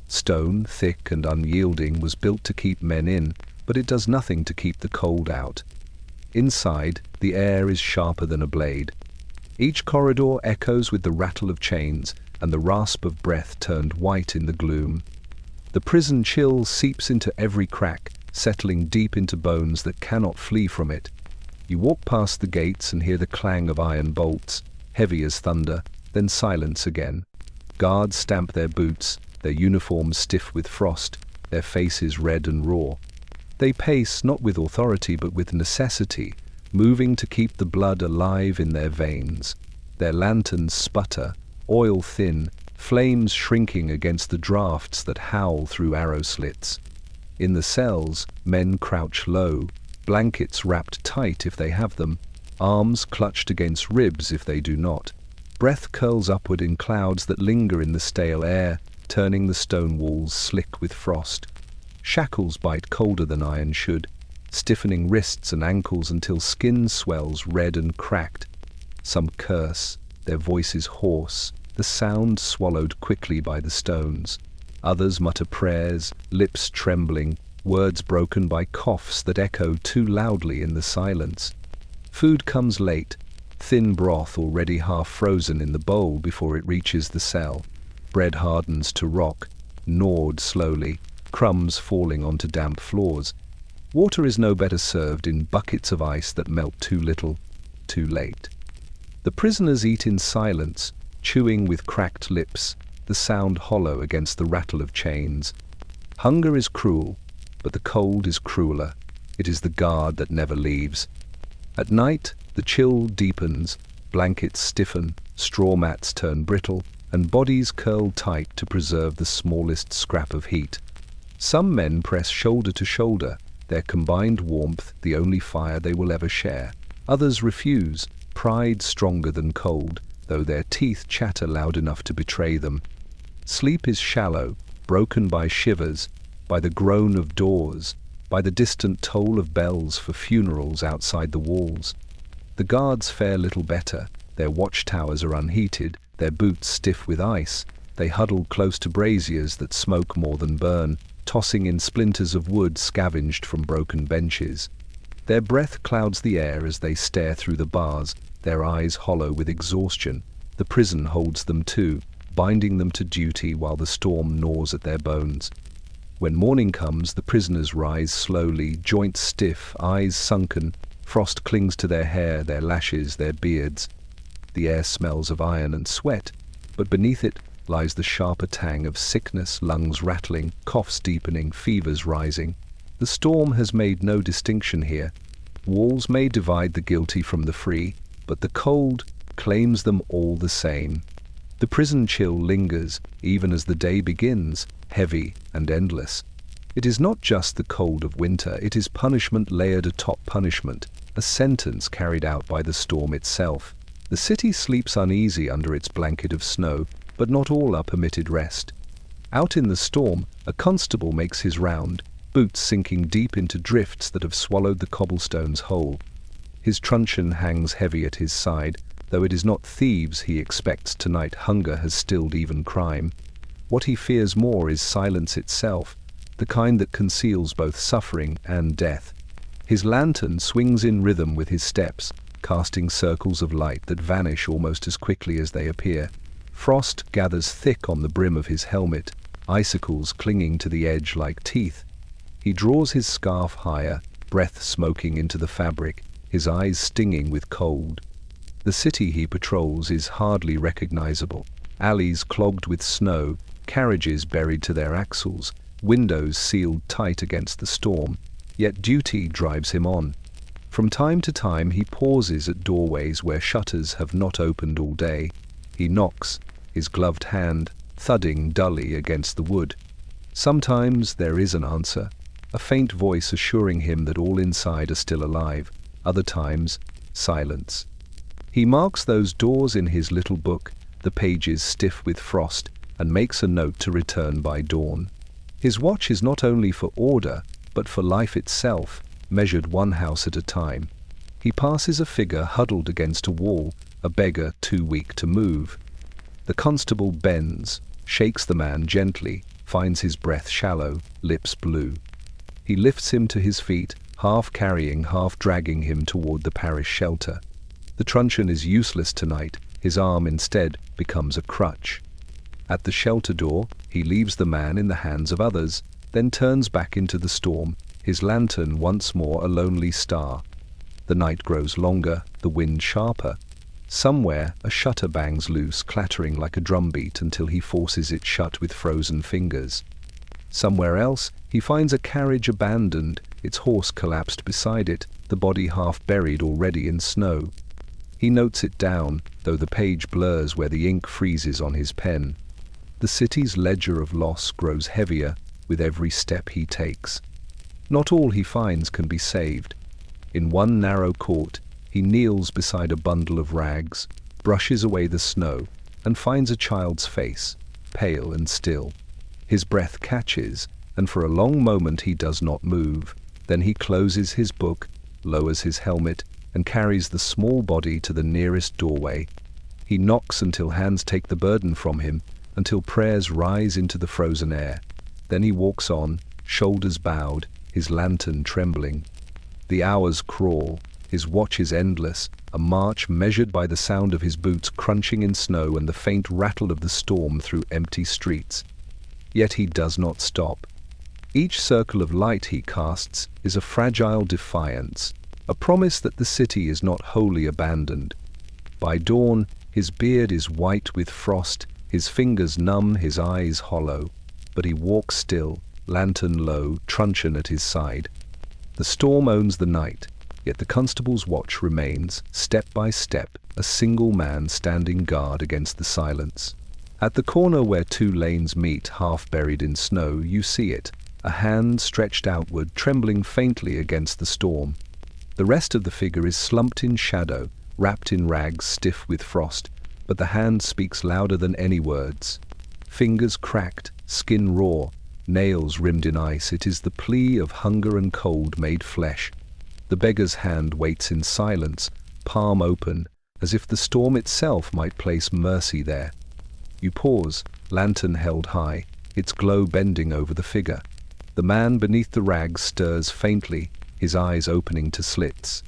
Stone, thick and unyielding, was built to keep men in, but it does nothing to keep the cold out. Inside, the air is sharper than a blade. Each corridor echoes with the rattle of chains, and the rasp of breath turned white in the gloom. The prison chill seeps into every crack, settling deep into bones that cannot flee from it. You walk past the gates and hear the clang of iron bolts, heavy as thunder, then silence again. Guards stamp their boots, their uniforms stiff with frost, their faces red and raw. They pace not with authority but with necessity, moving to keep the blood alive in their veins. Their lanterns sputter, oil thin, flames shrinking against the drafts that howl through arrow slits. In the cells, men crouch low, blankets wrapped tight if they have them, arms clutched against ribs if they do not. Breath curls upward in clouds that linger in the stale air, turning the stone walls slick with frost. Shackles bite colder than iron should, stiffening wrists and ankles until skin swells red and cracked. Some curse, their voices hoarse, the sound swallowed quickly by the stones. Others mutter prayers, lips trembling, words broken by coughs that echo too loudly in the silence. Food comes late, thin broth already half frozen in the bowl before it reaches the cell. Bread hardens to rock, gnawed slowly, crumbs falling onto damp floors. Water is no better served in buckets of ice that melt too little, too late. The prisoners eat in silence, chewing with cracked lips, the sound hollow against the rattle of chains. Hunger is cruel, but the cold is crueler. It is the guard that never leaves. At night, the chill deepens, blankets stiffen, straw mats turn brittle, and bodies curl tight to preserve the smallest scrap of heat. Some men press shoulder to shoulder, their combined warmth the only fire they will ever share. Others refuse, pride stronger than cold, though their teeth chatter loud enough to betray them. Sleep is shallow, broken by shivers, by the groan of doors, by the distant toll of bells for funerals outside the walls. The guards fare little better, their watchtowers are unheated, their boots stiff with ice, they huddle close to braziers that smoke more than burn, tossing in splinters of wood scavenged from broken benches. Their breath clouds the air as they stare through the bars, their eyes hollow with exhaustion. The prison holds them too, binding them to duty while the storm gnaws at their bones. When morning comes, the prisoners rise slowly, joints stiff, eyes sunken. Frost clings to their hair, their lashes, their beards. The air smells of iron and sweat, but beneath it lies the sharper tang of sickness, lungs rattling, coughs deepening, fevers rising. The storm has made no distinction here. Walls may divide the guilty from the free, but the cold claims them all the same. The prison chill lingers, even as the day begins, heavy and endless. It is not just the cold of winter, it is punishment layered atop punishment, a sentence carried out by the storm itself. The city sleeps uneasy under its blanket of snow, but not all are permitted rest. Out in the storm, a constable makes his round, boots sinking deep into drifts that have swallowed the cobblestones whole. His truncheon hangs heavy at his side, though it is not thieves he expects tonight. Hunger has stilled even crime. What he fears more is silence itself, the kind that conceals both suffering and death. His lantern swings in rhythm with his steps, casting circles of light that vanish almost as quickly as they appear. Frost gathers thick on the brim of his helmet, icicles clinging to the edge like teeth. He draws his scarf higher, breath smoking into the fabric, his eyes stinging with cold. The city he patrols is hardly recognizable. Alleys clogged with snow, carriages buried to their axles, windows sealed tight against the storm. Yet duty drives him on. From time to time he pauses at doorways where shutters have not opened all day. He knocks, his gloved hand thudding dully against the wood. Sometimes there is an answer, a faint voice assuring him that all inside are still alive. Other times, silence. He marks those doors in his little book, the pages stiff with frost, and makes a note to return by dawn. His watch is not only for order, but for life itself, measured one house at a time. He passes a figure huddled against a wall, a beggar too weak to move. The constable bends, shakes the man gently, finds his breath shallow, lips blue. He lifts him to his feet, half carrying, half dragging him toward the parish shelter. The truncheon is useless tonight, his arm instead becomes a crutch. At the shelter door, he leaves the man in the hands of others, then turns back into the storm, his lantern once more a lonely star. The night grows longer, the wind sharper. Somewhere a shutter bangs loose, clattering like a drumbeat until he forces it shut with frozen fingers. Somewhere else he finds a carriage abandoned, its horse collapsed beside it, the body half buried already in snow. He notes it down, though the page blurs where the ink freezes on his pen. The city's ledger of loss grows heavier with every step he takes. Not all he finds can be saved. In one narrow court, he kneels beside a bundle of rags, brushes away the snow, and finds a child's face, pale and still. His breath catches, and for a long moment he does not move. Then he closes his book, lowers his helmet, and carries the small body to the nearest doorway. He knocks until hands take the burden from him, until prayers rise into the frozen air. Then he walks on, shoulders bowed, his lantern trembling. The hours crawl, his watch is endless, a march measured by the sound of his boots crunching in snow and the faint rattle of the storm through empty streets. Yet he does not stop. Each circle of light he casts is a fragile defiance, a promise that the city is not wholly abandoned. By dawn, his beard is white with frost, his fingers numb, his eyes hollow. But he walks still, lantern low, truncheon at his side. The storm owns the night, yet the constable's watch remains, step by step, a single man standing guard against the silence. At the corner where two lanes meet, half buried in snow, you see it, a hand stretched outward, trembling faintly against the storm. The rest of the figure is slumped in shadow, wrapped in rags stiff with frost, but the hand speaks louder than any words. Fingers cracked, skin raw, nails rimmed in ice, it is the plea of hunger and cold made flesh. The beggar's hand waits in silence, palm open, as if the storm itself might place mercy there. You pause, lantern held high, its glow bending over the figure. The man beneath the rags stirs faintly, his eyes opening to slits.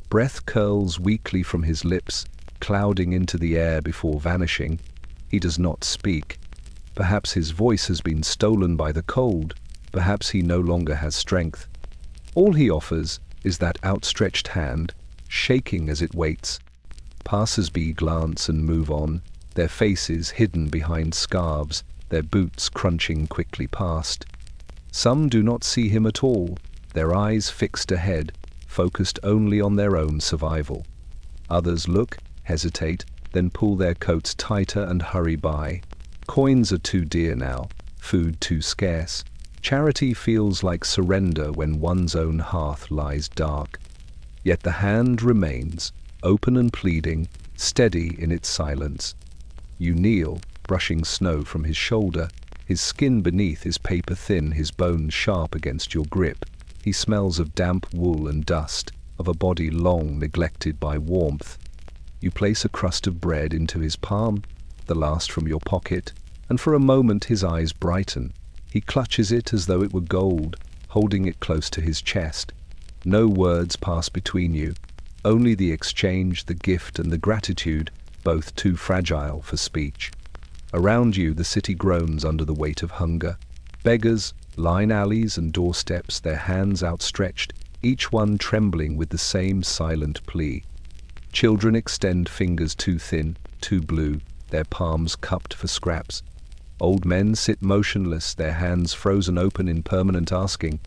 Breath curls weakly from his lips, clouding into the air before vanishing. He does not speak. Perhaps his voice has been stolen by the cold. Perhaps he no longer has strength. All he offers is that outstretched hand, shaking as it waits. Passers-by glance and move on, their faces hidden behind scarves, their boots crunching quickly past. Some do not see him at all, their eyes fixed ahead, focused only on their own survival. Others look, hesitate, then pull their coats tighter and hurry by. Coins are too dear now, food too scarce. Charity feels like surrender when one's own hearth lies dark. Yet the hand remains, open and pleading, steady in its silence. You kneel, brushing snow from his shoulder. His skin beneath is paper thin, his bones sharp against your grip. He smells of damp wool and dust, of a body long neglected by warmth. You place a crust of bread into his palm, the last from your pocket, and for a moment his eyes brighten. He clutches it as though it were gold, holding it close to his chest. No words pass between you, only the exchange, the gift and the gratitude, both too fragile for speech. Around you the city groans under the weight of hunger. Beggars line alleys and doorsteps, their hands outstretched, each one trembling with the same silent plea. Children extend fingers too thin, too blue, their palms cupped for scraps. Old men sit motionless, their hands frozen open in permanent asking.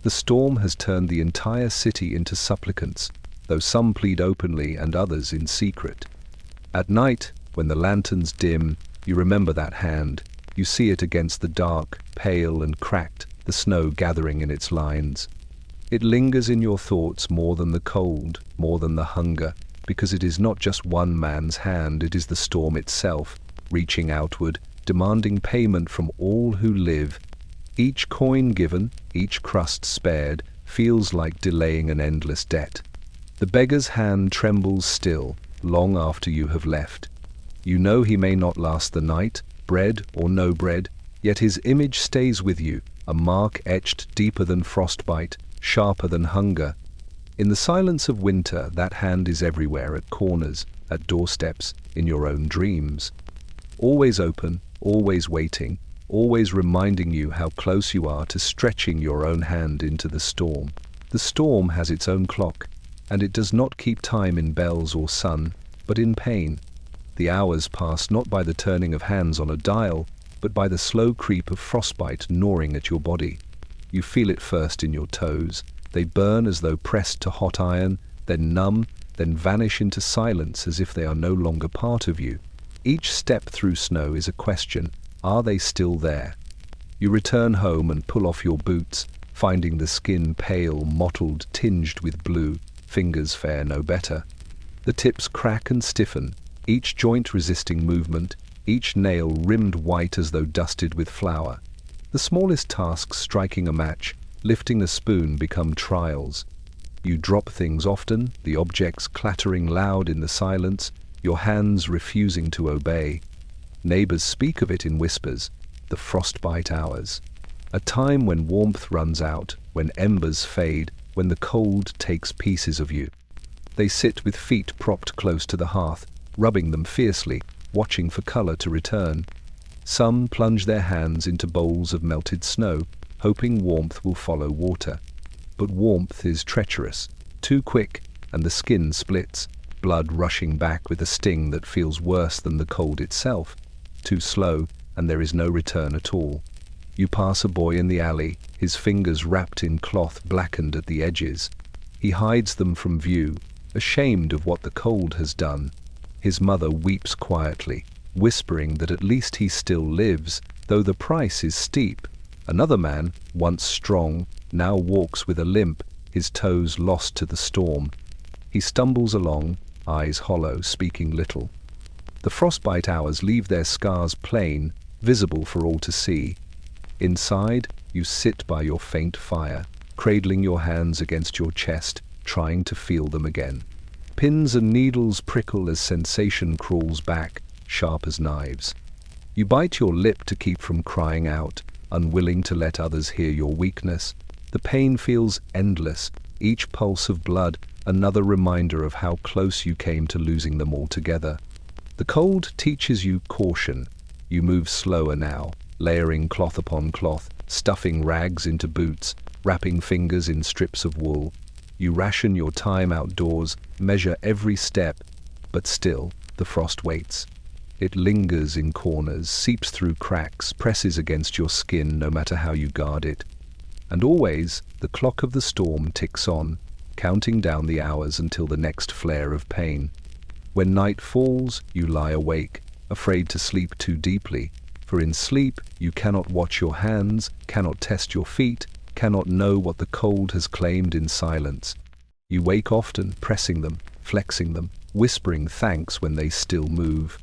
The storm has turned the entire city into supplicants, though some plead openly and others in secret. At night, when the lanterns dim, you remember that hand. You see it against the dark, pale and cracked, the snow gathering in its lines. It lingers in your thoughts more than the cold, more than the hunger, because it is not just one man's hand, it is the storm itself, reaching outward, demanding payment from all who live. Each coin given, each crust spared, feels like delaying an endless debt. The beggar's hand trembles still, long after you have left. You know he may not last the night, bread or no bread, yet his image stays with you, a mark etched deeper than frostbite, sharper than hunger. In the silence of winter, that hand is everywhere, at corners, at doorsteps, in your own dreams. Always open, always waiting, always reminding you how close you are to stretching your own hand into the storm. The storm has its own clock, and it does not keep time in bells or sun, but in pain. The hours pass not by the turning of hands on a dial, but by the slow creep of frostbite gnawing at your body. You feel it first in your toes. They burn as though pressed to hot iron, then numb, then vanish into silence as if they are no longer part of you. Each step through snow is a question. Are they still there? You return home and pull off your boots, finding the skin pale, mottled, tinged with blue. Fingers fare no better. The tips crack and stiffen, each joint resisting movement, each nail rimmed white as though dusted with flour. The smallest tasks striking a match, lifting a spoon become trials. You drop things often, the objects clattering loud in the silence, your hands refusing to obey. Neighbors speak of it in whispers, the frostbite hours. A time when warmth runs out, when embers fade, when the cold takes pieces of you. They sit with feet propped close to the hearth, rubbing them fiercely, watching for color to return. Some plunge their hands into bowls of melted snow, hoping warmth will follow water. But warmth is treacherous, too quick, and the skin splits, blood rushing back with a sting that feels worse than the cold itself. Too slow, and there is no return at all. You pass a boy in the alley, his fingers wrapped in cloth blackened at the edges. He hides them from view, ashamed of what the cold has done. His mother weeps quietly, whispering that at least he still lives, though the price is steep. Another man, once strong, now walks with a limp, his toes lost to the storm. He stumbles along, eyes hollow, speaking little. The frostbite hours leave their scars plain, visible for all to see. Inside, you sit by your faint fire, cradling your hands against your chest, trying to feel them again. Pins and needles prickle as sensation crawls back, sharp as knives. You bite your lip to keep from crying out, unwilling to let others hear your weakness. The pain feels endless, each pulse of blood another reminder of how close you came to losing them altogether. The cold teaches you caution. You move slower now, layering cloth upon cloth, stuffing rags into boots, wrapping fingers in strips of wool. You ration your time outdoors, measure every step, but still, the frost waits. It lingers in corners, seeps through cracks, presses against your skin no matter how you guard it. And always, the clock of the storm ticks on, counting down the hours until the next flare of pain. When night falls, you lie awake, afraid to sleep too deeply, for in sleep you cannot watch your hands, cannot test your feet, cannot know what the cold has claimed in silence. You wake often, pressing them, flexing them, whispering thanks when they still move.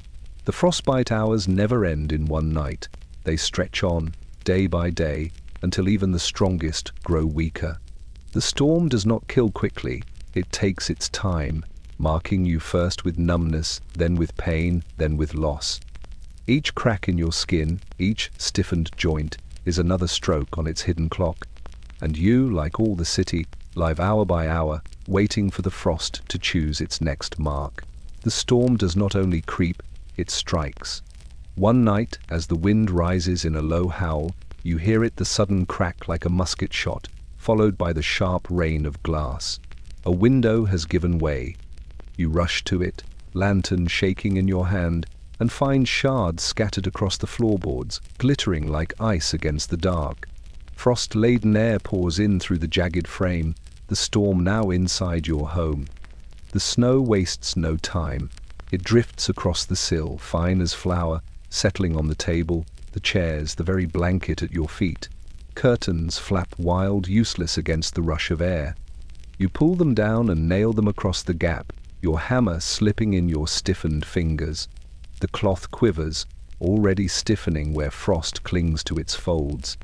The frostbite hours never end in one night. They stretch on, day by day, until even the strongest grow weaker. The storm does not kill quickly, it takes its time, marking you first with numbness, then with pain, then with loss. Each crack in your skin, each stiffened joint, is another stroke on its hidden clock. And you, like all the city, live hour by hour, waiting for the frost to choose its next mark. The storm does not only creep, it strikes. One night, as the wind rises in a low howl, you hear it the sudden crack like a musket shot, followed by the sharp rain of glass. A window has given way. You rush to it, lantern shaking in your hand, and find shards scattered across the floorboards, glittering like ice against the dark. Frost-laden air pours in through the jagged frame, the storm now inside your home. The snow wastes no time. It drifts across the sill, fine as flour, settling on the table, the chairs, the very blanket at your feet. Curtains flap wild, useless against the rush of air. You pull them down and nail them across the gap, your hammer slipping in your stiffened fingers. The cloth quivers, already stiffening where frost clings to its folds.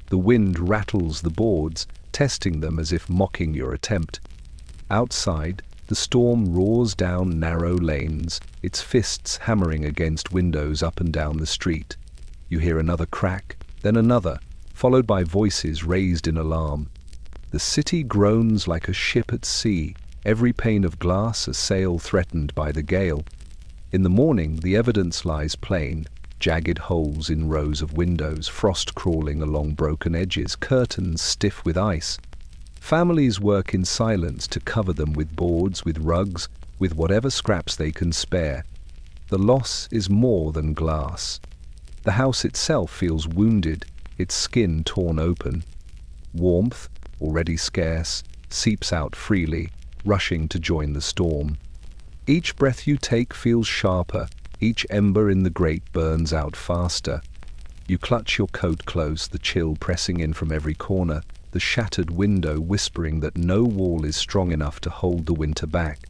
The wind rattles the boards, testing them as if mocking your attempt. Outside, the storm roars down narrow lanes, its fists hammering against windows up and down the street. You hear another crack, then another, followed by voices raised in alarm. The city groans like a ship at sea, every pane of glass a sail threatened by the gale. In the morning, the evidence lies plain. Jagged holes in rows of windows, frost crawling along broken edges, curtains stiff with ice. Families work in silence to cover them with boards, with rugs, with whatever scraps they can spare. The loss is more than glass. The house itself feels wounded, its skin torn open. Warmth, already scarce, seeps out freely, rushing to join the storm. Each breath you take feels sharper, each ember in the grate burns out faster. You clutch your coat close, the chill pressing in from every corner, the shattered window whispering that no wall is strong enough to hold the winter back.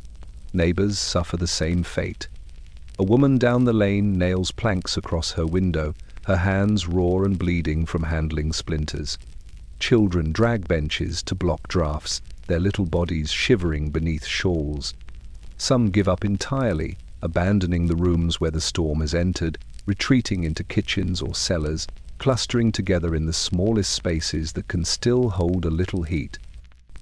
Neighbors suffer the same fate. A woman down the lane nails planks across her window, her hands raw and bleeding from handling splinters. Children drag benches to block drafts, their little bodies shivering beneath shawls. Some give up entirely, abandoning the rooms where the storm has entered, retreating into kitchens or cellars, clustering together in the smallest spaces that can still hold a little heat.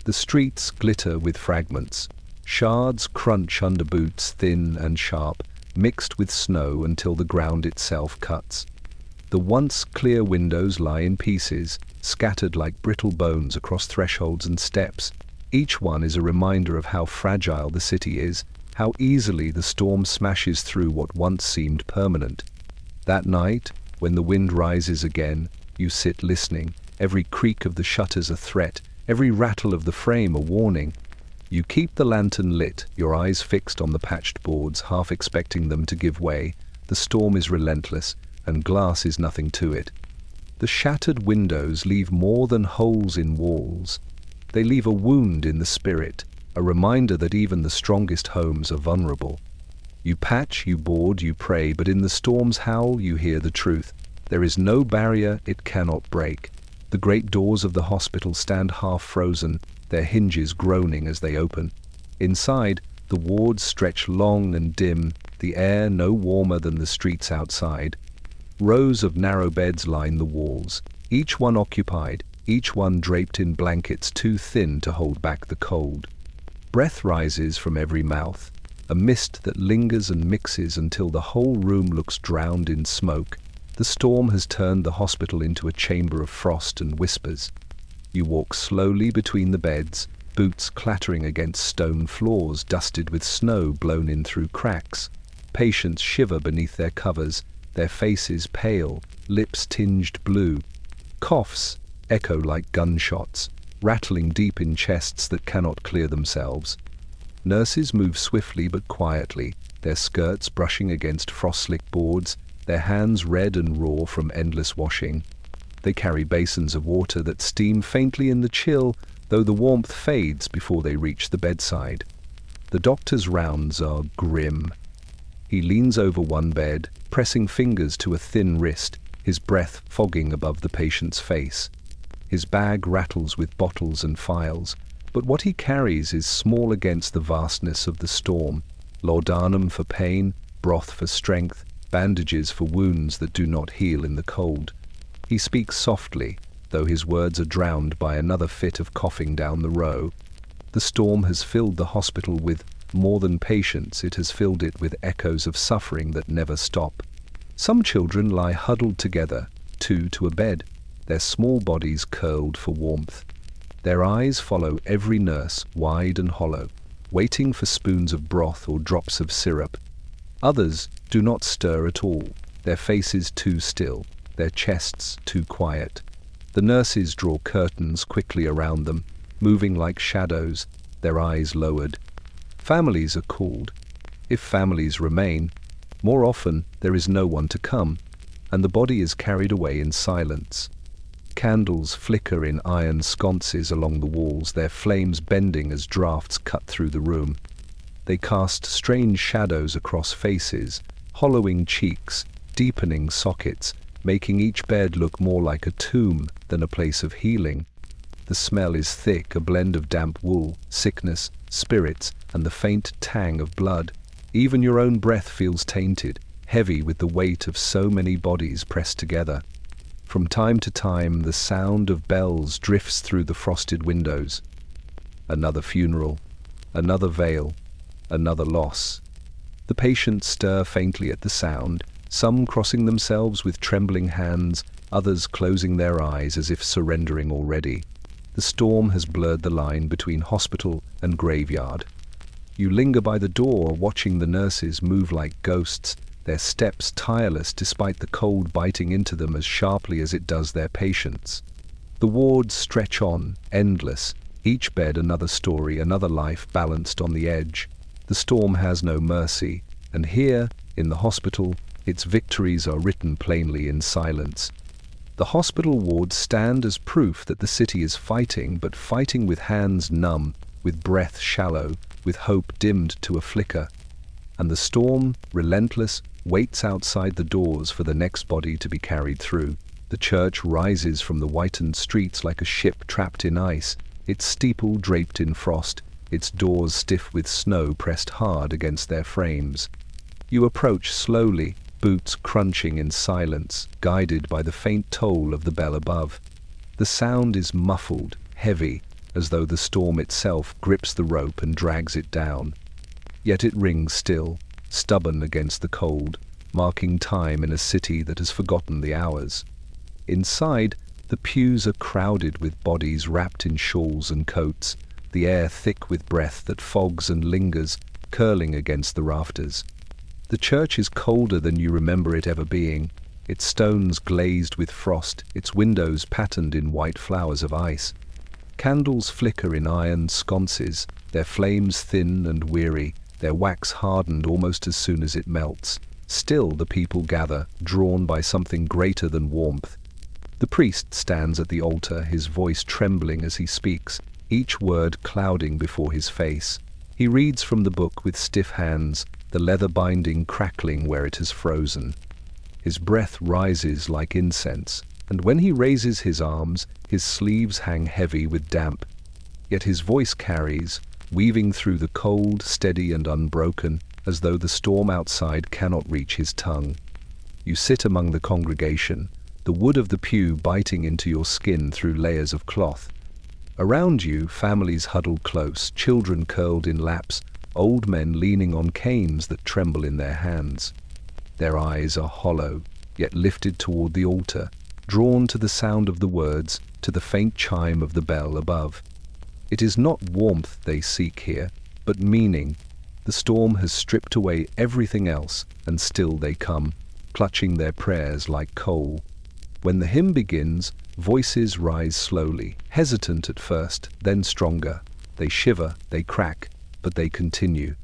The streets glitter with fragments. Shards crunch under boots, thin and sharp, mixed with snow until the ground itself cuts. The once clear windows lie in pieces, scattered like brittle bones across thresholds and steps. Each one is a reminder of how fragile the city is, how easily the storm smashes through what once seemed permanent. That night, when the wind rises again, you sit listening, every creak of the shutters a threat, every rattle of the frame a warning. You keep the lantern lit, your eyes fixed on the patched boards, half expecting them to give way. The storm is relentless, and glass is nothing to it. The shattered windows leave more than holes in walls. They leave a wound in the spirit, a reminder that even the strongest homes are vulnerable. You patch, you board, you pray, but in the storm's howl you hear the truth. There is no barrier it cannot break. The great doors of the hospital stand half frozen, their hinges groaning as they open. Inside, the wards stretch long and dim, the air no warmer than the streets outside. Rows of narrow beds line the walls, each one occupied, each one draped in blankets too thin to hold back the cold. Breath rises from every mouth, a mist that lingers and mixes until the whole room looks drowned in smoke. The storm has turned the hospital into a chamber of frost and whispers. You walk slowly between the beds, boots clattering against stone floors dusted with snow blown in through cracks. Patients shiver beneath their covers, their faces pale, lips tinged blue. Coughs echo like gunshots, rattling deep in chests that cannot clear themselves. Nurses move swiftly but quietly, their skirts brushing against frost-slick boards, their hands red and raw from endless washing. They carry basins of water that steam faintly in the chill, though the warmth fades before they reach the bedside. The doctor's rounds are grim. He leans over one bed, pressing fingers to a thin wrist, his breath fogging above the patient's face. His bag rattles with bottles and phials, but what he carries is small against the vastness of the storm. Laudanum for pain, broth for strength, bandages for wounds that do not heal in the cold. He speaks softly, though his words are drowned by another fit of coughing down the row. The storm has filled the hospital with more than patience, it has filled it with echoes of suffering that never stop. Some children lie huddled together, two to a bed, their small bodies curled for warmth. Their eyes follow every nurse, wide and hollow, waiting for spoons of broth or drops of syrup. Others do not stir at all, their faces too still, their chests too quiet. The nurses draw curtains quickly around them, moving like shadows, their eyes lowered. Families are called. If families remain, more often there is no one to come, and the body is carried away in silence. Candles flicker in iron sconces along the walls, their flames bending as drafts cut through the room. They cast strange shadows across faces, hollowing cheeks, deepening sockets, making each bed look more like a tomb than a place of healing. The smell is thick, a blend of damp wool, sickness, spirits, and the faint tang of blood. Even your own breath feels tainted, heavy with the weight of so many bodies pressed together. From time to time, the sound of bells drifts through the frosted windows. Another funeral, another veil, another loss. The patients stir faintly at the sound, some crossing themselves with trembling hands, others closing their eyes as if surrendering already. The storm has blurred the line between hospital and graveyard. You linger by the door, watching the nurses move like ghosts, their steps tireless despite the cold biting into them as sharply as it does their patients. The wards stretch on, endless, each bed another story, another life balanced on the edge. The storm has no mercy, and here, in the hospital, its victories are written plainly in silence. The hospital wards stand as proof that the city is fighting, but fighting with hands numb, with breath shallow, with hope dimmed to a flicker. And the storm, relentless, waits outside the doors for the next body to be carried through. The church rises from the whitened streets like a ship trapped in ice, its steeple draped in frost, its doors stiff with snow pressed hard against their frames. You approach slowly, boots crunching in silence, guided by the faint toll of the bell above. The sound is muffled, heavy, as though the storm itself grips the rope and drags it down. Yet it rings still, stubborn against the cold, marking time in a city that has forgotten the hours. Inside, the pews are crowded with bodies wrapped in shawls and coats, the air thick with breath that fogs and lingers, curling against the rafters. The church is colder than you remember it ever being, its stones glazed with frost, its windows patterned in white flowers of ice. Candles flicker in iron sconces, their flames thin and weary, their wax hardened almost as soon as it melts. Still the people gather, drawn by something greater than warmth. The priest stands at the altar, his voice trembling as he speaks, each word clouding before his face. He reads from the book with stiff hands, the leather binding crackling where it has frozen. His breath rises like incense, and when he raises his arms, his sleeves hang heavy with damp. Yet his voice carries, weaving through the cold, steady and unbroken, as though the storm outside cannot reach his tongue. You sit among the congregation, the wood of the pew biting into your skin through layers of cloth. Around you, families huddled close, children curled in laps, old men leaning on canes that tremble in their hands. Their eyes are hollow, yet lifted toward the altar, drawn to the sound of the words, to the faint chime of the bell above. It is not warmth they seek here, but meaning. The storm has stripped away everything else, and still they come, clutching their prayers like coal. When the hymn begins, voices rise slowly, hesitant at first, then stronger. They shiver, they crack, but they continue.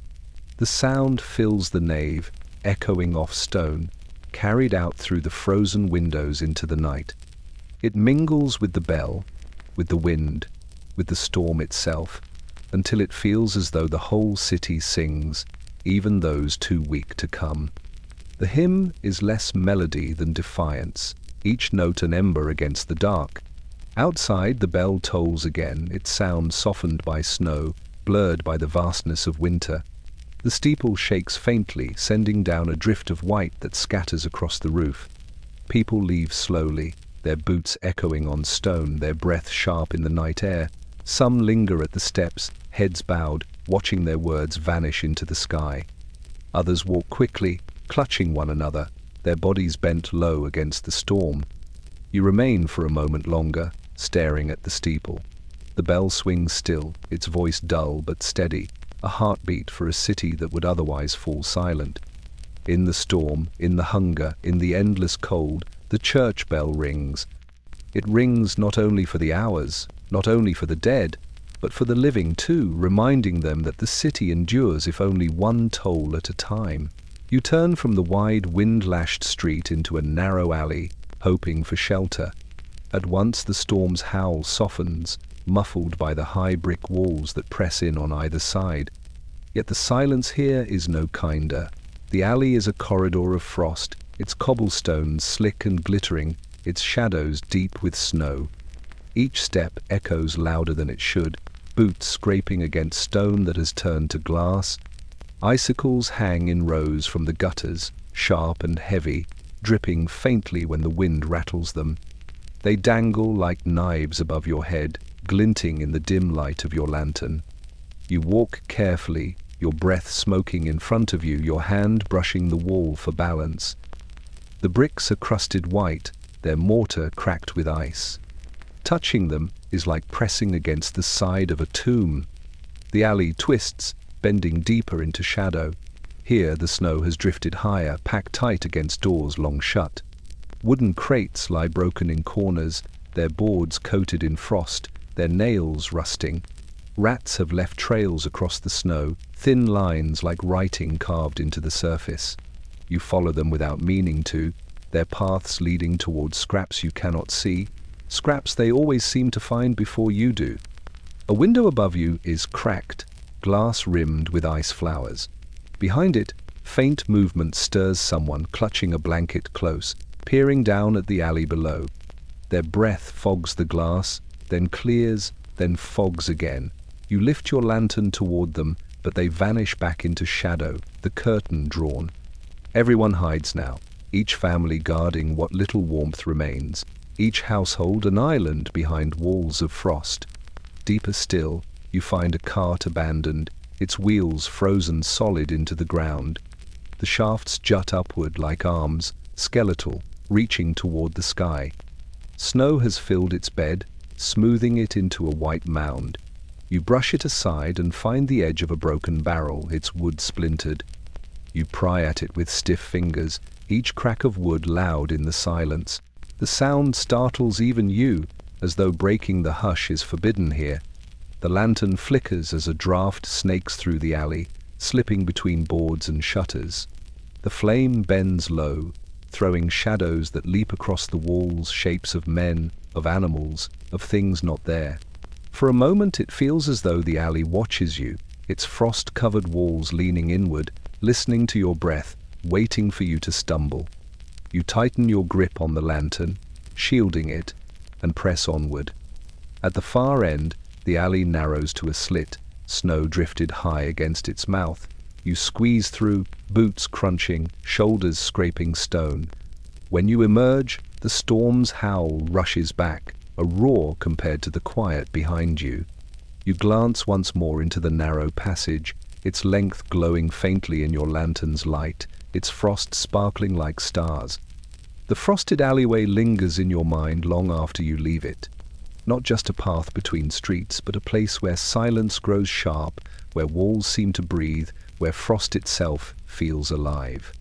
The sound fills the nave, echoing off stone, carried out through the frozen windows into the night. It mingles with the bell, with the wind, with the storm itself, until it feels as though the whole city sings, even those too weak to come. The hymn is less melody than defiance, each note an ember against the dark. Outside, the bell tolls again, its sound softened by snow, blurred by the vastness of winter. The steeple shakes faintly, sending down a drift of white that scatters across the roof. People leave slowly, their boots echoing on stone, their breath sharp in the night air. Some linger at the steps, heads bowed, watching their words vanish into the sky. Others walk quickly, clutching one another, their bodies bent low against the storm. You remain for a moment longer, staring at the steeple. The bell swings still, its voice dull but steady, a heartbeat for a city that would otherwise fall silent. In the storm, in the hunger, in the endless cold, the church bell rings. It rings not only for the hours, not only for the dead, but for the living too, reminding them that the city endures if only one toll at a time. You turn from the wide, wind-lashed street into a narrow alley, hoping for shelter. At once the storm's howl softens, muffled by the high brick walls that press in on either side. Yet the silence here is no kinder. The alley is a corridor of frost, its cobblestones slick and glittering, its shadows deep with snow. Each step echoes louder than it should, boots scraping against stone that has turned to glass. Icicles hang in rows from the gutters, sharp and heavy, dripping faintly when the wind rattles them. They dangle like knives above your head, glinting in the dim light of your lantern. You walk carefully, your breath smoking in front of you, your hand brushing the wall for balance. The bricks are crusted white, their mortar cracked with ice. Touching them is like pressing against the side of a tomb. The alley twists, bending deeper into shadow. Here the snow has drifted higher, packed tight against doors long shut. Wooden crates lie broken in corners, their boards coated in frost, their nails rusting. Rats have left trails across the snow, thin lines like writing carved into the surface. You follow them without meaning to, their paths leading towards scraps you cannot see, scraps they always seem to find before you do. A window above you is cracked, glass rimmed with ice flowers. Behind it, faint movement stirs someone clutching a blanket close, peering down at the alley below. Their breath fogs the glass, then clears, then fogs again. You lift your lantern toward them, but they vanish back into shadow, the curtain drawn. Everyone hides now, each family guarding what little warmth remains, each household an island behind walls of frost. Deeper still, you find a cart abandoned, its wheels frozen solid into the ground. The shafts jut upward like arms, skeletal, reaching toward the sky. Snow has filled its bed, smoothing it into a white mound. You brush it aside and find the edge of a broken barrel, its wood splintered. You pry at it with stiff fingers, each crack of wood loud in the silence. The sound startles even you, as though breaking the hush is forbidden here. The lantern flickers as a draft snakes through the alley, slipping between boards and shutters. The flame bends low, throwing shadows that leap across the walls, shapes of men, of animals, of things not there. For a moment it feels as though the alley watches you, its frost-covered walls leaning inward, listening to your breath, waiting for you to stumble. You tighten your grip on the lantern, shielding it, and press onward. At the far end, the alley narrows to a slit, snow drifted high against its mouth. You squeeze through, boots crunching, shoulders scraping stone. When you emerge, the storm's howl rushes back, a roar compared to the quiet behind you. You glance once more into the narrow passage, its length glowing faintly in your lantern's light, its frost sparkling like stars. The frosted alleyway lingers in your mind long after you leave it. Not just a path between streets, but a place where silence grows sharp, where walls seem to breathe, where frost itself feels alive.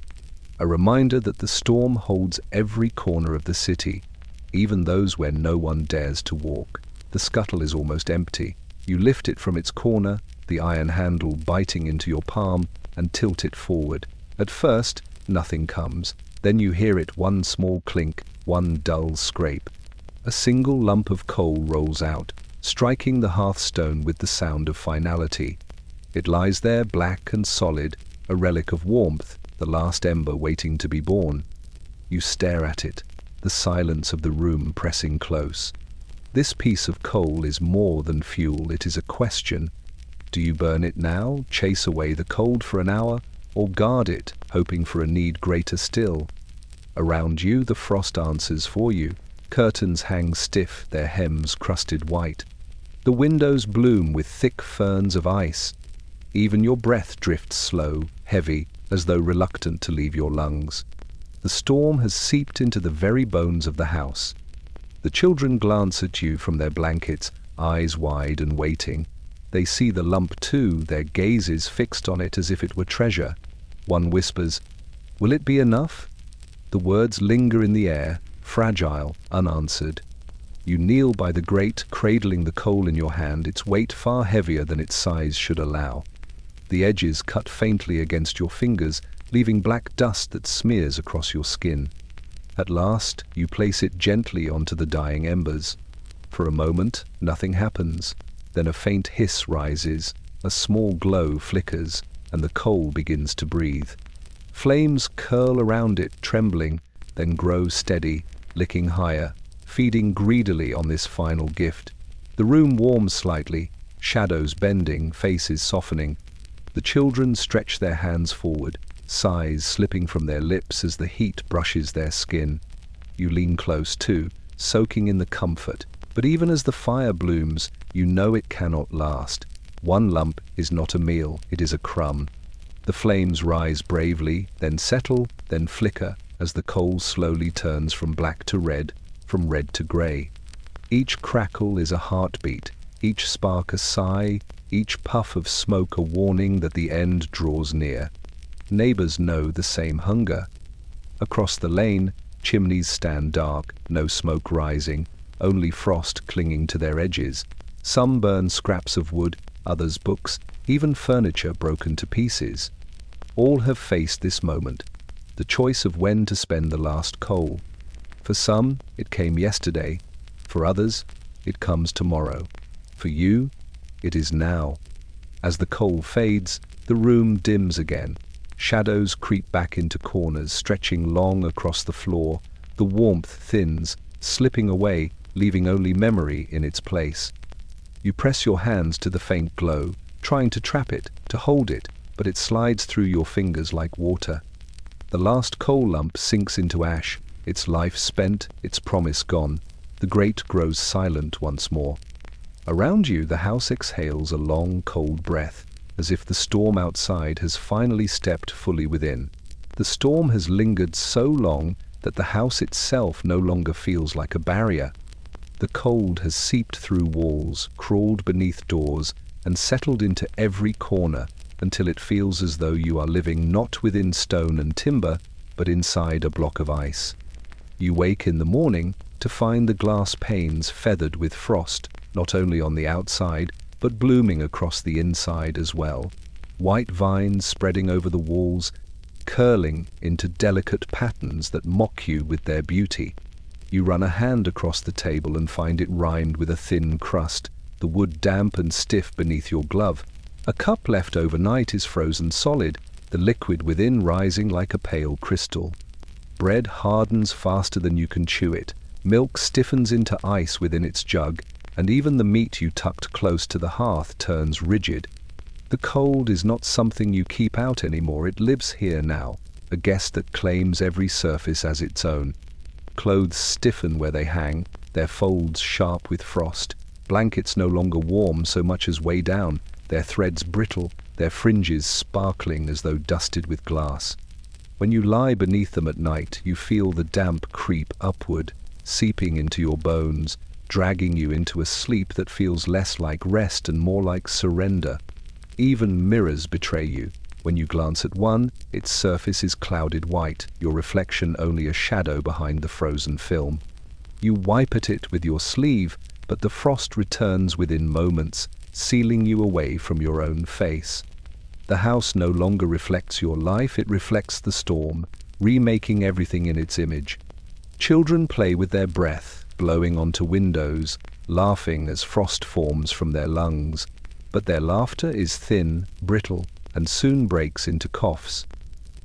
A reminder that the storm holds every corner of the city, even those where no one dares to walk. The scuttle is almost empty. You lift it from its corner, the iron handle biting into your palm, and tilt it forward. At first, nothing comes. Then you hear it, one small clink, one dull scrape. A single lump of coal rolls out, striking the hearthstone with the sound of finality. It lies there black and solid, a relic of warmth, the last ember waiting to be born. You stare at it, the silence of the room pressing close. This piece of coal is more than fuel, it is a question. Do you burn it now, chase away the cold for an hour, or guard it, hoping for a need greater still? Around you the frost answers for you, Curtains hang stiff, their hems crusted white. The windows bloom with thick ferns of ice. Even your breath drifts slow, heavy, as though reluctant to leave your lungs. The storm has seeped into the very bones of the house. The children glance at you from their blankets, eyes wide and waiting. They see the lump too, their gazes fixed on it as if it were treasure. One whispers, "Will it be enough?" The words linger in the air, fragile, unanswered. You kneel by the grate, cradling the coal in your hand, its weight far heavier than its size should allow. The edges cut faintly against your fingers, leaving black dust that smears across your skin. At last, you place it gently onto the dying embers. For a moment, nothing happens. Then a faint hiss rises, a small glow flickers, and the coal begins to breathe. Flames curl around it, trembling, then grow steady, licking higher, feeding greedily on this final gift. The room warms slightly, shadows bending, faces softening. The children stretch their hands forward, sighs slipping from their lips as the heat brushes their skin. You lean close too, soaking in the comfort. But even as the fire blooms, you know it cannot last. One lump is not a meal, it is a crumb. The flames rise bravely, then settle, then flicker, as the coal slowly turns from black to red, from red to grey. Each crackle is a heartbeat, each spark a sigh, each puff of smoke a warning that the end draws near. Neighbours know the same hunger. Across the lane, chimneys stand dark, no smoke rising, only frost clinging to their edges. Some burn scraps of wood, others books, even furniture broken to pieces. All have faced this moment, the choice of when to spend the last coal. For some, it came yesterday. For others, it comes tomorrow. For you, it is now. As the coal fades, the room dims again. Shadows creep back into corners, stretching long across the floor. The warmth thins, slipping away, leaving only memory in its place. You press your hands to the faint glow, trying to trap it, to hold it, but it slides through your fingers like water. The last coal lump sinks into ash, its life spent, its promise gone. The grate grows silent once more. Around you, the house exhales a long, cold breath, as if the storm outside has finally stepped fully within. The storm has lingered so long that the house itself no longer feels like a barrier. The cold has seeped through walls, crawled beneath doors, and settled into every corner until it feels as though you are living not within stone and timber, but inside a block of ice. You wake in the morning to find the glass panes feathered with frost, not only on the outside, but blooming across the inside as well. White vines spreading over the walls, curling into delicate patterns that mock you with their beauty. You run a hand across the table and find it rimed with a thin crust, the wood damp and stiff beneath your glove. A cup left overnight is frozen solid, the liquid within rising like a pale crystal. Bread hardens faster than you can chew it, milk stiffens into ice within its jug, and even the meat you tucked close to the hearth turns rigid. The cold is not something you keep out anymore, it lives here now, a guest that claims every surface as its own. Clothes stiffen where they hang, their folds sharp with frost. Blankets no longer warm so much as weigh down, their threads brittle, their fringes sparkling as though dusted with glass. When you lie beneath them at night, you feel the damp creep upward, seeping into your bones, dragging you into a sleep that feels less like rest and more like surrender. Even mirrors betray you. When you glance at one, its surface is clouded white, your reflection only a shadow behind the frozen film. You wipe at it with your sleeve, but the frost returns within moments, sealing you away from your own face. The house no longer reflects your life, it reflects the storm, remaking everything in its image. Children play with their breath, blowing onto windows, laughing as frost forms from their lungs. But their laughter is thin, brittle, and soon breaks into coughs.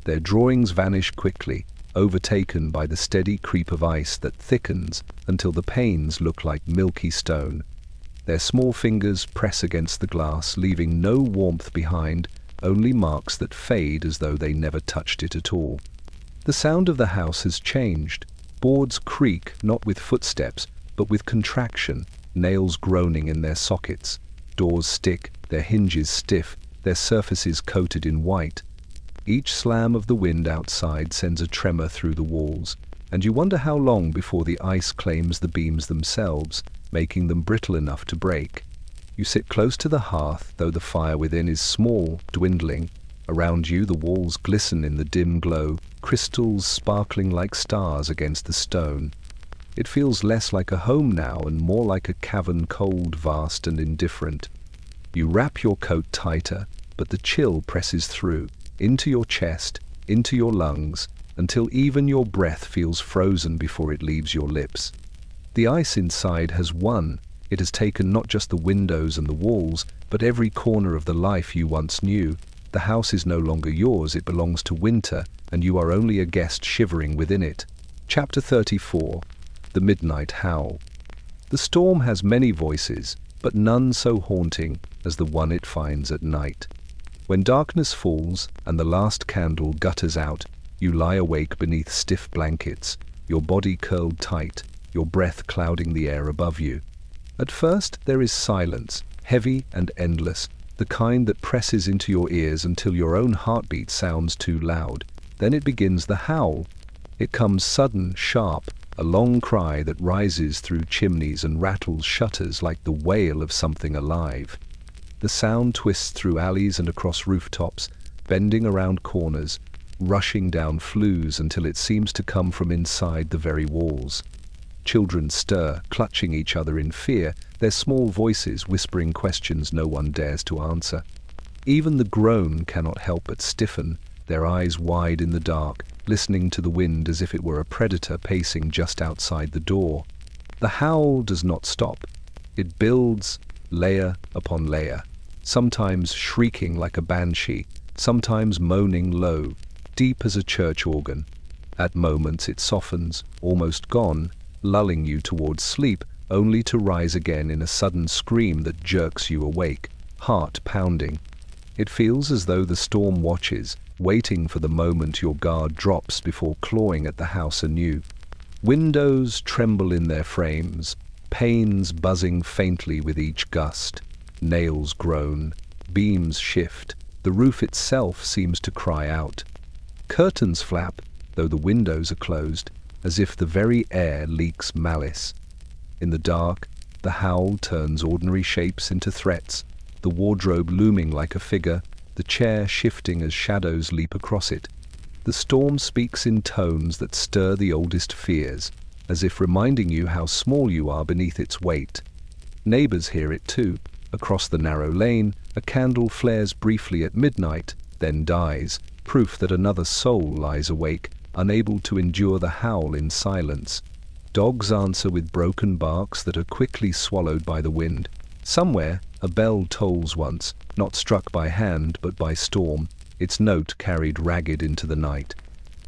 Their drawings vanish quickly, overtaken by the steady creep of ice that thickens until the panes look like milky stone. Their small fingers press against the glass, leaving no warmth behind, only marks that fade as though they never touched it at all. The sound of the house has changed. Boards creak not with footsteps, but with contraction, nails groaning in their sockets. Doors stick, their hinges stiff, their surfaces coated in white. Each slam of the wind outside sends a tremor through the walls, and you wonder how long before the ice claims the beams themselves, making them brittle enough to break. You sit close to the hearth, though the fire within is small, dwindling. Around you the walls glisten in the dim glow, crystals sparkling like stars against the stone. It feels less like a home now and more like a cavern, cold, vast and indifferent. You wrap your coat tighter, but the chill presses through, into your chest, into your lungs, until even your breath feels frozen before it leaves your lips. The ice inside has won. It has taken not just the windows and the walls, but every corner of the life you once knew. The house is no longer yours, it belongs to winter, and you are only a guest shivering within it. Chapter 34. The Midnight Howl. The storm has many voices, but none so haunting as the one it finds at night. When darkness falls and the last candle gutters out, you lie awake beneath stiff blankets, your body curled tight, your breath clouding the air above you. At first there is silence, heavy and endless, the kind that presses into your ears until your own heartbeat sounds too loud. Then it begins the howl. It comes sudden, sharp, a long cry that rises through chimneys and rattles shutters like the wail of something alive. The sound twists through alleys and across rooftops, bending around corners, rushing down flues until it seems to come from inside the very walls. Children stir, clutching each other in fear, their small voices whispering questions no one dares to answer. Even the grown cannot help but stiffen, their eyes wide in the dark, listening to the wind as if it were a predator pacing just outside the door. The howl does not stop. It builds, layer upon layer, sometimes shrieking like a banshee, sometimes moaning low, deep as a church organ. At moments it softens, almost gone, lulling you towards sleep, only to rise again in a sudden scream that jerks you awake, heart pounding. It feels as though the storm watches, waiting for the moment your guard drops before clawing at the house anew. Windows tremble in their frames, panes buzzing faintly with each gust. Nails groan, beams shift, the roof itself seems to cry out. Curtains flap, though the windows are closed, as if the very air leaks malice. In the dark, the howl turns ordinary shapes into threats, the wardrobe looming like a figure, the chair shifting as shadows leap across it. The storm speaks in tones that stir the oldest fears, as if reminding you how small you are beneath its weight. Neighbors hear it too. Across the narrow lane, a candle flares briefly at midnight, then dies, proof that another soul lies awake, unable to endure the howl in silence. Dogs answer with broken barks that are quickly swallowed by the wind. Somewhere, a bell tolls once, not struck by hand but by storm, its note carried ragged into the night.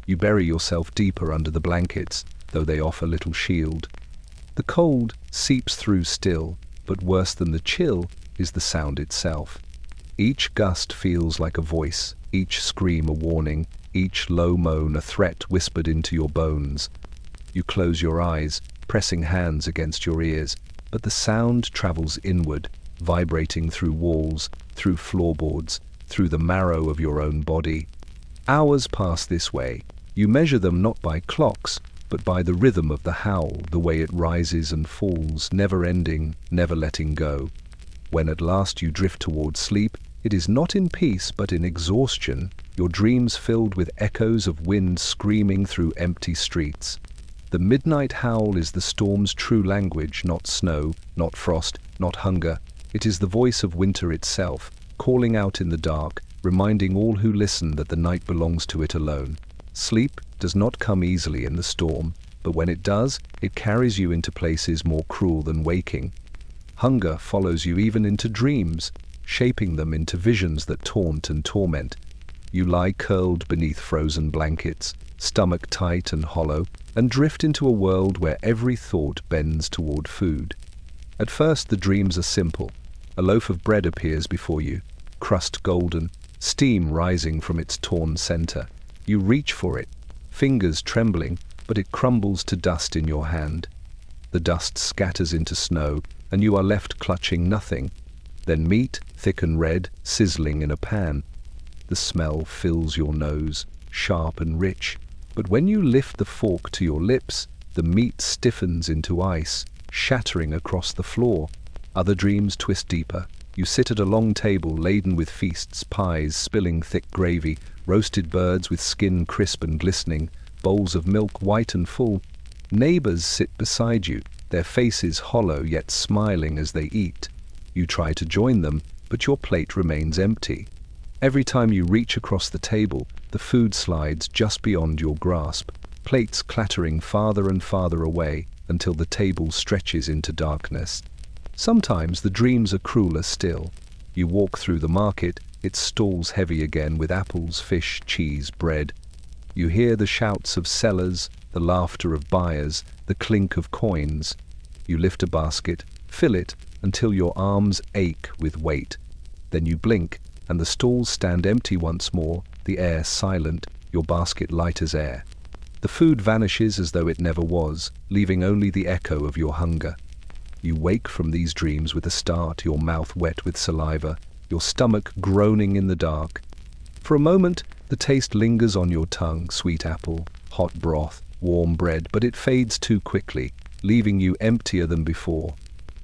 You bury yourself deeper under the blankets, though they offer little shield. The cold seeps through still, but worse than the chill is the sound itself. Each gust feels like a voice, each scream a warning, each low moan a threat whispered into your bones. You close your eyes, pressing hands against your ears, but the sound travels inward, vibrating through walls, through floorboards, through the marrow of your own body. Hours pass this way. You measure them not by clocks, but by the rhythm of the howl, the way it rises and falls, never ending, never letting go. When at last you drift towards sleep, it is not in peace but in exhaustion, your dreams filled with echoes of wind screaming through empty streets. The midnight howl is the storm's true language, not snow, not frost, not hunger. It is the voice of winter itself, calling out in the dark, reminding all who listen that the night belongs to it alone. Sleep does not come easily in the storm, but when it does, it carries you into places more cruel than waking. Hunger follows you even into dreams, shaping them into visions that taunt and torment. You lie curled beneath frozen blankets, stomach tight and hollow, and drift into a world where every thought bends toward food. At first the dreams are simple. A loaf of bread appears before you, crust golden, steam rising from its torn center. You reach for it, fingers trembling, but it crumbles to dust in your hand. The dust scatters into snow, and you are left clutching nothing. Then meat, thick and red, sizzling in a pan. The smell fills your nose, sharp and rich, but when you lift the fork to your lips, the meat stiffens into ice, shattering across the floor. Other dreams twist deeper. You sit at a long table laden with feasts, pies spilling thick gravy, roasted birds with skin crisp and glistening, bowls of milk white and full. Neighbors sit beside you, their faces hollow yet smiling as they eat. You try to join them, but your plate remains empty. Every time you reach across the table, the food slides just beyond your grasp, plates clattering farther and farther away until the table stretches into darkness. Sometimes the dreams are crueler still. You walk through the market, its stalls heavy again with apples, fish, cheese, bread. You hear the shouts of sellers, the laughter of buyers, the clink of coins. You lift a basket, fill it until your arms ache with weight. Then you blink, and the stalls stand empty once more, the air silent, your basket light as air. The food vanishes as though it never was, leaving only the echo of your hunger. You wake from these dreams with a start, your mouth wet with saliva, your stomach groaning in the dark. For a moment, the taste lingers on your tongue, sweet apple, hot broth, warm bread, but it fades too quickly, leaving you emptier than before.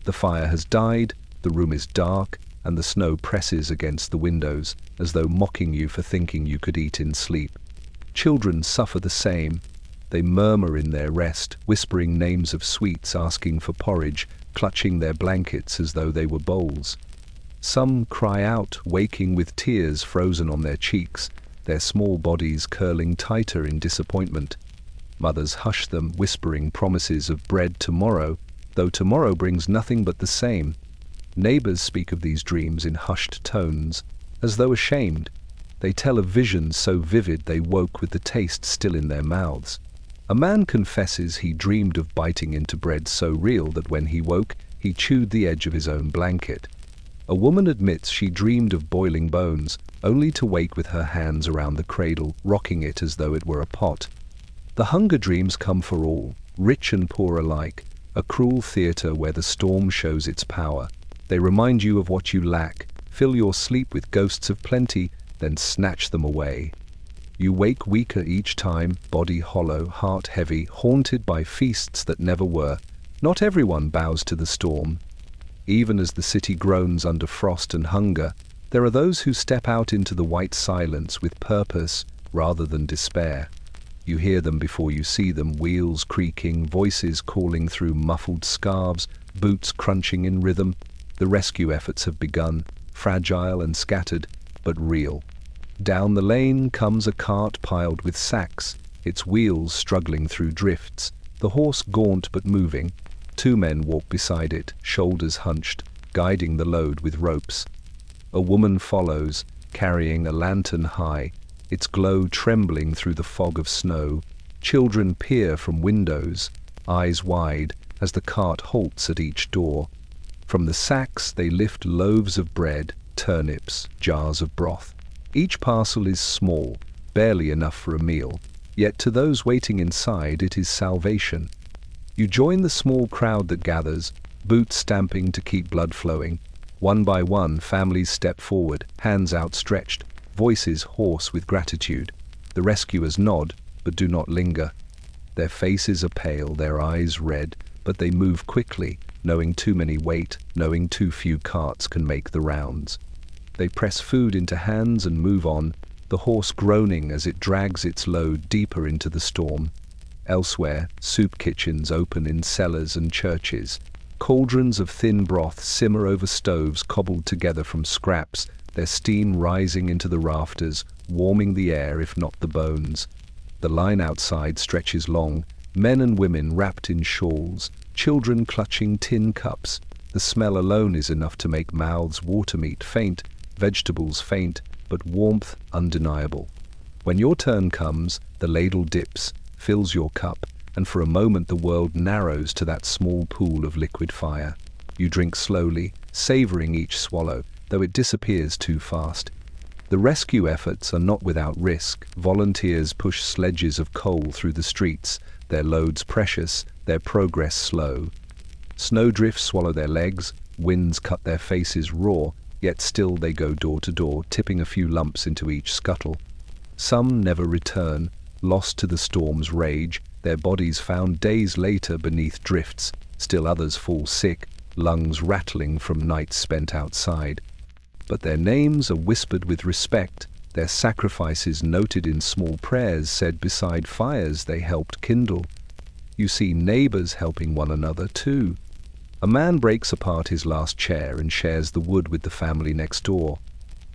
The fire has died, the room is dark, and the snow presses against the windows, as though mocking you for thinking you could eat in sleep. Children suffer the same. They murmur in their rest, whispering names of sweets, asking for porridge, clutching their blankets as though they were bowls. Some cry out, waking with tears frozen on their cheeks, their small bodies curling tighter in disappointment. Mothers hush them, whispering promises of bread tomorrow, though tomorrow brings nothing but the same. Neighbors speak of these dreams in hushed tones, as though ashamed. They tell of visions so vivid they woke with the taste still in their mouths. A man confesses he dreamed of biting into bread so real that when he woke, he chewed the edge of his own blanket. A woman admits she dreamed of boiling bones, only to wake with her hands around the cradle, rocking it as though it were a pot. The hunger dreams come for all, rich and poor alike, a cruel theatre where the storm shows its power. They remind you of what you lack, fill your sleep with ghosts of plenty, then snatch them away. You wake weaker each time, body hollow, heart heavy, haunted by feasts that never were. Not everyone bows to the storm. Even as the city groans under frost and hunger, there are those who step out into the white silence with purpose rather than despair. You hear them before you see them, wheels creaking, voices calling through muffled scarves, boots crunching in rhythm. The rescue efforts have begun, fragile and scattered, but real. Down the lane comes a cart piled with sacks, its wheels struggling through drifts, the horse gaunt but moving. Two men walk beside it, shoulders hunched, guiding the load with ropes. A woman follows, carrying a lantern high, its glow trembling through the fog of snow. Children peer from windows, eyes wide, as the cart halts at each door. From the sacks they lift loaves of bread, turnips, jars of broth. Each parcel is small, barely enough for a meal, yet to those waiting inside it is salvation. You join the small crowd that gathers, boots stamping to keep blood flowing. One by one, families step forward, hands outstretched, voices hoarse with gratitude. The rescuers nod, but do not linger. Their faces are pale, their eyes red, but they move quickly, knowing too many wait, knowing too few carts can make the rounds. They press food into hands and move on, the horse groaning as it drags its load deeper into the storm. Elsewhere, soup kitchens open in cellars and churches. Cauldrons of thin broth simmer over stoves cobbled together from scraps, their steam rising into the rafters, warming the air if not the bones. The line outside stretches long, men and women wrapped in shawls, children clutching tin cups. The smell alone is enough to make mouths water meat faint, vegetables faint, but warmth undeniable. When your turn comes, the ladle dips, fills your cup, and for a moment the world narrows to that small pool of liquid fire. You drink slowly, savoring each swallow, though it disappears too fast. The rescue efforts are not without risk. Volunteers push sledges of coal through the streets, their loads precious, their progress slow. Snowdrifts swallow their legs, winds cut their faces raw, yet still they go door to door, tipping a few lumps into each scuttle. Some never return, lost to the storm's rage, their bodies found days later beneath drifts. Still others fall sick, lungs rattling from nights spent outside. But their names are whispered with respect, their sacrifices noted in small prayers said beside fires they helped kindle. You see neighbors helping one another too. A man breaks apart his last chair and shares the wood with the family next door.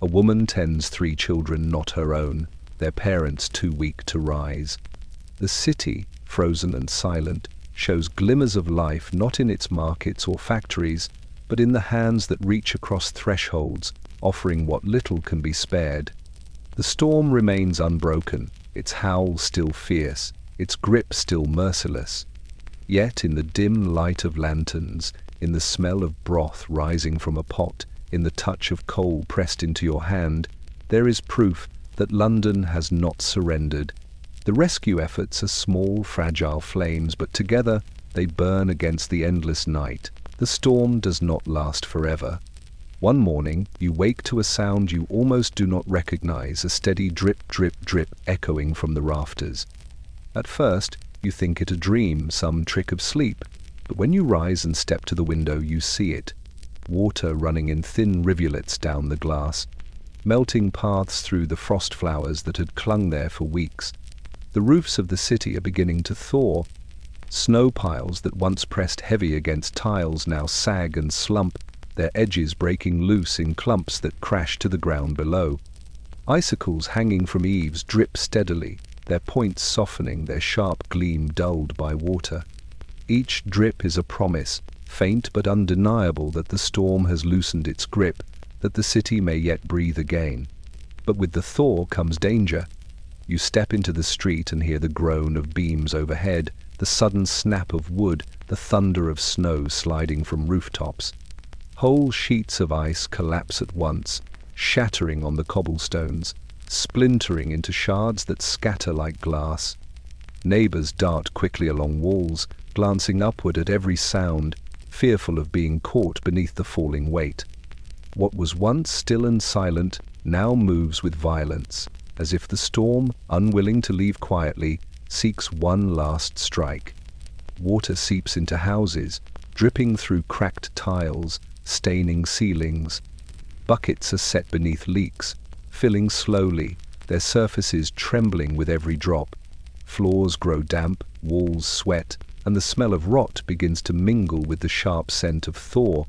A woman tends 3 children not her own, their parents too weak to rise. The city, frozen and silent, shows glimmers of life not in its markets or factories, but in the hands that reach across thresholds, offering what little can be spared. The storm remains unbroken, its howl still fierce, its grip still merciless. Yet in the dim light of lanterns, in the smell of broth rising from a pot, in the touch of coal pressed into your hand, there is proof that London has not surrendered. The rescue efforts are small, fragile flames, but together they burn against the endless night. The storm does not last forever. One morning, you wake to a sound you almost do not recognize, a steady drip, drip, drip echoing from the rafters. At first, you think it a dream, some trick of sleep, but when you rise and step to the window, you see it. Water running in thin rivulets down the glass, melting paths through the frost flowers that had clung there for weeks. The roofs of the city are beginning to thaw. Snow piles that once pressed heavy against tiles now sag and slump, their edges breaking loose in clumps that crash to the ground below. Icicles hanging from eaves drip steadily, their points softening, their sharp gleam dulled by water. Each drip is a promise, faint but undeniable, that the storm has loosened its grip, that the city may yet breathe again. But with the thaw comes danger. You step into the street and hear the groan of beams overhead, the sudden snap of wood, the thunder of snow sliding from rooftops. Whole sheets of ice collapse at once, shattering on the cobblestones, splintering into shards that scatter like glass. Neighbors dart quickly along walls, glancing upward at every sound, fearful of being caught beneath the falling weight. What was once still and silent now moves with violence, as if the storm, unwilling to leave quietly, seeks one last strike. Water seeps into houses, dripping through cracked tiles, staining ceilings. Buckets are set beneath leaks, filling slowly, their surfaces trembling with every drop. Floors grow damp, walls sweat, and the smell of rot begins to mingle with the sharp scent of thaw.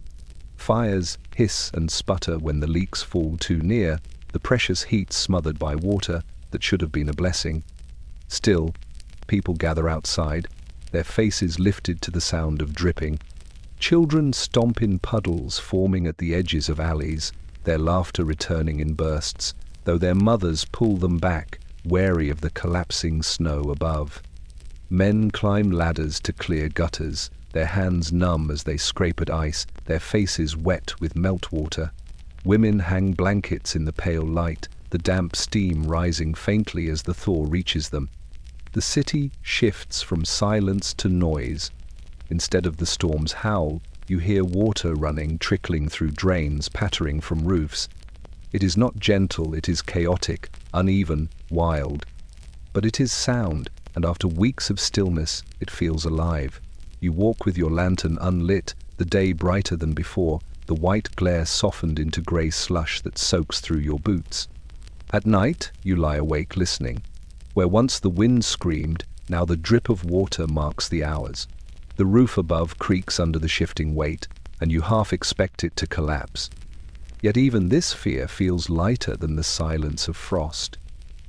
Fires hiss and sputter when the leaks fall too near, the precious heat smothered by water that should have been a blessing. Still, people gather outside, their faces lifted to the sound of dripping. Children stomp in puddles forming at the edges of alleys, their laughter returning in bursts, though their mothers pull them back, wary of the collapsing snow above. Men climb ladders to clear gutters, their hands numb as they scrape at ice, their faces wet with meltwater. Women hang blankets in the pale light, the damp steam rising faintly as the thaw reaches them. The city shifts from silence to noise. Instead of the storm's howl, you hear water running, trickling through drains, pattering from roofs. It is not gentle, it is chaotic, uneven, wild. But it is sound, and after weeks of stillness, it feels alive. You walk with your lantern unlit, the day brighter than before, the white glare softened into grey slush that soaks through your boots. At night, you lie awake listening. Where once the wind screamed, now the drip of water marks the hours. The roof above creaks under the shifting weight, and you half expect it to collapse. Yet even this fear feels lighter than the silence of frost.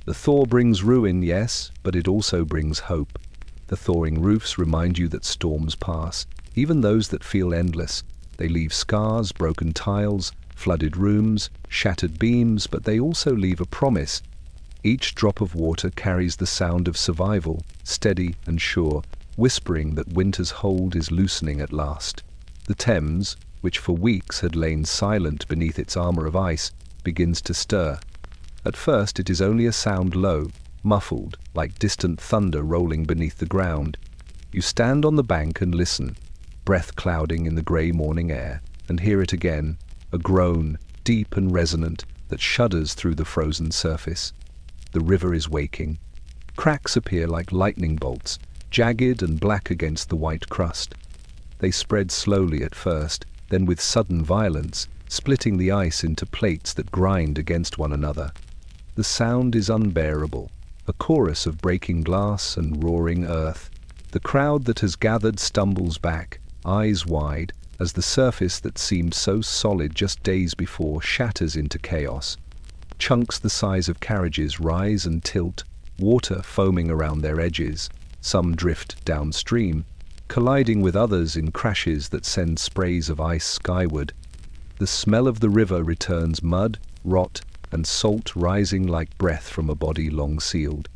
The thaw brings ruin, yes, but it also brings hope. The thawing roofs remind you that storms pass, even those that feel endless. They leave scars, broken tiles, flooded rooms, shattered beams, but they also leave a promise. Each drop of water carries the sound of survival, steady and sure, whispering that winter's hold is loosening at last. The Thames, which for weeks had lain silent beneath its armor of ice, begins to stir. At first it is only a sound low, muffled, like distant thunder rolling beneath the ground. You stand on the bank and listen, breath clouding in the grey morning air, and hear it again, a groan, deep and resonant, that shudders through the frozen surface. The river is waking. Cracks appear like lightning bolts, jagged and black against the white crust. They spread slowly at first, then with sudden violence, splitting the ice into plates that grind against one another. The sound is unbearable, a chorus of breaking glass and roaring earth. The crowd that has gathered stumbles back, eyes wide, as the surface that seemed so solid just days before shatters into chaos. Chunks the size of carriages rise and tilt, water foaming around their edges. Some drift downstream, colliding with others in crashes that send sprays of ice skyward. The smell of the river returns, mud, rot, and salt rising like breath from a body long sealed.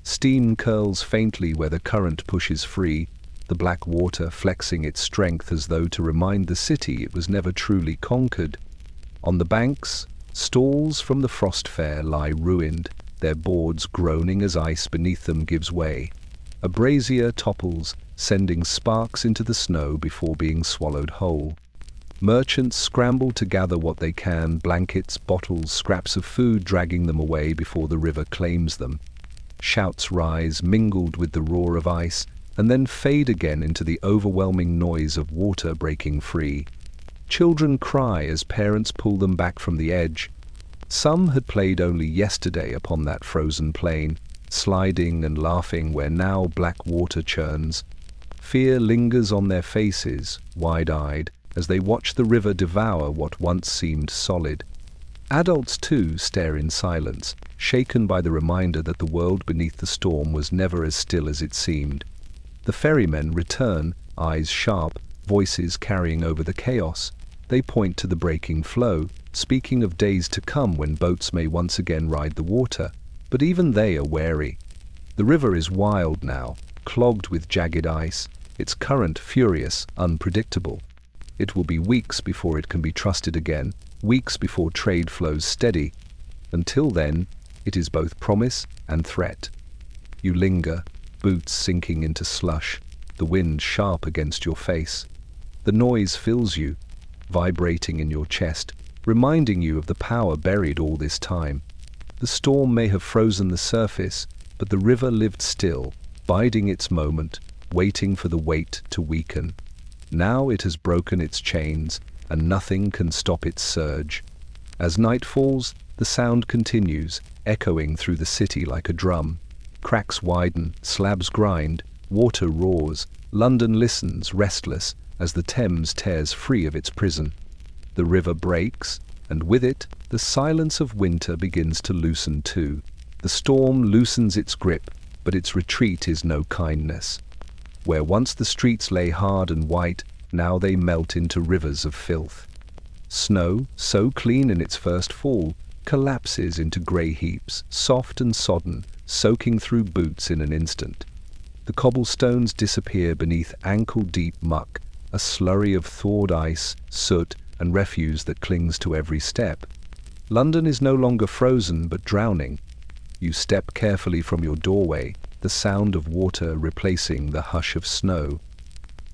Steam curls faintly where the current pushes free, the black water flexing its strength as though to remind the city it was never truly conquered. On the banks, stalls from the frost fair lie ruined, their boards groaning as ice beneath them gives way. A brazier topples, sending sparks into the snow before being swallowed whole. Merchants scramble to gather what they can, blankets, bottles, scraps of food dragging them away before the river claims them. Shouts rise, mingled with the roar of ice, and then fade again into the overwhelming noise of water breaking free. Children cry as parents pull them back from the edge. Some had played only yesterday upon that frozen plain, sliding and laughing where now black water churns. Fear lingers on their faces, wide-eyed, as they watch the river devour what once seemed solid. Adults, too, stare in silence, shaken by the reminder that the world beneath the storm was never as still as it seemed. The ferrymen return, eyes sharp, voices carrying over the chaos. They point to the breaking flow, speaking of days to come when boats may once again ride the water, but even they are wary. The river is wild now, clogged with jagged ice, its current furious, unpredictable. It will be weeks before it can be trusted again, weeks before trade flows steady. Until then, it is both promise and threat. You linger, boots sinking into slush, the wind sharp against your face. The noise fills you, vibrating in your chest, reminding you of the power buried all this time. The storm may have frozen the surface, but the river lived still, biding its moment, waiting for the weight to weaken. Now it has broken its chains, and nothing can stop its surge. As night falls, the sound continues, echoing through the city like a drum. Cracks widen, slabs grind, water roars. London listens, restless, as the Thames tears free of its prison. The river breaks, and with it, the silence of winter begins to loosen too. The storm loosens its grip, but its retreat is no kindness. Where once the streets lay hard and white, now they melt into rivers of filth. Snow, so clean in its first fall, collapses into grey heaps, soft and sodden, soaking through boots in an instant. The cobblestones disappear beneath ankle-deep muck, a slurry of thawed ice, soot, and refuse that clings to every step. London is no longer frozen but drowning. You step carefully from your doorway, the sound of water replacing the hush of snow.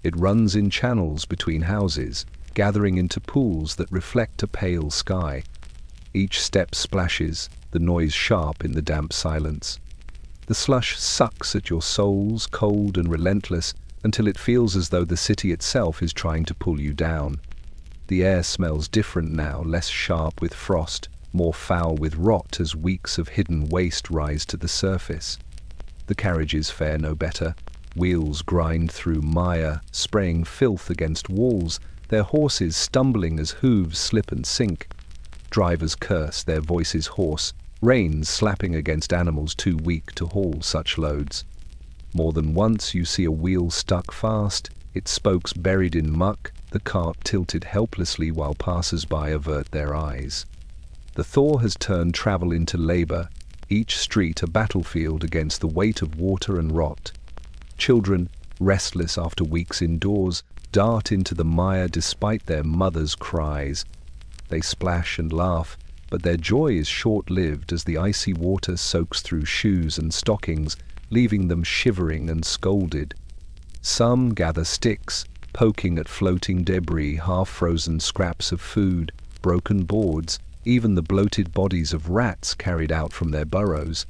It runs in channels between houses, gathering into pools that reflect a pale sky. Each step splashes, the noise sharp in the damp silence. The slush sucks at your soles, cold and relentless, until it feels as though the city itself is trying to pull you down. The air smells different now, less sharp with frost, more foul with rot as weeks of hidden waste rise to the surface. The carriages fare no better. Wheels grind through mire, spraying filth against walls, their horses stumbling as hooves slip and sink. Drivers curse, their voices hoarse, reins slapping against animals too weak to haul such loads. More than once you see a wheel stuck fast, its spokes buried in muck, the cart tilted helplessly while passers-by avert their eyes. The thaw has turned travel into labor, each street a battlefield against the weight of water and rot. Children, restless after weeks indoors, dart into the mire despite their mothers' cries. They splash and laugh, but their joy is short-lived as the icy water soaks through shoes and stockings, leaving them shivering and scalded. Some gather sticks, poking at floating debris, half-frozen scraps of food, broken boards, even the bloated bodies of rats carried out from their burrows.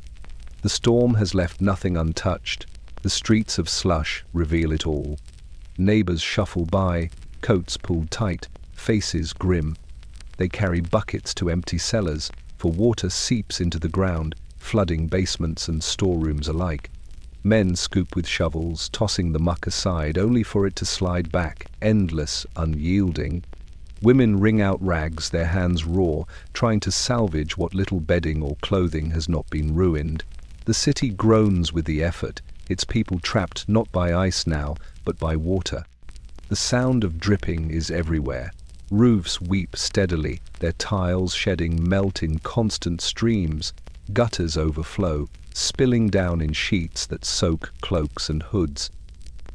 The storm has left nothing untouched. The streets of slush reveal it all. Neighbors shuffle by, coats pulled tight, faces grim. They carry buckets to empty cellars, for water seeps into the ground, flooding basements and storerooms alike. Men scoop with shovels, tossing the muck aside, only for it to slide back, endless, unyielding. Women wring out rags, their hands raw, trying to salvage what little bedding or clothing has not been ruined. The city groans with the effort, its people trapped not by ice now, but by water. The sound of dripping is everywhere. Roofs weep steadily, their tiles shedding melt in constant streams. Gutters overflow, spilling down in sheets that soak cloaks and hoods.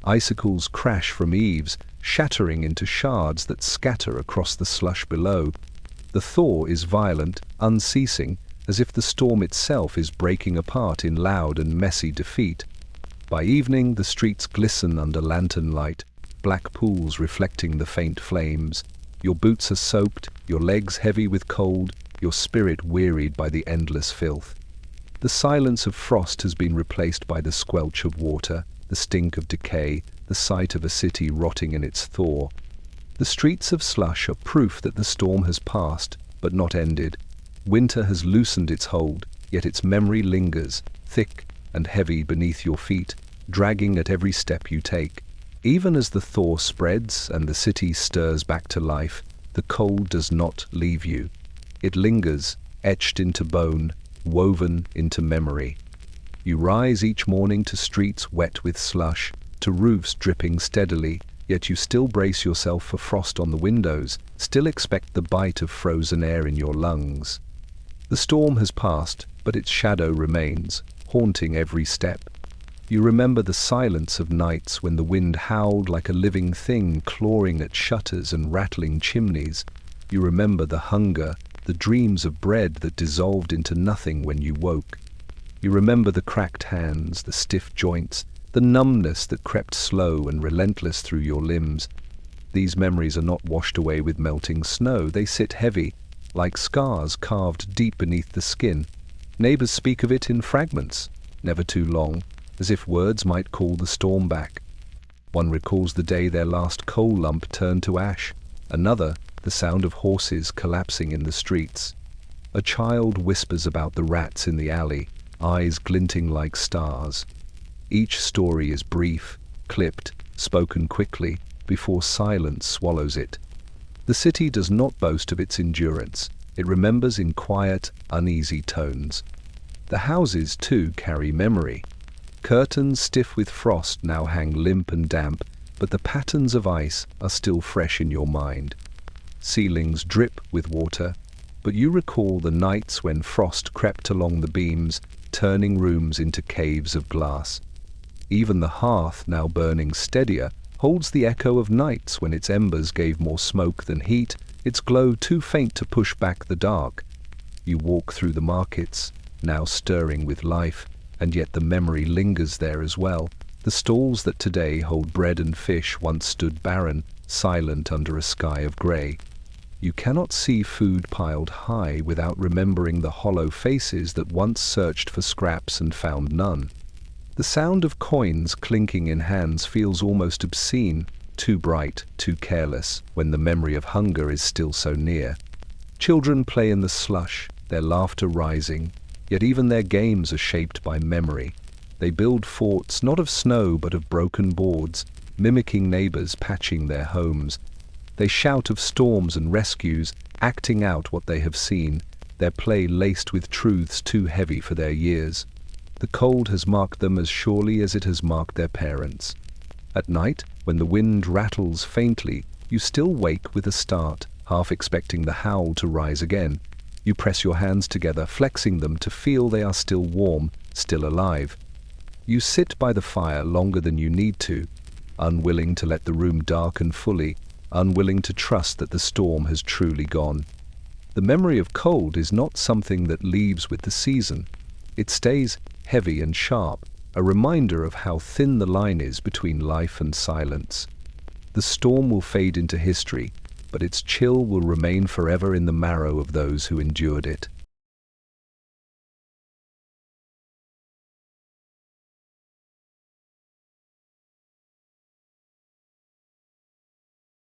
Icicles crash from eaves, shattering into shards that scatter across the slush below. The thaw is violent, unceasing, as if the storm itself is breaking apart in loud and messy defeat. By evening, the streets glisten under lantern light, black pools reflecting the faint flames. Your boots are soaked, your legs heavy with cold, your spirit wearied by the endless filth. The silence of frost has been replaced by the squelch of water, the stink of decay, the sight of a city rotting in its thaw. The streets of slush are proof that the storm has passed, but not ended. Winter has loosened its hold, yet its memory lingers, thick and heavy beneath your feet, dragging at every step you take. Even as the thaw spreads and the city stirs back to life, the cold does not leave you. It lingers, etched into bone, woven into memory. You rise each morning to streets wet with slush, to roofs dripping steadily, yet you still brace yourself for frost on the windows, still expect the bite of frozen air in your lungs. The storm has passed, but its shadow remains, haunting every step. You remember the silence of nights when the wind howled like a living thing, clawing at shutters and rattling chimneys. You remember the hunger, the dreams of bread that dissolved into nothing when you woke. You remember the cracked hands, the stiff joints, the numbness that crept slow and relentless through your limbs. These memories are not washed away with melting snow. They sit heavy, like scars carved deep beneath the skin. Neighbors speak of it in fragments, never too long, as if words might call the storm back. One recalls the day their last coal lump turned to ash. Another, the sound of horses collapsing in the streets. A child whispers about the rats in the alley, eyes glinting like stars. Each story is brief, clipped, spoken quickly, before silence swallows it. The city does not boast of its endurance. It remembers in quiet, uneasy tones. The houses, too, carry memory. Curtains stiff with frost now hang limp and damp, but the patterns of ice are still fresh in your mind. Ceilings drip with water, but you recall the nights when frost crept along the beams, turning rooms into caves of glass. Even the hearth, now burning steadier, holds the echo of nights when its embers gave more smoke than heat, its glow too faint to push back the dark. You walk through the markets, now stirring with life, and yet the memory lingers there as well. The stalls that today hold bread and fish once stood barren, silent under a sky of grey. You cannot see food piled high without remembering the hollow faces that once searched for scraps and found none. The sound of coins clinking in hands feels almost obscene, too bright, too careless, when the memory of hunger is still so near. Children play in the slush, their laughter rising, yet even their games are shaped by memory. They build forts not of snow but of broken boards, mimicking neighbors patching their homes. They shout of storms and rescues, acting out what they have seen, their play laced with truths too heavy for their years. The cold has marked them as surely as it has marked their parents. At night, when the wind rattles faintly, you still wake with a start, half expecting the howl to rise again. You press your hands together, flexing them to feel they are still warm, still alive. You sit by the fire longer than you need to, unwilling to let the room darken fully, unwilling to trust that the storm has truly gone. The memory of cold is not something that leaves with the season. It stays heavy and sharp, a reminder of how thin the line is between life and silence. The storm will fade into history, but its chill will remain forever in the marrow of those who endured it.